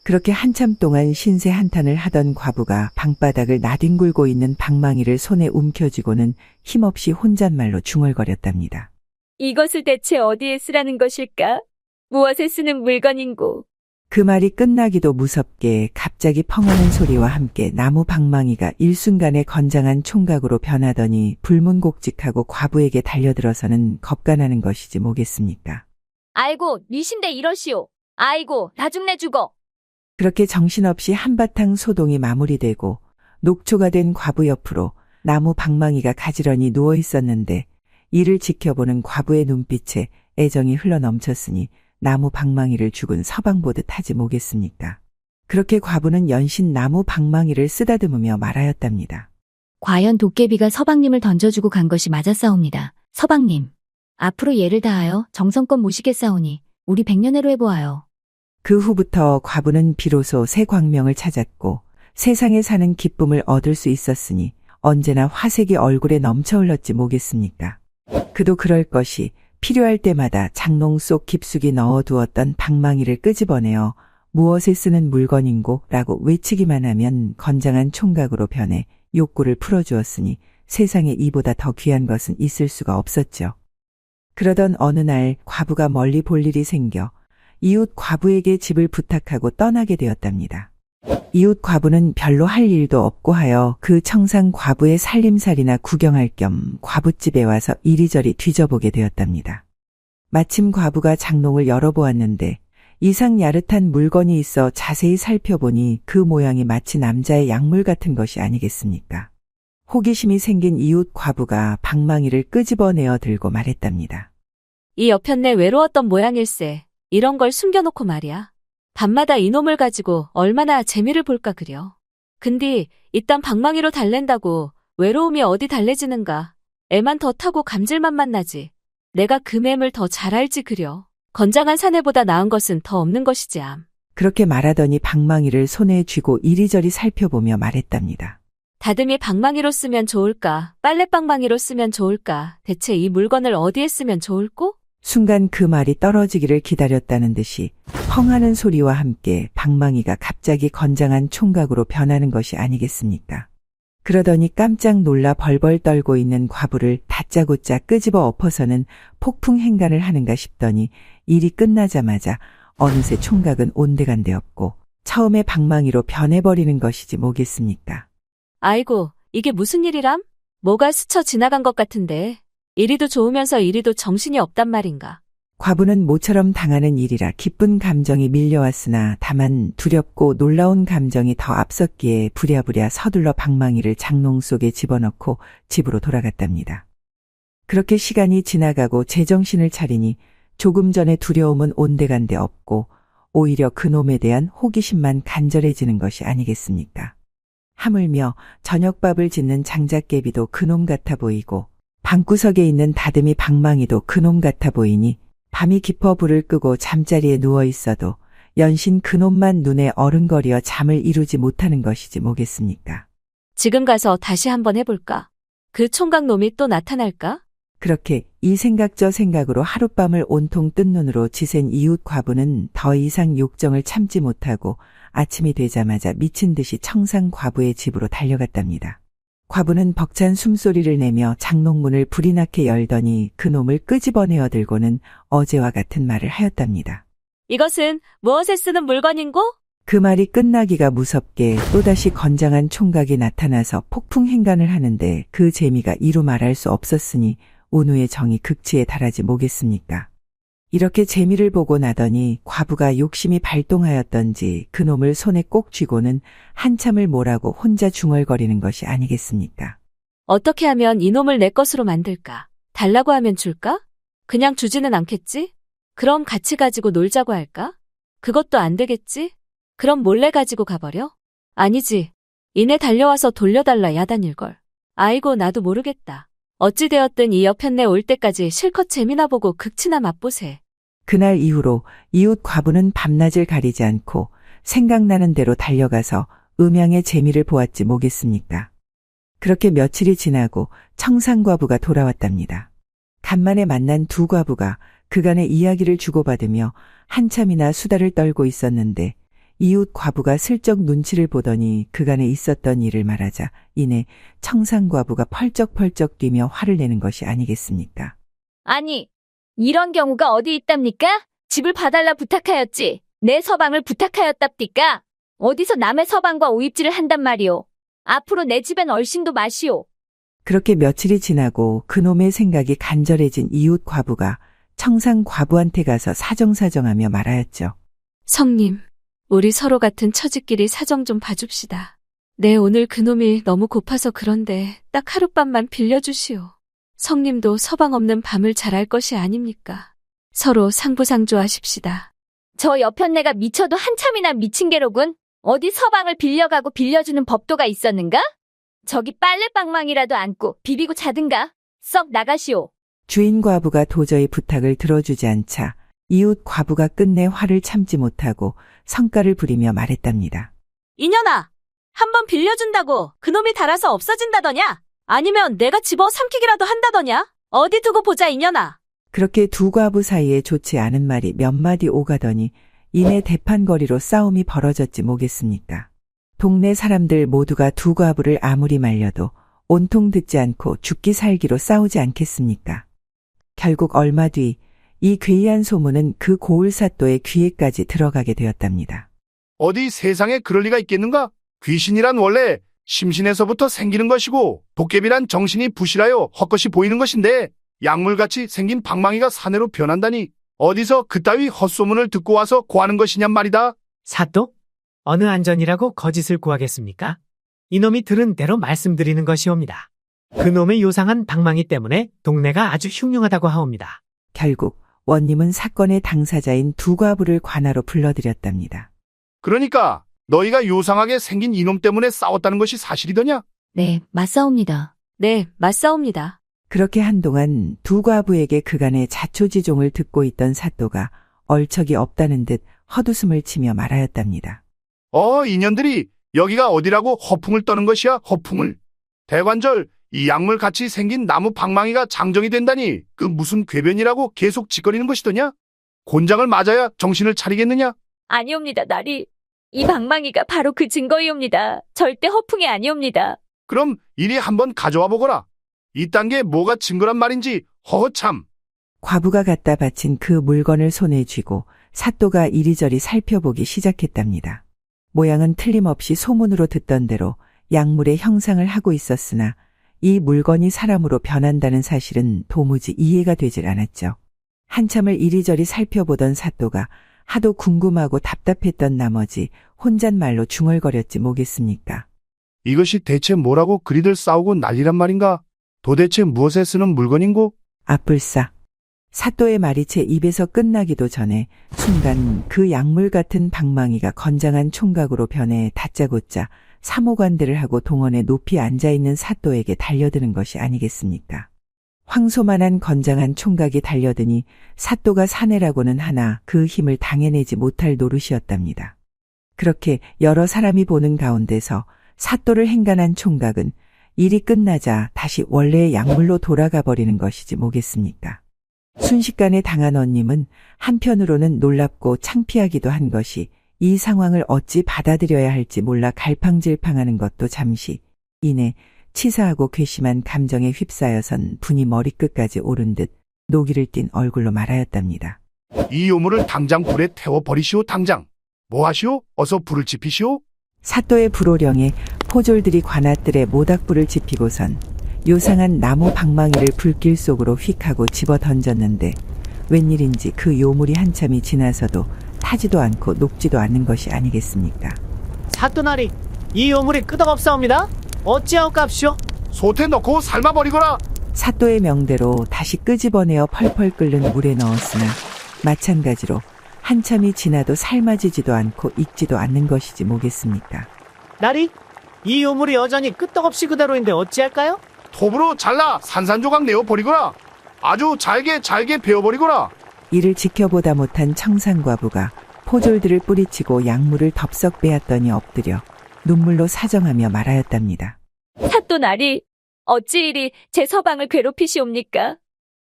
그렇게 한참 동안 신세 한탄을 하던 과부가 방바닥을 나뒹굴고 있는 방망이를 손에 움켜쥐고는 힘없이 혼잣말로 중얼거렸답니다. 이것을 대체 어디에 쓰라는 것일까? 무엇에 쓰는 물건인고? 그 말이 끝나기도 무섭게 갑자기 펑하는 소리와 함께 나무 방망이가 일순간에 건장한 총각으로 변하더니 불문곡직하고 과부에게 달려들어서는 겁가나는 것이지 뭐겠습니까? 아이고, 니신데 이러시오. 아이고, 나중내 죽어. 그렇게 정신없이 한바탕 소동이 마무리되고 녹초가 된 과부 옆으로 나무 방망이가 가지런히 누워 있었는데 이를 지켜보는 과부의 눈빛에 애정이 흘러넘쳤으니 나무 방망이를 죽은 서방 보듯 하지 뭐겠습니까? 그렇게 과부는 연신 나무 방망이를 쓰다듬으며 말하였답니다. 과연 도깨비가 서방님을 던져주고 간 것이 맞았사옵니다. 서방님, 앞으로 예를 다하여 정성껏 모시겠사오니 우리 백년해로 해보아요. 그 후부터 과부는 비로소 새 광명을 찾았고 세상에 사는 기쁨을 얻을 수 있었으니 언제나 화색이 얼굴에 넘쳐 흘렀지 뭐겠습니까? 그도 그럴 것이 필요할 때마다 장롱 속 깊숙이 넣어두었던 방망이를 끄집어내어 무엇에 쓰는 물건인고 라고 외치기만 하면 건장한 총각으로 변해 욕구를 풀어주었으니 세상에 이보다 더 귀한 것은 있을 수가 없었죠. 그러던 어느 날 과부가 멀리 볼 일이 생겨 이웃 과부에게 집을 부탁하고 떠나게 되었답니다. 이웃 과부는 별로 할 일도 없고 하여 그 청상 과부의 살림살이나 구경할 겸 과부집에 와서 이리저리 뒤져보게 되었답니다. 마침 과부가 장롱을 열어보았는데 이상 야릇한 물건이 있어 자세히 살펴보니 그 모양이 마치 남자의 약물 같은 것이 아니겠습니까? 호기심이 생긴 이웃 과부가 방망이를 끄집어내어 들고 말했답니다. 이 여편네 외로웠던 모양일세. 이런 걸 숨겨놓고 말이야. 밤마다 이놈을 가지고 얼마나 재미를 볼까 그려. 근데 이딴 방망이로 달랜다고 외로움이 어디 달래지는가. 애만 더 타고 감질맛만 나지. 내가 그 맴을 더 잘 알지 그려. 건장한 사내보다 나은 것은 더 없는 것이지 암. 그렇게 말하더니 방망이를 손에 쥐고 이리저리 살펴보며 말했답니다. 다듬이 방망이로 쓰면 좋을까? 빨래방망이로 쓰면 좋을까? 대체 이 물건을 어디에 쓰면 좋을꼬? 순간 그 말이 떨어지기를 기다렸다는 듯이 펑하는 소리와 함께 방망이가 갑자기 건장한 총각으로 변하는 것이 아니겠습니까? 그러더니 깜짝 놀라 벌벌 떨고 있는 과부를 다짜고짜 끄집어 엎어서는 폭풍 행간을 하는가 싶더니 일이 끝나자마자 어느새 총각은 온데간데없고 처음에 방망이로 변해버리는 것이지 뭐겠습니까. 아이고, 이게 무슨 일이람? 뭐가 스쳐 지나간 것 같은데. 이리도 좋으면서 이리도 정신이 없단 말인가. 과부는 모처럼 당하는 일이라 기쁜 감정이 밀려왔으나 다만 두렵고 놀라운 감정이 더 앞섰기에 부랴부랴 서둘러 방망이를 장롱 속에 집어넣고 집으로 돌아갔답니다. 그렇게 시간이 지나가고 제정신을 차리니 조금 전에 두려움은 온데간데 없고 오히려 그놈에 대한 호기심만 간절해지는 것이 아니겠습니까? 하물며 저녁밥을 짓는 장작개비도 그놈 같아 보이고 방구석에 있는 다듬이 방망이도 그놈 같아 보이니 밤이 깊어 불을 끄고 잠자리에 누워 있어도 연신 그놈만 눈에 어른거려 잠을 이루지 못하는 것이지 뭐겠습니까? 지금 가서 다시 한번 해볼까? 그 총각 놈이 또 나타날까? 그렇게 이 생각 저 생각으로 하룻밤을 온통 뜬 눈으로 지샌 이웃 과부는 더 이상 욕정을 참지 못하고 아침이 되자마자 미친 듯이 청상 과부의 집으로 달려갔답니다. 과부는 벅찬 숨소리를 내며 장롱문을 불이 나게 열더니 그놈을 끄집어내어 들고는 어제와 같은 말을 하였답니다. 이것은 무엇에 쓰는 물건인고? 그 말이 끝나기가 무섭게 또다시 건장한 총각이 나타나서 폭풍 행간을 하는데 그 재미가 이루 말할 수 없었으니 온우의 정이 극치에 달하지 뭐겠습니까? 이렇게 재미를 보고 나더니 과부가 욕심이 발동하였던지 그놈을 손에 꼭 쥐고는 한참을 뭐라고 혼자 중얼거리는 것이 아니겠습니까? 어떻게 하면 이놈을 내 것으로 만들까? 달라고 하면 줄까? 그냥 주지는 않겠지? 그럼 같이 가지고 놀자고 할까? 그것도 안 되겠지? 그럼 몰래 가지고 가버려? 아니지. 이내 달려와서 돌려달라 야단일걸. 아이고 나도 모르겠다. 어찌되었든 이 여편네 올 때까지 실컷 재미나 보고 극치나 맛보세. 그날 이후로 이웃 과부는 밤낮을 가리지 않고 생각나는 대로 달려가서 음양의 재미를 보았지 뭐겠습니까. 그렇게 며칠이 지나고 청상과부가 돌아왔답니다. 간만에 만난 두 과부가 그간의 이야기를 주고받으며 한참이나 수다를 떨고 있었는데 이웃 과부가 슬쩍 눈치를 보더니 그간에 있었던 일을 말하자 이내 청상과부가 펄쩍펄쩍 뛰며 화를 내는 것이 아니겠습니까? 아니, 이런 경우가 어디 있답니까? 집을 봐달라 부탁하였지. 내 서방을 부탁하였답디까? 어디서 남의 서방과 오입질을 한단 말이오. 앞으로 내 집엔 얼씬도 마시오. 그렇게 며칠이 지나고 그놈의 생각이 간절해진 이웃 과부가 청상 과부한테 가서 사정사정하며 말하였죠. 성님, 우리 서로 같은 처지끼리 사정 좀 봐줍시다. 내 오늘 그놈이 너무 고파서 그런데 딱 하룻밤만 빌려주시오. 성님도 서방 없는 밤을 잘할 것이 아닙니까? 서로 상부상조하십시다. 저 여편네가 미쳐도 한참이나 미친 게로군. 어디 서방을 빌려가고 빌려주는 법도가 있었는가? 저기 빨래방망이라도 안고 비비고 자든가. 썩 나가시오. 주인 과부가 도저히 부탁을 들어주지 않자 이웃 과부가 끝내 화를 참지 못하고 성깔을 부리며 말했답니다. 이년아! 한번 빌려준다고 그놈이 달아서 없어진다더냐? 아니면 내가 집어 삼키기라도 한다더냐? 어디 두고 보자 이년아! 그렇게 두 과부 사이에 좋지 않은 말이 몇 마디 오가더니 이내 대판거리로 싸움이 벌어졌지 뭐겠습니까. 동네 사람들 모두가 두 과부를 아무리 말려도 온통 듣지 않고 죽기 살기로 싸우지 않겠습니까. 결국 얼마 뒤 이 괴이한 소문은 그 고을사또의 귀에까지 들어가게 되었답니다. 어디 세상에 그럴 리가 있겠는가? 귀신이란 원래 심신에서부터 생기는 것이고 도깨비란 정신이 부실하여 헛것이 보이는 것인데 약물같이 생긴 방망이가 사내로 변한다니 어디서 그따위 헛소문을 듣고 와서 고하는 것이냔 말이다. 사또? 어느 안전이라고 거짓을 구하겠습니까? 이놈이 들은 대로 말씀드리는 것이옵니다. 그놈의 요상한 방망이 때문에 동네가 아주 흉흉하다고 하옵니다. 결국 원님은 사건의 당사자인 두 과부를 관하로 불러들였답니다. 그러니까 너희가 요상하게 생긴 이놈 때문에 싸웠다는 것이 사실이더냐? 네, 맞사옵니다. 네, 맞사옵니다. 그렇게 한동안 두 과부에게 그간의 자초지종을 듣고 있던 사또가 얼척이 없다는 듯 헛웃음을 치며 말하였답니다. 인연들이 여기가 어디라고 허풍을 떠는 것이야, 허풍을. 대관절 이 약물같이 생긴 나무 방망이가 장정이 된다니 그 무슨 궤변이라고 계속 짓거리는 것이더냐? 곤장을 맞아야 정신을 차리겠느냐? 아니옵니다, 나리. 이 방망이가 바로 그 증거이옵니다. 절대 허풍이 아니옵니다. 그럼 이리 한번 가져와 보거라. 이딴 게 뭐가 증거란 말인지 허허참. 과부가 갖다 바친 그 물건을 손에 쥐고 사또가 이리저리 살펴보기 시작했답니다. 모양은 틀림없이 소문으로 듣던 대로 약물의 형상을 하고 있었으나 이 물건이 사람으로 변한다는 사실은 도무지 이해가 되질 않았죠. 한참을 이리저리 살펴보던 사또가 하도 궁금하고 답답했던 나머지 혼잣말로 중얼거렸지 뭐겠습니까. 이것이 대체 뭐라고 그리들 싸우고 난리란 말인가? 도대체 무엇에 쓰는 물건인고? 아뿔싸. 사또의 말이 제 입에서 끝나기도 전에 순간 그 약물 같은 방망이가 건장한 총각으로 변해 다짜고짜 사모관대를 하고 동원에 높이 앉아있는 사또에게 달려드는 것이 아니겠습니까? 황소만한 건장한 총각이 달려드니 사또가 사내라고는 하나 그 힘을 당해내지 못할 노릇이었답니다. 그렇게 여러 사람이 보는 가운데서 사또를 행간한 총각은 일이 끝나자 다시 원래의 약물로 돌아가 버리는 것이지 뭐겠습니까? 순식간에 당한 언님은 한편으로는 놀랍고 창피하기도 한 것이 이 상황을 어찌 받아들여야 할지 몰라 갈팡질팡하는 것도 잠시 이내 치사하고 괘씸한 감정에 휩싸여선 분이 머리끝까지 오른 듯 노기를 띤 얼굴로 말하였답니다. 이 요물을 당장 불에 태워버리시오 당장. 뭐하시오? 어서 불을 지피시오. 사또의 불호령에 포졸들이 관아뜰에 모닥불을 지피고선 요상한 나무 방망이를 불길 속으로 휙 하고 집어 던졌는데 웬일인지 그 요물이 한참이 지나서도 타지도 않고 녹지도 않는 것이 아니겠습니까? 사또나리, 이 요물이 끄덕없사옵니다. 어찌하옵갑시오? 솥에 넣고 삶아버리거라. 사또의 명대로 다시 끄집어내어 펄펄 끓는 물에 넣었으나 마찬가지로 한참이 지나도 삶아지지도 않고 익지도 않는 것이지 뭐겠습니까? 나리, 이 요물이 여전히 끄떡없이 그대로인데 어찌할까요? 톱으로 잘라 산산조각 내어버리거라. 아주 잘게 베어버리거라. 이를 지켜보다 못한 청산과부가 포졸들을 뿌리치고 약물을 덥석 빼앗더니 엎드려 눈물로 사정하며 말하였답니다. 사또 나리, 어찌 이리 제 서방을 괴롭히시옵니까?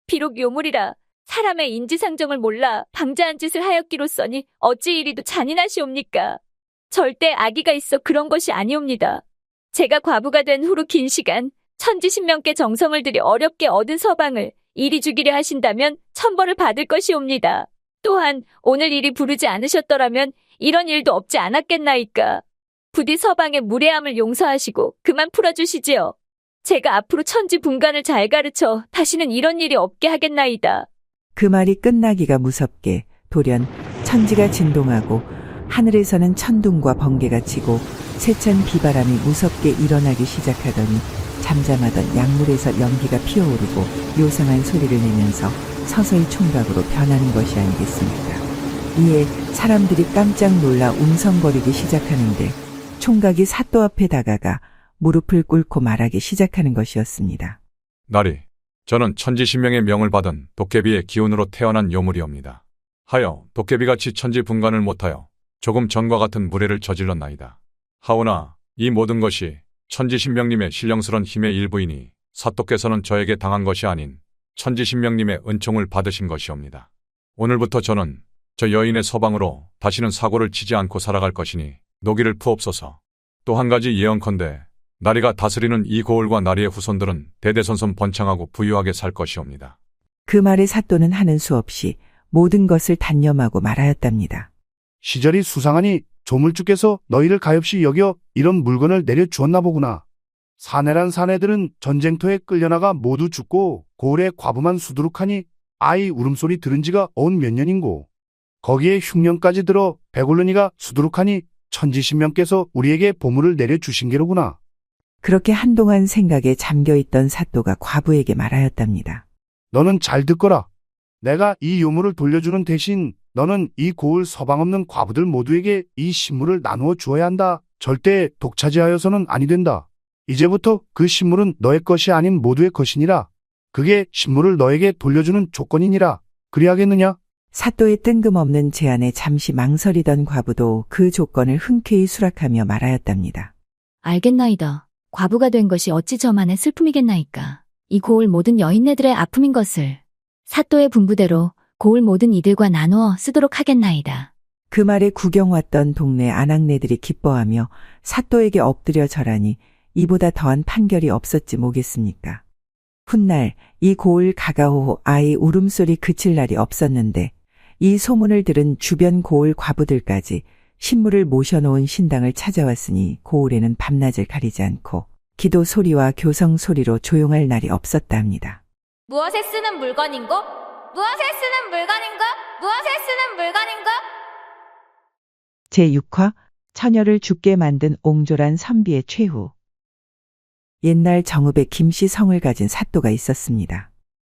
비록 요물이라 사람의 인지상정을 몰라 방자한 짓을 하였기로써니 어찌 이리도 잔인하시옵니까? 절대 악의가 있어 그런 것이 아니옵니다. 제가 과부가 된 후로 긴 시간 천지신명께 정성을 들여 어렵게 얻은 서방을 이리 죽이려 하신다면 천벌을 받을 것이옵니다. 또한 오늘 일이 부르지 않으셨더라면 이런 일도 없지 않았겠나이까. 부디 서방의 무례함을 용서하시고 그만 풀어주시지요. 제가 앞으로 천지분간을 잘 가르쳐 다시는 이런 일이 없게 하겠나이다. 그 말이 끝나기가 무섭게 돌연 천지가 진동하고 하늘에서는 천둥과 번개가 치고 세찬 비바람이 무섭게 일어나기 시작하더니 잠잠하던 약물에서 연기가 피어오르고 요상한 소리를 내면서 서서히 총각으로 변하는 것이 아니겠습니까? 이에 사람들이 깜짝 놀라 웅성거리기 시작하는데 총각이 사또 앞에 다가가 무릎을 꿇고 말하기 시작하는 것이었습니다. 나리, 저는 천지신명의 명을 받은 도깨비의 기운으로 태어난 요물이옵니다. 하여 도깨비같이 천지분간을 못하여 조금 전과 같은 무례를 저질렀나이다. 하오나 이 모든 것이 천지신명님의 신령스런 힘의 일부이니 사또께서는 저에게 당한 것이 아닌 천지신명님의 은총을 받으신 것이옵니다. 오늘부터 저는 저 여인의 서방으로 다시는 사고를 치지 않고 살아갈 것이니 노기를 푸옵소서. 또 한 가지 예언컨대 나리가 다스리는 이 고을과 나리의 후손들은 대대손손 번창하고 부유하게 살 것이옵니다. 그 말에 사또는 하는 수 없이 모든 것을 단념하고 말하였답니다. 시절이 수상하니 조물주께서 너희를 가엾이 여겨 이런 물건을 내려주었나 보구나. 사내란 사내들은 전쟁터에 끌려나가 모두 죽고 고을에 과부만 수두룩하니 아이 울음소리 들은 지가 온 몇 년인고. 거기에 흉년까지 들어 배골른이가 수두룩하니 천지신명께서 우리에게 보물을 내려주신 게로구나. 그렇게 한동안 생각에 잠겨있던 사또가 과부에게 말하였답니다. 너는 잘 듣거라. 내가 이 요물을 돌려주는 대신 너는 이 고을 서방 없는 과부들 모두에게 이 신물을 나누어 주어야 한다. 절대 독차지하여서는 아니 된다. 이제부터 그 신물은 너의 것이 아닌 모두의 것이니라. 그게 신물을 너에게 돌려주는 조건이니라. 그리하겠느냐? 사또의 뜬금없는 제안에 잠시 망설이던 과부도 그 조건을 흔쾌히 수락하며 말하였답니다. 알겠나이다. 과부가 된 것이 어찌 저만의 슬픔이겠나이까. 이 고을 모든 여인네들의 아픔인 것을 사또의 분부대로 고을 모든 이들과 나누어 쓰도록 하겠나이다. 그 말에 구경 왔던 동네 아낙네들이 기뻐하며 사또에게 엎드려 절하니 이보다 더한 판결이 없었지 뭐겠습니까. 훗날 이 고을 가가호호 아이 울음소리 그칠 날이 없었는데 이 소문을 들은 주변 고을 과부들까지 신물을 모셔놓은 신당을 찾아왔으니 고을에는 밤낮을 가리지 않고 기도 소리와 교성 소리로 조용할 날이 없었다 합니다. 무엇에 쓰는 물건인고? 무엇에 쓰는 물건인고? 무엇에 쓰는 물건인고? 제6화 처녀를 죽게 만든 옹졸한 선비의 최후. 옛날 정읍에 김씨 성을 가진 사또가 있었습니다.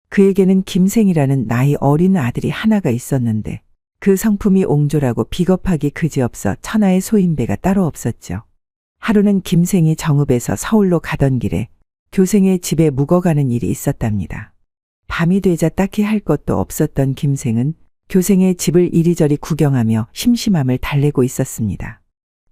그에게는 김생이라는 나이 어린 아들이 하나가 있었는데 그 성품이 옹졸하고 비겁하기 그지없어 천하의 소인배가 따로 없었죠. 하루는 김생이 정읍에서 서울로 가던 길에 교생의 집에 묵어가는 일이 있었답니다. 밤이 되자 딱히 할 것도 없었던 김생은 교생의 집을 이리저리 구경하며 심심함을 달래고 있었습니다.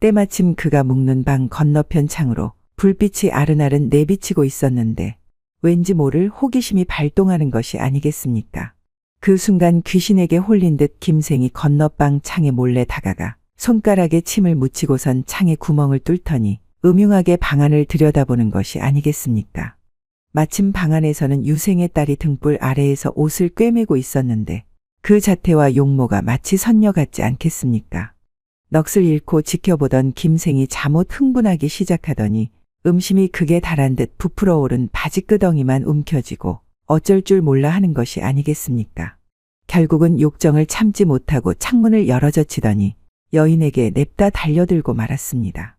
때마침 그가 묵는 방 건너편 창으로 불빛이 아른아른 내비치고 있었는데 왠지 모를 호기심이 발동하는 것이 아니겠습니까? 그 순간 귀신에게 홀린 듯 김생이 건너방 창에 몰래 다가가 손가락에 침을 묻히고선 창에 구멍을 뚫더니 음흉하게 방 안을 들여다보는 것이 아니겠습니까? 마침 방 안에서는 유생의 딸이 등불 아래에서 옷을 꿰매고 있었는데 그 자태와 용모가 마치 선녀 같지 않겠습니까? 넋을 잃고 지켜보던 김생이 잠옷 흥분하기 시작하더니 음심이 극에 달한 듯 부풀어 오른 바지끄덩이만 움켜쥐고 어쩔 줄 몰라 하는 것이 아니겠습니까? 결국은 욕정을 참지 못하고 창문을 열어젖히더니 여인에게 냅다 달려들고 말았습니다.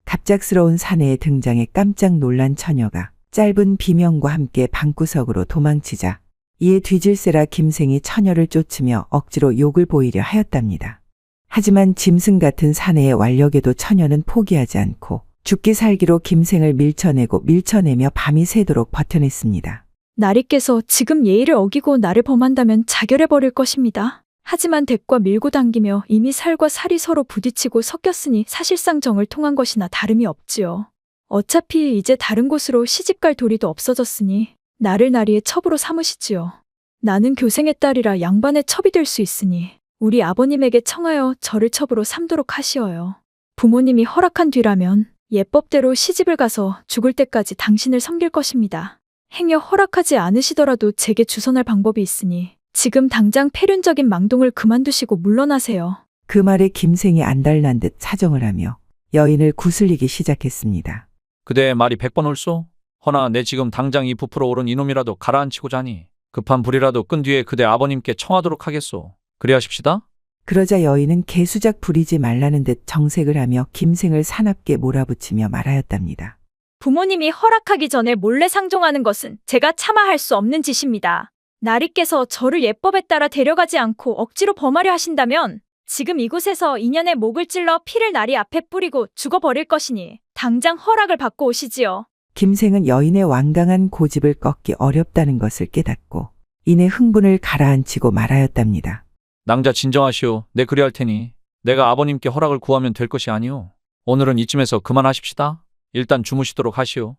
갑작스러운 사내의 등장에 깜짝 놀란 처녀가 짧은 비명과 함께 방구석으로 도망치자 이에 뒤질세라 김생이 처녀를 쫓으며 억지로 욕을 보이려 하였답니다. 하지만 짐승 같은 사내의 완력에도 처녀는 포기하지 않고 죽기 살기로 김생을 밀쳐내며 밤이 새도록 버텨냈습니다. 나리께서 지금 예의를 어기고 나를 범한다면 자결해버릴 것입니다. 하지만 뎁과 밀고 당기며 이미 살과 살이 서로 부딪히고 섞였으니 사실상 정을 통한 것이나 다름이 없지요. 어차피 이제 다른 곳으로 시집갈 도리도 없어졌으니 나를 나리의 첩으로 삼으시지요. 나는 교생의 딸이라 양반의 첩이 될 수 있으니 우리 아버님에게 청하여 저를 첩으로 삼도록 하시어요. 부모님이 허락한 뒤라면 예법대로 시집을 가서 죽을 때까지 당신을 섬길 것입니다. 행여 허락하지 않으시더라도 제게 주선할 방법이 있으니 지금 당장 폐륜적인 망동을 그만두시고 물러나세요. 그 말에 김생이 안달난 듯 사정을 하며 여인을 구슬리기 시작했습니다. 그대의 말이 100번 옳소? 허나 내 지금 당장 이 부풀어 오른 이놈이라도 가라앉히고 자니 급한 불이라도 끈 뒤에 그대 아버님께 청하도록 하겠소. 그리하십시다. 그러자 여인은 개수작 부리지 말라는 듯 정색을 하며 김생을 사납게 몰아붙이며 말하였답니다. 부모님이 허락하기 전에 몰래 상종하는 것은 제가 차마할 수 없는 짓입니다. 나리께서 저를 예법에 따라 데려가지 않고 억지로 범하려 하신다면 지금 이곳에서 인연의 목을 찔러 피를 나리 앞에 뿌리고 죽어버릴 것이니 당장 허락을 받고 오시지요. 김생은 여인의 완강한 고집을 꺾기 어렵다는 것을 깨닫고 이내 흥분을 가라앉히고 말하였답니다. 낭자 진정하시오. 내 그리할 테니 내가 아버님께 허락을 구하면 될 것이 아니오. 오늘은 이쯤에서 그만하십시다. 일단 주무시도록 하시오.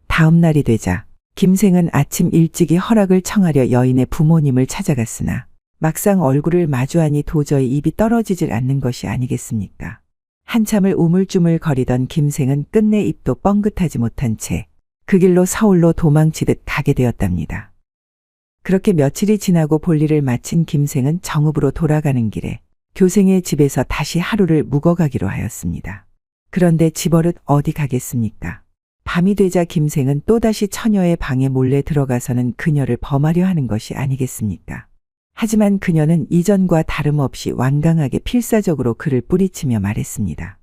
다음 날이 되자 김생은 아침 일찍이 허락을 청하려 여인의 부모님을 찾아갔으나 막상 얼굴을 마주하니 도저히 입이 떨어지질 않는 것이 아니겠습니까? 한참을 우물쭈물 거리던 김생은 끝내 입도 뻥긋하지 못한 채 그 길로 서울로 도망치듯 가게 되었답니다. 그렇게 며칠이 지나고 볼일을 마친 김생은 정읍으로 돌아가는 길에 교생의 집에서 다시 하루를 묵어가기로 하였습니다. 그런데 집버릇 어디 가겠습니까? 밤이 되자 김생은 또다시 처녀의 방에 몰래 들어가서는 그녀를 범하려 하는 것이 아니겠습니까? 하지만 그녀는 이전과 다름없이 완강하게 필사적으로 그를 뿌리치며 말했습니다.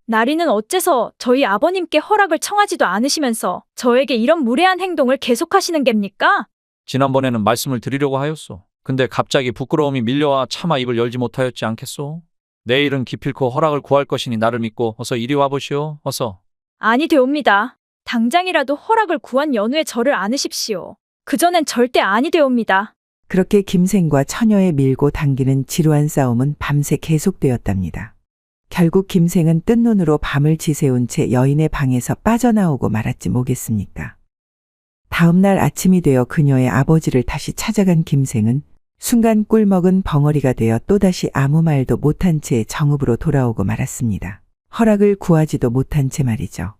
나리는 어째서 저희 아버님께 허락을 청하지도 않으시면서 저에게 이런 무례한 행동을 계속하시는 겁니까? 지난번에는 말씀을 드리려고 하였소. 근데 갑자기 부끄러움이 밀려와 차마 입을 열지 못하였지 않겠소? 내일은 기필코 허락을 구할 것이니 나를 믿고 어서 이리 와보시오. 어서. 아니 되옵니다. 당장이라도 허락을 구한 연후에 저를 안으십시오. 그전엔 절대 아니 되옵니다. 그렇게 김생과 처녀의 밀고 당기는 지루한 싸움은 밤새 계속되었답니다. 결국 김생은 뜬 눈으로 밤을 지새운 채 여인의 방에서 빠져나오고 말았지 뭐겠습니까? 다음 날 아침이 되어 그녀의 아버지를 다시 찾아간 김생은 순간 꿀먹은 벙어리가 되어 또다시 아무 말도 못한 채 정읍으로 돌아오고 말았습니다. 허락을 구하지도 못한 채 말이죠.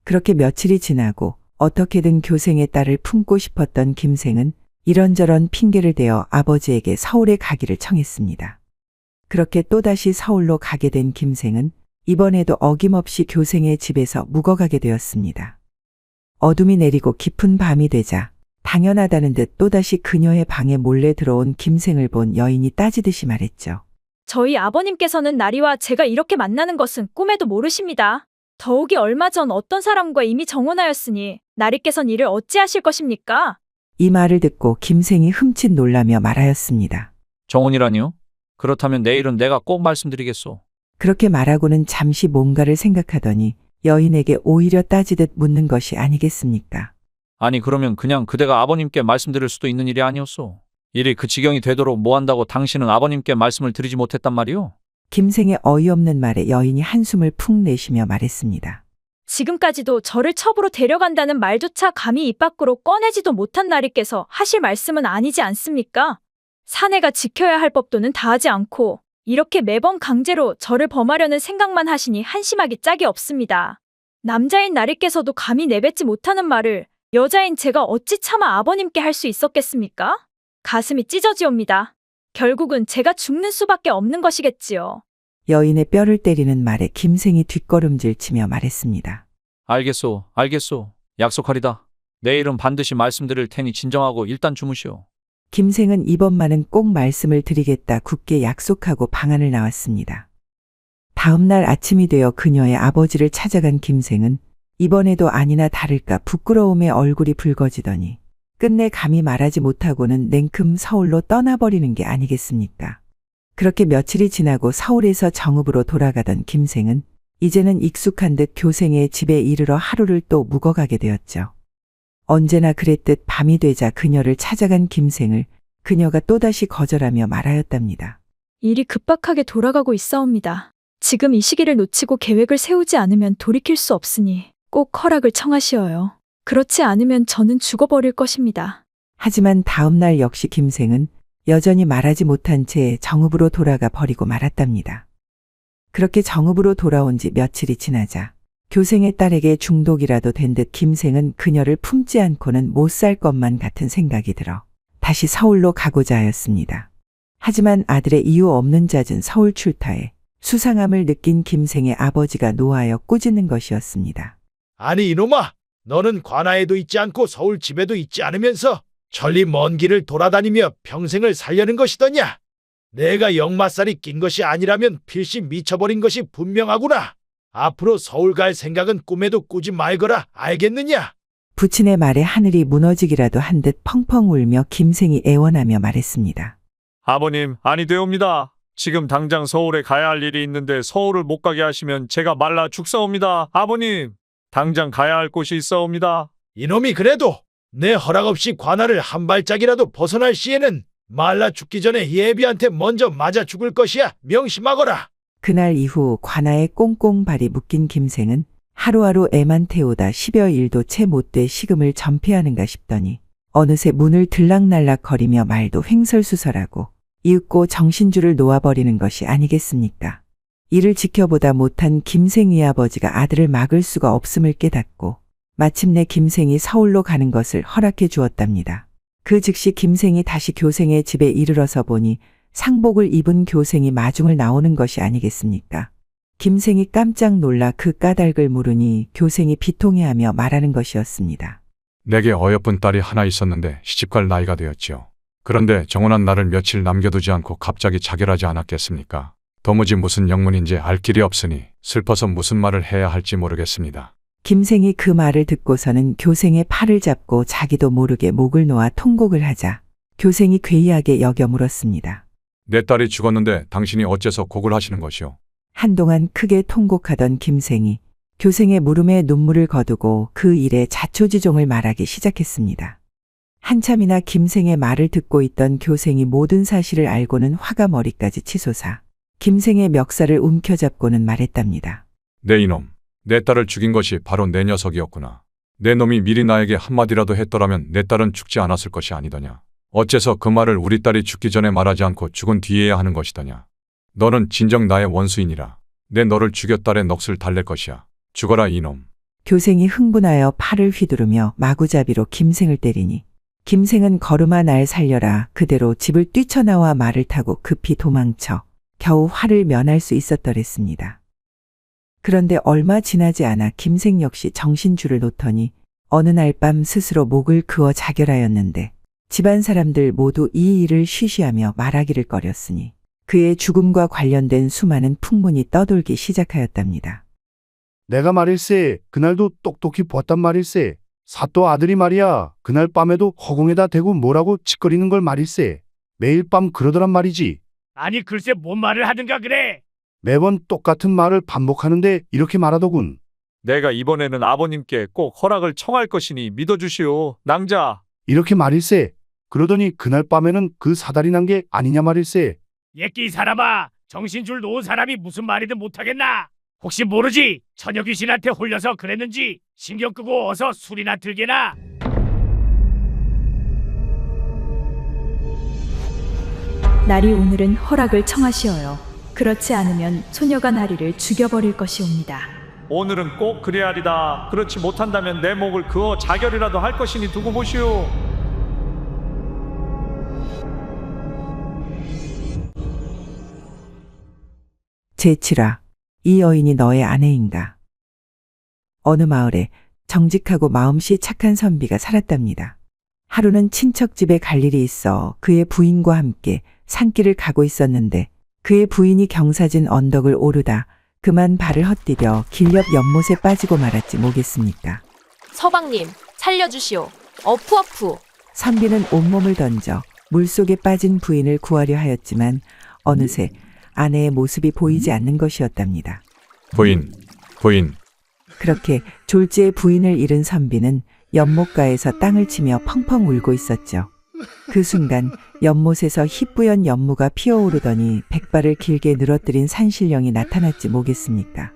그렇게 며칠이 지나고 어떻게든 교생의 딸을 품고 싶었던 김생은 이런저런 핑계를 대어 아버지에게 서울에 가기를 청했습니다. 그렇게 또다시 서울로 가게 된 김생은 이번에도 어김없이 교생의 집에서 묵어가게 되었습니다. 어둠이 내리고 깊은 밤이 되자 당연하다는 듯 또다시 그녀의 방에 몰래 들어온 김생을 본 여인이 따지듯이 말했죠. 저희 아버님께서는 나리와 제가 이렇게 만나는 것은 꿈에도 모르십니다. 더욱이 얼마 전 어떤 사람과 이미 정혼하였으니 나리께선 이를 어찌하실 것입니까? 이 말을 듣고 김생이 흠칫 놀라며 말하였습니다. 정혼이라니요? 그렇다면 내일은 내가 꼭 말씀드리겠소. 그렇게 말하고는 잠시 뭔가를 생각하더니 여인에게 오히려 따지듯 묻는 것이 아니겠습니까? 아니 그러면 그냥 그대가 아버님께 말씀드릴 수도 있는 일이 아니었소. 일이 그 지경이 되도록 뭐 한다고 당신은 아버님께 말씀을 드리지 못했단 말이오? 김생의 어이없는 말에 여인이 한숨을 푹 내쉬며 말했습니다. 지금까지도 저를 첩으로 데려간다는 말조차 감히 입 밖으로 꺼내지도 못한 나리께서 하실 말씀은 아니지 않습니까? 사내가 지켜야 할 법도는 다하지 않고 이렇게 매번 강제로 저를 범하려는 생각만 하시니 한심하기 짝이 없습니다. 남자인 나리께서도 감히 내뱉지 못하는 말을 여자인 제가 어찌 차마 아버님께 할 수 있었겠습니까? 가슴이 찢어지옵니다. 결국은 제가 죽는 수밖에 없는 것이겠지요. 여인의 뼈를 때리는 말에 김생이 뒷걸음질 치며 말했습니다. 알겠소, 알겠소. 약속하리다. 내일은 반드시 말씀드릴 테니 진정하고 일단 주무시오. 김생은 이번만은 꼭 말씀을 드리겠다 굳게 약속하고 방 안을 나왔습니다. 다음 날 아침이 되어 그녀의 아버지를 찾아간 김생은 이번에도 아니나 다를까 부끄러움에 얼굴이 붉어지더니 끝내 감히 말하지 못하고는 냉큼 서울로 떠나버리는 게 아니겠습니까? 그렇게 며칠이 지나고 서울에서 정읍으로 돌아가던 김생은 이제는 익숙한 듯 교생의 집에 이르러 하루를 또 묵어가게 되었죠. 언제나 그랬듯 밤이 되자 그녀를 찾아간 김생을 그녀가 또다시 거절하며 말하였답니다. 일이 급박하게 돌아가고 있사옵니다. 지금 이 시기를 놓치고 계획을 세우지 않으면 돌이킬 수 없으니 꼭 허락을 청하시어요. 그렇지 않으면 저는 죽어버릴 것입니다. 하지만 다음 날 역시 김생은 여전히 말하지 못한 채 정읍으로 돌아가 버리고 말았답니다. 그렇게 정읍으로 돌아온 지 며칠이 지나자 교생의 딸에게 중독이라도 된 듯 김생은 그녀를 품지 않고는 못 살 것만 같은 생각이 들어 다시 서울로 가고자 하였습니다. 하지만 아들의 이유 없는 잦은 서울 출타에 수상함을 느낀 김생의 아버지가 노하여 꾸짖는 것이었습니다. 아니 이놈아, 너는 관아에도 있지 않고 서울 집에도 있지 않으면서 천리 먼 길을 돌아다니며 평생을 살려는 것이더냐? 내가 역마살이 낀 것이 아니라면 필시 미쳐버린 것이 분명하구나. 앞으로 서울 갈 생각은 꿈에도 꾸지 말거라, 알겠느냐? 부친의 말에 하늘이 무너지기라도 한 듯 펑펑 울며 김생이 애원하며 말했습니다. 아버님, 아니 되옵니다. 지금 당장 서울에 가야 할 일이 있는데 서울을 못 가게 하시면 제가 말라 죽사옵니다. 아버님, 당장 가야 할 곳이 있사옵니다. 이놈이 그래도 내 허락 없이 관아를 한 발짝이라도 벗어날 시에는 말라 죽기 전에 예비한테 먼저 맞아 죽을 것이야, 명심하거라. 그날 이후 관아에 꽁꽁 발이 묶인 김생은 하루하루 애만 태우다 10여 일도 채 못돼 식음을 전폐하는가 싶더니 어느새 문을 들락날락 거리며 말도 횡설수설하고 이윽고 정신줄을 놓아버리는 것이 아니겠습니까? 이를 지켜보다 못한 김생의 아버지가 아들을 막을 수가 없음을 깨닫고 마침내 김생이 서울로 가는 것을 허락해 주었답니다. 그 즉시 김생이 다시 교생의 집에 이르러서 보니 상복을 입은 교생이 마중을 나오는 것이 아니겠습니까? 김생이 깜짝 놀라 그 까닭을 물으니 교생이 비통해하며 말하는 것이었습니다. 내게 어여쁜 딸이 하나 있었는데 시집갈 나이가 되었지요. 그런데 정혼한 나를 며칠 남겨두지 않고 갑자기 자결하지 않았겠습니까? 도무지 무슨 영문인지 알 길이 없으니 슬퍼서 무슨 말을 해야 할지 모르겠습니다. 김생이 그 말을 듣고서는 교생의 팔을 잡고 자기도 모르게 목을 놓아 통곡을 하자 교생이 괴이하게 여겨 물었습니다. 내 딸이 죽었는데 당신이 어째서 곡을 하시는 것이오? 한동안 크게 통곡하던 김생이 교생의 물음에 눈물을 거두고 그 일에 자초지종을 말하기 시작했습니다. 한참이나 김생의 말을 듣고 있던 교생이 모든 사실을 알고는 화가 머리까지 치솟아 김생의 멱살을 움켜잡고는 말했답니다. 내 이놈, 내 딸을 죽인 것이 바로 내 녀석이었구나. 내 놈이 미리 나에게 한마디라도 했더라면 내 딸은 죽지 않았을 것이 아니더냐. 어째서 그 말을 우리 딸이 죽기 전에 말하지 않고 죽은 뒤에야 하는 것이더냐. 너는 진정 나의 원수이니라. 내 너를 죽여 딸의 넋을 달랠 것이야. 죽어라 이놈. 교생이 흥분하여 팔을 휘두르며 마구잡이로 김생을 때리니 김생은 걸음아 날 살려라 그대로 집을 뛰쳐나와 말을 타고 급히 도망쳐 겨우 화를 면할 수 있었더랬습니다. 그런데 얼마 지나지 않아 김생 역시 정신줄을 놓더니 어느 날 밤 스스로 목을 그어 자결하였는데 집안 사람들 모두 이 일을 쉬쉬하며 말하기를 꺼렸으니 그의 죽음과 관련된 수많은 풍문이 떠돌기 시작하였답니다. 내가 말일세 그날도 똑똑히 보았단 말일세. 사또 아들이 말이야 그날 밤에도 허공에다 대고 뭐라고 짓거리는 걸 말일세. 매일 밤 그러더란 말이지. 아니 글쎄 뭔 말을 하든가 그래. 매번 똑같은 말을 반복하는데 이렇게 말하더군. 내가 이번에는 아버님께 꼭 허락을 청할 것이니 믿어주시오. 낭자. 이렇게 말일세. 그러더니 그날 밤에는 그 사달이 난 게 아니냐 말일세. 예끼 이 사람아, 정신줄 놓은 사람이 무슨 말이든 못하겠나? 혹시 모르지? 처녀 귀신한테 홀려서 그랬는지 신경 끄고 어서 술이나 들게나. 날이 오늘은 허락을 청하시어요. 그렇지 않으면 소녀가 나리를 죽여버릴 것이옵니다. 오늘은 꼭 그래야 하리다. 그렇지 못한다면 내 목을 그어 자결이라도 할 것이니 두고 보시오. 제7화 이 여인이 너의 아내인가. 어느 마을에 정직하고 마음씨 착한 선비가 살았답니다. 하루는 친척 집에 갈 일이 있어 그의 부인과 함께 산길을 가고 있었는데 그의 부인이 경사진 언덕을 오르다 그만 발을 헛디뎌 길 옆 연못에 빠지고 말았지 뭐겠습니까. 서방님, 살려주시오. 어푸어푸. 선비는 온몸을 던져 물속에 빠진 부인을 구하려 하였지만 어느새 아내의 모습이 보이지 않는 것이었답니다. 부인. 그렇게 졸지에 부인을 잃은 선비는 연못가에서 땅을 치며 펑펑 울고 있었죠. 그 순간 연못에서 희뿌연 연무가 피어오르더니 백발을 길게 늘어뜨린 산신령이 나타났지 뭐겠습니까.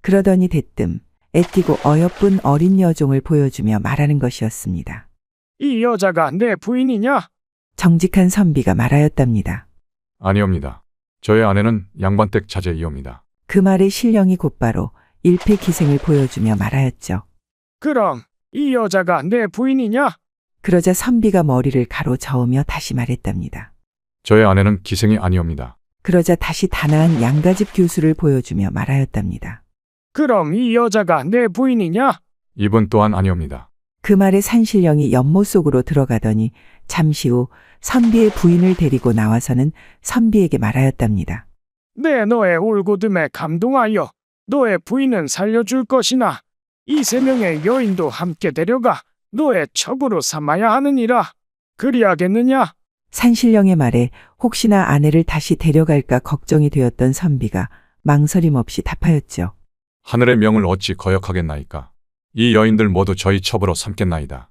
그러더니 대뜸 애띠고 어여쁜 어린 여종을 보여주며 말하는 것이었습니다. 이 여자가 내 부인이냐? 정직한 선비가 말하였답니다. 아니옵니다. 저의 아내는 양반댁 자제이옵니다. 그 말에 신령이 곧바로 일패기생을 보여주며 말하였죠. 그럼 이 여자가 내 부인이냐? 그러자 선비가 머리를 가로저으며 다시 말했답니다. 저의 아내는 기생이 아니옵니다. 그러자 다시 단아한 양가집 교수를 보여주며 말하였답니다. 그럼 이 여자가 내 부인이냐? 이분 또한 아니옵니다. 그 말에 산신령이 연못 속으로 들어가더니 잠시 후 선비의 부인을 데리고 나와서는 선비에게 말하였답니다. 내 너의 올곧음에 감동하여 너의 부인은 살려줄 것이나 이 세 명의 여인도 함께 데려가 너의 척으로 삼아야 하느니라. 그리하겠느냐? 산신령의 말에 혹시나 아내를 다시 데려갈까 걱정이 되었던 선비가 망설임 없이 답하였죠. 하늘의 명을 어찌 거역하겠나이까. 이 여인들 모두 저희 첩으로 삼겠나이다.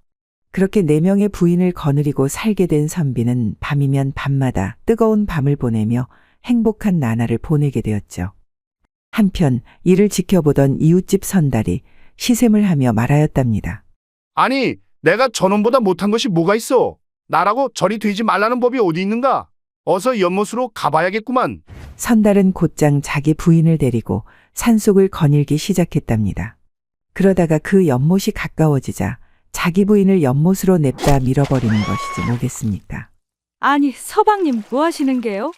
그렇게 4명의 부인을 거느리고 살게 된 선비는 밤이면 밤마다 뜨거운 밤을 보내며 행복한 나날을 보내게 되었죠. 한편 이를 지켜보던 이웃집 선달이 시샘을 하며 말하였답니다. 아니 내가 저놈보다 못한 것이 뭐가 있어. 나라고 저리 되지 말라는 법이 어디 있는가. 어서 연못으로 가봐야겠구만. 선달은 곧장 자기 부인을 데리고 산속을 거닐기 시작했답니다. 그러다가 그 연못이 가까워지자 자기 부인을 연못으로 냅다 밀어버리는 것이지 뭐겠습니까. 아니, 서방님 뭐 하시는 게요?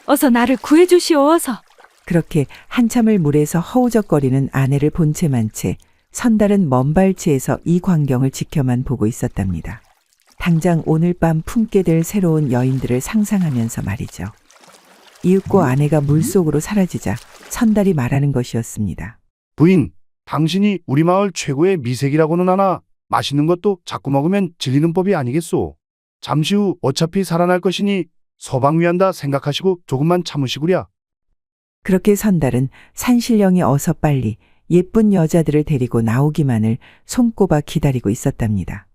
어서 나를 구해주시오, 어서. 그렇게 한참을 물에서 허우적거리는 아내를 본 채만 채 선달은 먼 발치에서 이 광경을 지켜만 보고 있었답니다. 당장 오늘 밤 품게 될 새로운 여인들을 상상하면서 말이죠. 이윽고 아내가 물속으로 사라지자 선달이 말하는 것이었습니다. 부인, 당신이 우리 마을 최고의 미색이라고는 하나 맛있는 것도 자꾸 먹으면 질리는 법이 아니겠소. 잠시 후 어차피 살아날 것이니 서방위한다 생각하시고 조금만 참으시구랴. 그렇게 선달은 산신령이 어서 빨리 예쁜 여자들을 데리고 나오기만을 손꼽아 기다리고 있었답니다.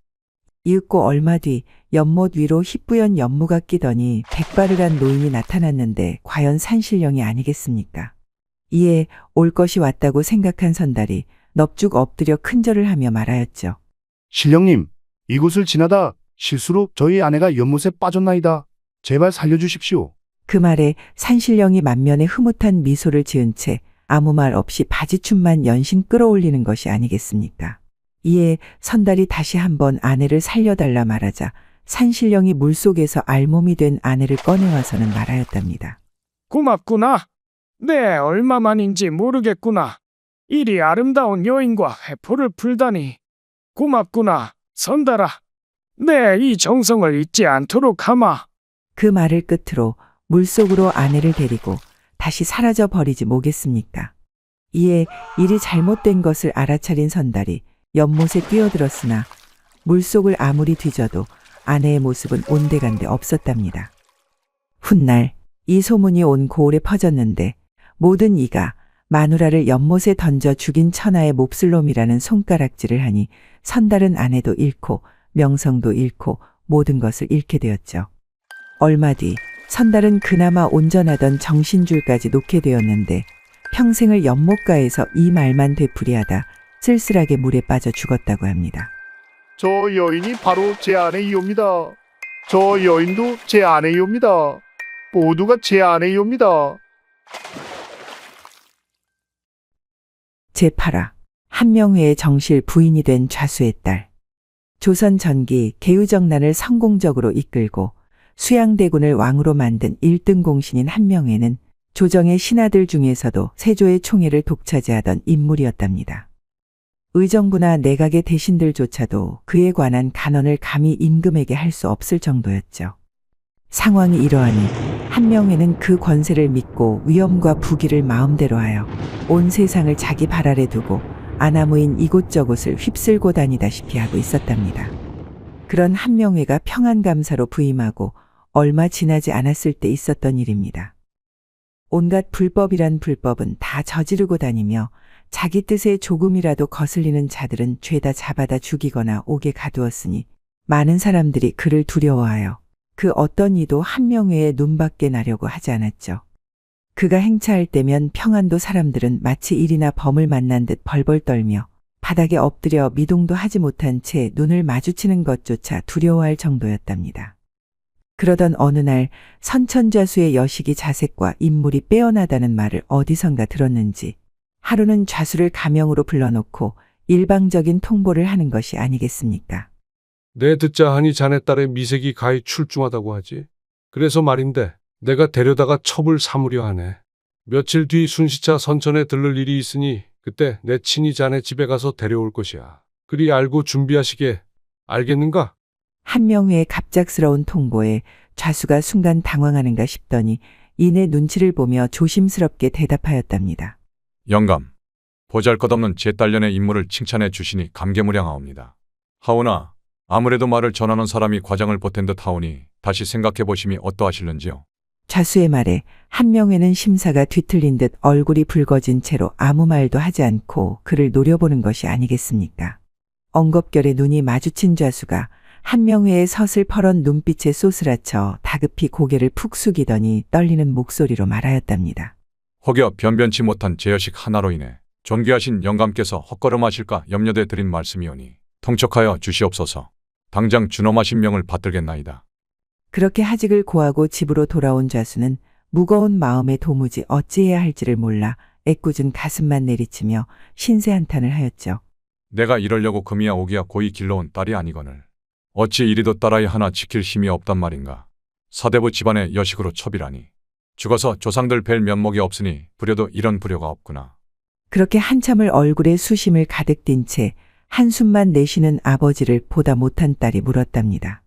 이윽고 얼마 뒤 연못 위로 희뿌연 연무가 끼더니 백발을 한 노인이 나타났는데 과연 산신령이 아니겠습니까? 이에 올 것이 왔다고 생각한 선달이 넙죽 엎드려 큰절을 하며 말하였죠. 신령님, 이곳을 지나다 실수로 저희 아내가 연못에 빠졌나이다. 제발 살려주십시오. 그 말에 산신령이 만면에 흐뭇한 미소를 지은 채 아무 말 없이 바지춤만 연신 끌어올리는 것이 아니겠습니까? 이에 선달이 다시 한번 아내를 살려달라 말하자 산신령이 물속에서 알몸이 된 아내를 꺼내와서는 말하였답니다. 고맙구나. 네, 얼마만인지 모르겠구나. 이리 아름다운 여인과 회포를 풀다니. 고맙구나, 선달아. 네, 이 정성을 잊지 않도록 하마. 그 말을 끝으로 물속으로 아내를 데리고 다시 사라져 버리지 뭐겠습니까? 이에 일이 잘못된 것을 알아차린 선달이 연못에 뛰어들었으나 물속을 아무리 뒤져도 아내의 모습은 온데간데 없었답니다. 훗날 이 소문이 온 고을에 퍼졌는데 모든 이가 마누라를 연못에 던져 죽인 천하의 몹쓸 놈이라는 손가락질을 하니 선달은 아내도 잃고 명성도 잃고 모든 것을 잃게 되었죠. 얼마 뒤 선달은 그나마 온전하던 정신줄까지 놓게 되었는데 평생을 연못가에서 이 말만 되풀이하다 쓸쓸하게 물에 빠져 죽었다고 합니다. 저 여인이 바로 제 아내이옵니다. 저 여인도 제 아내이옵니다. 모두가 제 아내이옵니다. 제8화 한명회의 정실 부인이 된 좌수의 딸. 조선 전기 개유정난을 성공적으로 이끌고 수양대군을 왕으로 만든 1등 공신인 한명회는 조정의 신하들 중에서도 세조의 총애를 독차지하던 인물이었답니다. 의정부나 내각의 대신들조차도 그에 관한 간언을 감히 임금에게 할 수 없을 정도였죠. 상황이 이러하니 한명회는 그 권세를 믿고 위엄과 부귀를 마음대로 하여 온 세상을 자기 발 아래 두고 아나무인 이곳저곳을 휩쓸고 다니다시피 하고 있었답니다. 그런 한명회가 평안감사로 부임하고 얼마 지나지 않았을 때 있었던 일입니다. 온갖 불법이란 불법은 다 저지르고 다니며 자기 뜻에 조금이라도 거슬리는 자들은 죄다 잡아다 죽이거나 옥에 가두었으니 많은 사람들이 그를 두려워하여 그 어떤 이도 한명회의 눈밖에 나려고 하지 않았죠. 그가 행차할 때면 평안도 사람들은 마치 일이나 범을 만난 듯 벌벌 떨며 바닥에 엎드려 미동도 하지 못한 채 눈을 마주치는 것조차 두려워할 정도였답니다. 그러던 어느 날 선천좌수의 여식이 자색과 인물이 빼어나다는 말을 어디선가 들었는지 하루는 좌수를 가명으로 불러놓고 일방적인 통보를 하는 것이 아니겠습니까? 내 듣자 하니 자네 딸의 미색이 가히 출중하다고 하지. 그래서 말인데 내가 데려다가 첩을 삼으려 하네. 며칠 뒤 순시차 선천에 들를 일이 있으니 그때 내 친히 자네 집에 가서 데려올 것이야. 그리 알고 준비하시게. 알겠는가? 한명회의 갑작스러운 통보에 좌수가 순간 당황하는가 싶더니 이내 눈치를 보며 조심스럽게 대답하였답니다. 영감, 보잘것없는 제 딸년의 인물을 칭찬해 주시니 감개무량하옵니다. 하오나 아무래도 말을 전하는 사람이 과장을 보탠 듯 하오니 다시 생각해 보심이 어떠하실는지요? 좌수의 말에 한명회는 심사가 뒤틀린 듯 얼굴이 붉어진 채로 아무 말도 하지 않고 그를 노려보는 것이 아니겠습니까? 엉겁결에 눈이 마주친 좌수가 한명회의 서슬퍼런 눈빛에 쏘스라쳐 다급히 고개를 푹 숙이더니 떨리는 목소리로 말하였답니다. 혹여 변변치 못한 제여식 하나로 인해 존귀하신 영감께서 헛걸음하실까 염려돼 드린 말씀이오니 통촉하여 주시옵소서. 당장 준엄하신 명을 받들겠나이다. 그렇게 하직을 고하고 집으로 돌아온 좌수는 무거운 마음에 도무지 어찌해야 할지를 몰라 애꿎은 가슴만 내리치며 신세 한탄을 하였죠. 내가 이러려고 금이야 오기야 고이 길러온 딸이 아니거늘 어찌 이리도 딸아이 하나 지킬 힘이 없단 말인가. 사대부 집안의 여식으로 첩이라니. 죽어서 조상들 뵐 면목이 없으니 부려도 이런 부려가 없구나. 그렇게 한참을 얼굴에 수심을 가득 띤 채 한숨만 내쉬는 아버지를 보다 못한 딸이 물었답니다.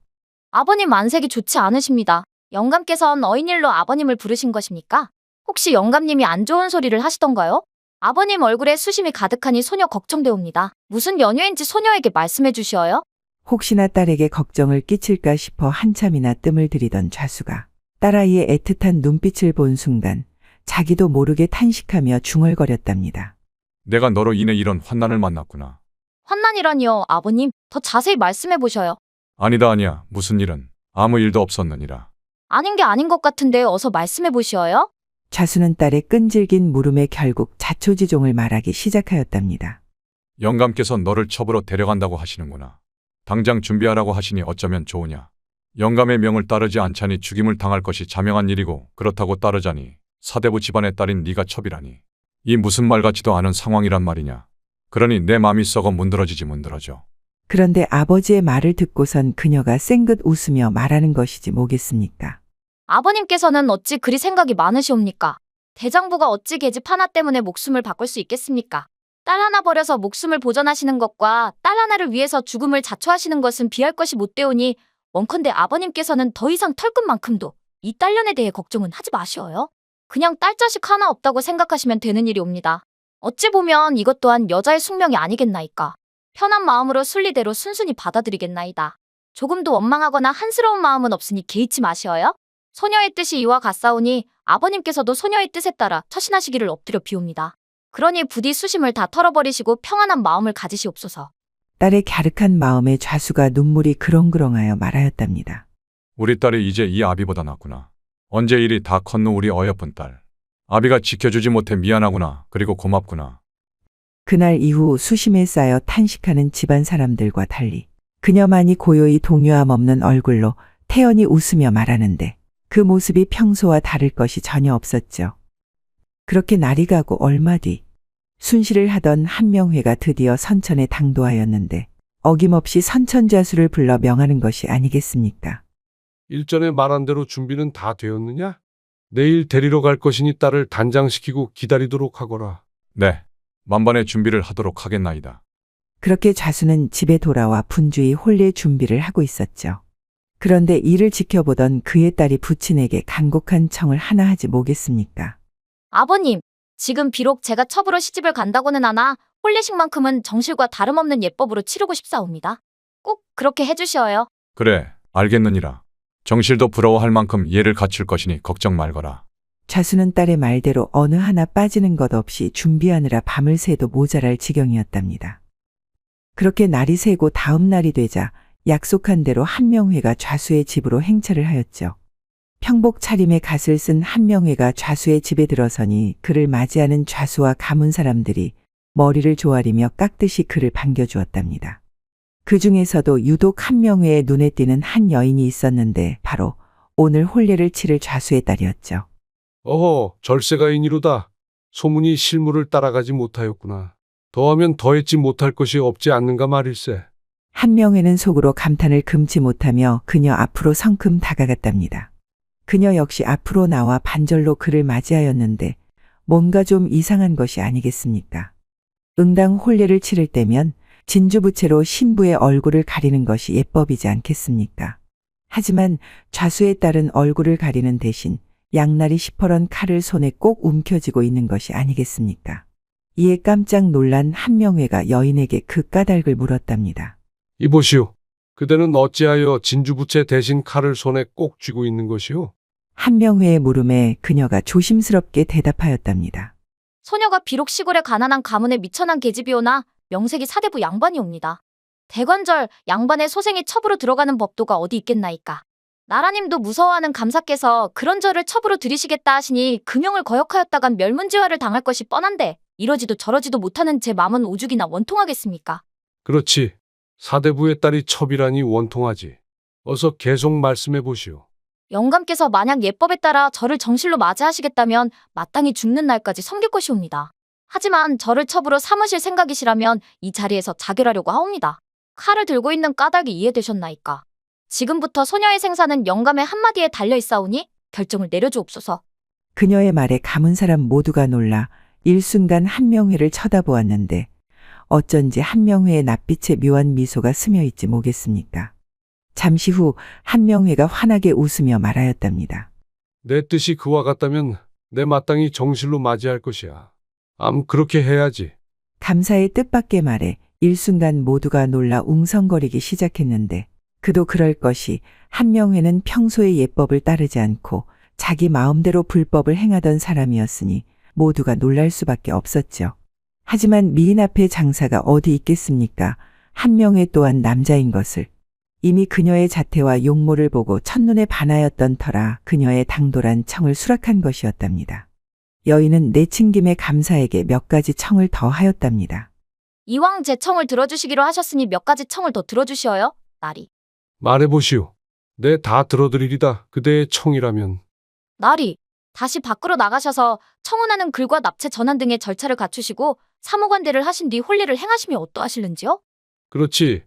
아버님 안색이 좋지 않으십니다. 영감께선 어인일로 아버님을 부르신 것입니까? 혹시 영감님이 안 좋은 소리를 하시던가요? 아버님 얼굴에 수심이 가득하니 소녀 걱정되옵니다. 무슨 연유인지 소녀에게 말씀해 주시어요? 혹시나 딸에게 걱정을 끼칠까 싶어 한참이나 뜸을 들이던 좌수가 딸아이의 애틋한 눈빛을 본 순간 자기도 모르게 탄식하며 중얼거렸답니다. 내가 너로 인해 이런 환난을 만났구나. 환난이라니요, 아버님. 더 자세히 말씀해 보셔요. 아니다. 무슨 일은 아무 일도 없었느니라. 아닌 게 아닌 것 같은데 어서 말씀해 보시어요. 좌수는 딸의 끈질긴 물음에 결국 자초지종을 말하기 시작하였답니다. 영감께서 너를 첩으로 데려간다고 하시는구나. 당장 준비하라고 하시니 어쩌면 좋으냐. 영감의 명을 따르지 않자니 죽임을 당할 것이 자명한 일이고 그렇다고 따르자니 사대부 집안의 딸인 네가 첩이라니. 이 무슨 말 같지도 않은 상황이란 말이냐. 그러니 내 마음이 썩어 문드러지지 문드러져. 그런데 아버지의 말을 듣고선 그녀가 쌩긋 웃으며 말하는 것이지 뭐겠습니까? 아버님께서는 어찌 그리 생각이 많으시옵니까? 대장부가 어찌 계집 하나 때문에 목숨을 바꿀 수 있겠습니까? 딸 하나 버려서 목숨을 보전하시는 것과 딸 하나를 위해서 죽음을 자초하시는 것은 비할 것이 못되오니 원컨대 아버님께서는 더 이상 털끝만큼도 이 딸년에 대해 걱정은 하지 마시어요. 그냥 딸 자식 하나 없다고 생각하시면 되는 일이옵니다. 어찌 보면 이것 또한 여자의 숙명이 아니겠나이까. 편한 마음으로 순리대로 순순히 받아들이겠나이다. 조금도 원망하거나 한스러운 마음은 없으니 개의치 마시어요. 소녀의 뜻이 이와 같사오니 아버님께서도 소녀의 뜻에 따라 처신하시기를 엎드려 비옵니다. 그러니 부디 수심을 다 털어버리시고 평안한 마음을 가지시옵소서. 딸의 갸륵한 마음에 좌수가 눈물이 그렁그렁하여 말하였답니다. 우리 딸이 이제 이 아비보다 낫구나. 언제 일이 다 컸노 우리 어여쁜 딸. 아비가 지켜주지 못해 미안하구나. 그리고 고맙구나. 그날 이후 수심에 쌓여 탄식하는 집안 사람들과 달리 그녀만이 고요히 동요함 없는 얼굴로 태연히 웃으며 말하는데 그 모습이 평소와 다를 것이 전혀 없었죠. 그렇게 날이 가고 얼마 뒤 순시를 하던 한명회가 드디어 선천에 당도하였는데 어김없이 선천좌수를 불러 명하는 것이 아니겠습니까? 일전에 말한 대로 준비는 다 되었느냐? 내일 데리러 갈 것이니 딸을 단장시키고 기다리도록 하거라. 네. 만반의 준비를 하도록 하겠나이다. 그렇게 좌수는 집에 돌아와 분주히 혼례 준비를 하고 있었죠. 그런데 이를 지켜보던 그의 딸이 부친에게 간곡한 청을 하나 하지 뭐겠습니까? 아버님, 지금 비록 제가 첩으로 시집을 간다고는 하나 혼례식만큼은 정실과 다름없는 예법으로 치르고 싶사옵니다. 꼭 그렇게 해주시어요. 그래, 알겠느니라. 정실도 부러워할 만큼 예를 갖출 것이니 걱정 말거라. 좌수는 딸의 말대로 어느 하나 빠지는 것 없이 준비하느라 밤을 새도 모자랄 지경이었답니다. 그렇게 날이 새고 다음 날이 되자 약속한 대로 한명회가 좌수의 집으로 행차를 하였죠. 평복 차림에 갓을 쓴 한명회가 좌수의 집에 들어서니 그를 맞이하는 좌수와 가문 사람들이 머리를 조아리며 깍듯이 그를 반겨주었답니다. 그 중에서도 유독 한명회의 눈에 띄는 한 여인이 있었는데 바로 오늘 혼례를 치를 좌수의 딸이었죠. 어허, 절세가인이로다. 소문이 실물을 따라가지 못하였구나. 더하면 더했지 못할 것이 없지 않는가 말일세. 한명회는 속으로 감탄을 금치 못하며 그녀 앞으로 성큼 다가갔답니다. 그녀 역시 앞으로 나와 반절로 그를 맞이하였는데 뭔가 좀 이상한 것이 아니겠습니까? 응당 혼례를 치를 때면 진주부채로 신부의 얼굴을 가리는 것이 예법이지 않겠습니까? 하지만 좌수의 딸은 얼굴을 가리는 대신 양날이 시퍼런 칼을 손에 꼭 움켜쥐고 있는 것이 아니겠습니까? 이에 깜짝 놀란 한명회가 여인에게 그 까닭을 물었답니다. 이보시오. 그대는 어찌하여 진주부채 대신 칼을 손에 꼭 쥐고 있는 것이오? 한명회의 물음에 그녀가 조심스럽게 대답하였답니다. 소녀가 비록 시골의 가난한 가문의 미천한 계집이오나 명색이 사대부 양반이옵니다. 대관절 양반의 소생이 첩으로 들어가는 법도가 어디 있겠나이까. 나라님도 무서워하는 감사께서 그런 저를 첩으로 들이시겠다 하시니 금영을 거역하였다간 멸문지화를 당할 것이 뻔한데 이러지도 저러지도 못하는 제 마음은 오죽이나 원통하겠습니까? 그렇지. 사대부의 딸이 첩이라니 원통하지. 어서 계속 말씀해 보시오. 영감께서 만약 예법에 따라 저를 정실로 맞이하시겠다면 마땅히 죽는 날까지 섬길 것이옵니다. 하지만 저를 첩으로 삼으실 생각이시라면 이 자리에서 자결하려고 하옵니다. 칼을 들고 있는 까닭이 이해되셨나이까? 지금부터 소녀의 생사는 영감의 한마디에 달려있사오니 결정을 내려주옵소서. 그녀의 말에 가문 사람 모두가 놀라 일순간 한명회를 쳐다보았는데 어쩐지 한명회의 낯빛에 묘한 미소가 스며있지 뭐겠습니까? 잠시 후 한명회가 환하게 웃으며 말하였답니다. 내 뜻이 그와 같다면 내 마땅히 정실로 맞이할 것이야. 그렇게 해야지. 감사의 뜻밖의 말에 일순간 모두가 놀라 웅성거리기 시작했는데 그도 그럴 것이 한명회는 평소의 예법을 따르지 않고 자기 마음대로 불법을 행하던 사람이었으니 모두가 놀랄 수밖에 없었죠. 하지만 미인 앞에 장사가 어디 있겠습니까? 한명회 또한 남자인 것을 이미 그녀의 자태와 용모를 보고 첫눈에 반하였던 터라 그녀의 당돌한 청을 수락한 것이었답니다. 여인은 내친김에 감사에게 몇 가지 청을 더 하였답니다. 이왕 제 청을 들어주시기로 하셨으니 몇 가지 청을 더 들어주시어요, 나리. 말해보시오. 내 다 들어드리리다. 그대의 청이라면. 나리, 다시 밖으로 나가셔서 청혼하는 글과 납체 전환 등의 절차를 갖추시고 사무관대를 하신 뒤 혼례를 행하시면 어떠하실는지요? 그렇지.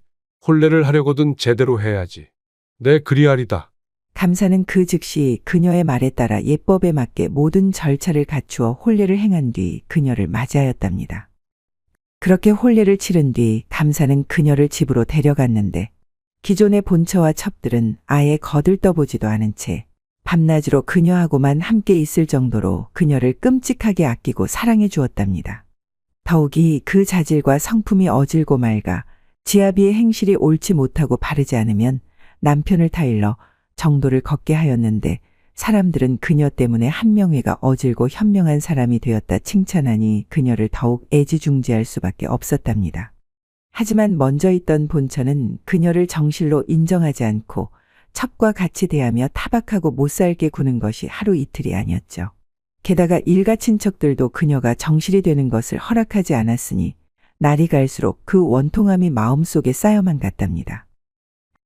혼례를 하려거든 제대로 해야지. 내 그리하리다. 감사는 그 즉시 그녀의 말에 따라 예법에 맞게 모든 절차를 갖추어 혼례를 행한 뒤 그녀를 맞이하였답니다. 그렇게 혼례를 치른 뒤 감사는 그녀를 집으로 데려갔는데 기존의 본처와 첩들은 아예 거들떠보지도 않은 채 밤낮으로 그녀하고만 함께 있을 정도로 그녀를 끔찍하게 아끼고 사랑해 주었답니다. 더욱이 그 자질과 성품이 어질고 맑아 지아비의 행실이 옳지 못하고 바르지 않으면 남편을 타일러 정도를 걷게 하였는데 사람들은 그녀 때문에 한명회가 어질고 현명한 사람이 되었다 칭찬하니 그녀를 더욱 애지중지할 수밖에 없었답니다. 하지만 먼저 있던 본처는 그녀를 정실로 인정하지 않고 첩과 같이 대하며 타박하고 못살게 구는 것이 하루 이틀이 아니었죠. 게다가 일가 친척들도 그녀가 정실이 되는 것을 허락하지 않았으니 날이 갈수록 그 원통함이 마음속에 쌓여만 갔답니다.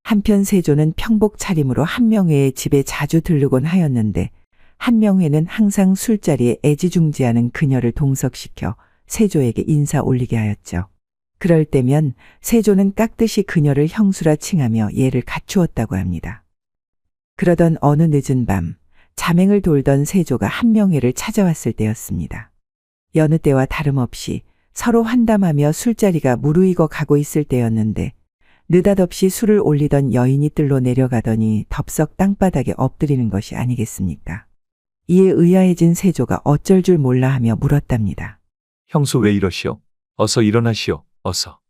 한편 세조는 평복 차림으로 한명회의 집에 자주 들르곤 하였는데 한명회는 항상 술자리에 애지중지하는 그녀를 동석시켜 세조에게 인사 올리게 하였죠. 그럴 때면 세조는 깍듯이 그녀를 형수라 칭하며 예를 갖추었다고 합니다. 그러던 어느 늦은 밤 자맹을 돌던 세조가 한명회를 찾아왔을 때였습니다. 여느 때와 다름없이 서로 환담하며 술자리가 무르익어 가고 있을 때였는데 느닷없이 술을 올리던 여인이 뜰로 내려가더니 덥석 땅바닥에 엎드리는 것이 아니겠습니까? 이에 의아해진 세조가 어쩔 줄 몰라 하며 물었답니다. 형수 왜 이러시오? 어서 일어나시오. 어서.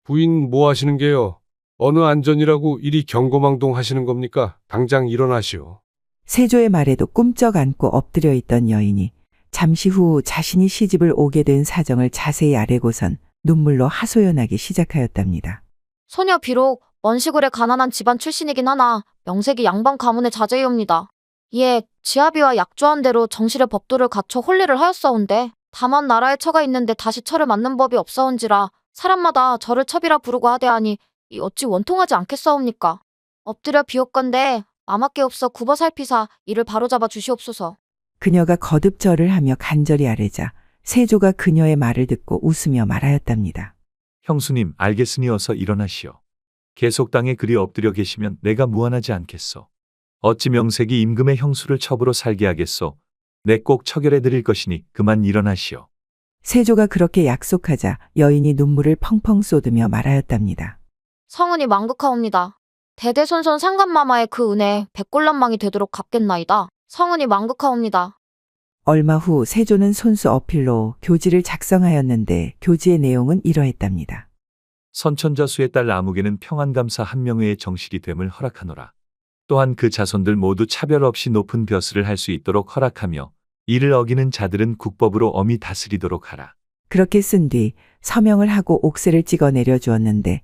부인 뭐 하시는 게요? 어느 안전이라고 이리 경거망동 하시는 겁니까? 당장 일어나시오. 세조의 말에도 꿈쩍 안고 엎드려 있던 여인이 잠시 후 자신이 시집을 오게 된 사정을 자세히 아뢰고선 눈물로 하소연하기 시작하였답니다. 소녀 비록 먼 시골의 가난한 집안 출신이긴 하나 명색이 양반 가문의 자제이옵니다. 이에 지아비와 약조한 대로 정실의 법도를 갖춰 혼례를 하였사온데 다만 나라에 처가 있는데 다시 처를 맞는 법이 없사온지라 사람마다 저를 첩이라 부르고 하되하니 이 어찌 원통하지 않겠사옵니까? 엎드려 비옵건대 마마께 없어 굽어 살피사 이를 바로잡아 주시옵소서. 그녀가 거듭 절을 하며 간절히 아뢰자 세조가 그녀의 말을 듣고 웃으며 말하였답니다. 형수님 알겠으니 어서 일어나시오. 계속 땅에 그리 엎드려 계시면 내가 무안하지 않겠소. 어찌 명색이 임금의 형수를 첩으로 살게 하겠소. 내 꼭 처결해 드릴 것이니 그만 일어나시오. 세조가 그렇게 약속하자 여인이 눈물을 펑펑 쏟으며 말하였답니다. 성은이 망극하옵니다. 대대손손 상간마마의 그 은혜 백골란망이 되도록 갚겠나이다. 성은이 망극하옵니다. 얼마 후 세조는 손수 어필로 교지를 작성하였는데 교지의 내용은 이러했답니다. 선천자수의 딸 아무개는 평안감사 한명회의 정실이 됨을 허락하노라. 또한 그 자손들 모두 차별 없이 높은 벼슬을 할 수 있도록 허락하며 이를 어기는 자들은 국법으로 엄히 다스리도록 하라. 그렇게 쓴 뒤 서명을 하고 옥새를 찍어 내려주었는데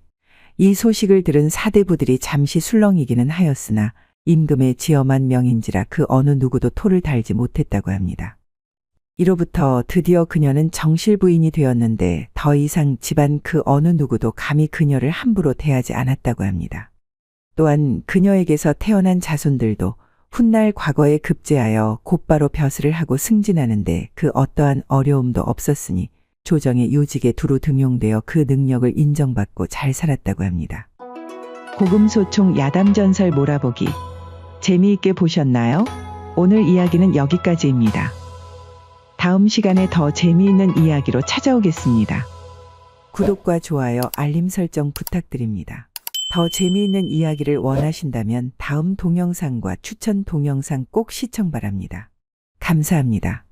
이 소식을 들은 사대부들이 잠시 술렁이기는 하였으나 임금의 지엄한 명인지라 그 어느 누구도 토를 달지 못했다고 합니다. 이로부터 드디어 그녀는 정실 부인이 되었는데 더 이상 집안 그 어느 누구도 감히 그녀를 함부로 대하지 않았다고 합니다. 또한 그녀에게서 태어난 자손들도 훗날 과거에 급제하여 곧바로 벼슬을 하고 승진하는데 그 어떠한 어려움도 없었으니 조정의 요직에 두루 등용되어 그 능력을 인정받고 잘 살았다고 합니다. 고금소총 야담전설 몰아보기 재미있게 보셨나요? 오늘 이야기는 여기까지입니다. 다음 시간에 더 재미있는 이야기로 찾아오겠습니다. 구독과 좋아요, 알림 설정 부탁드립니다. 더 재미있는 이야기를 원하신다면 다음 동영상과 추천 동영상 꼭 시청 바랍니다. 감사합니다.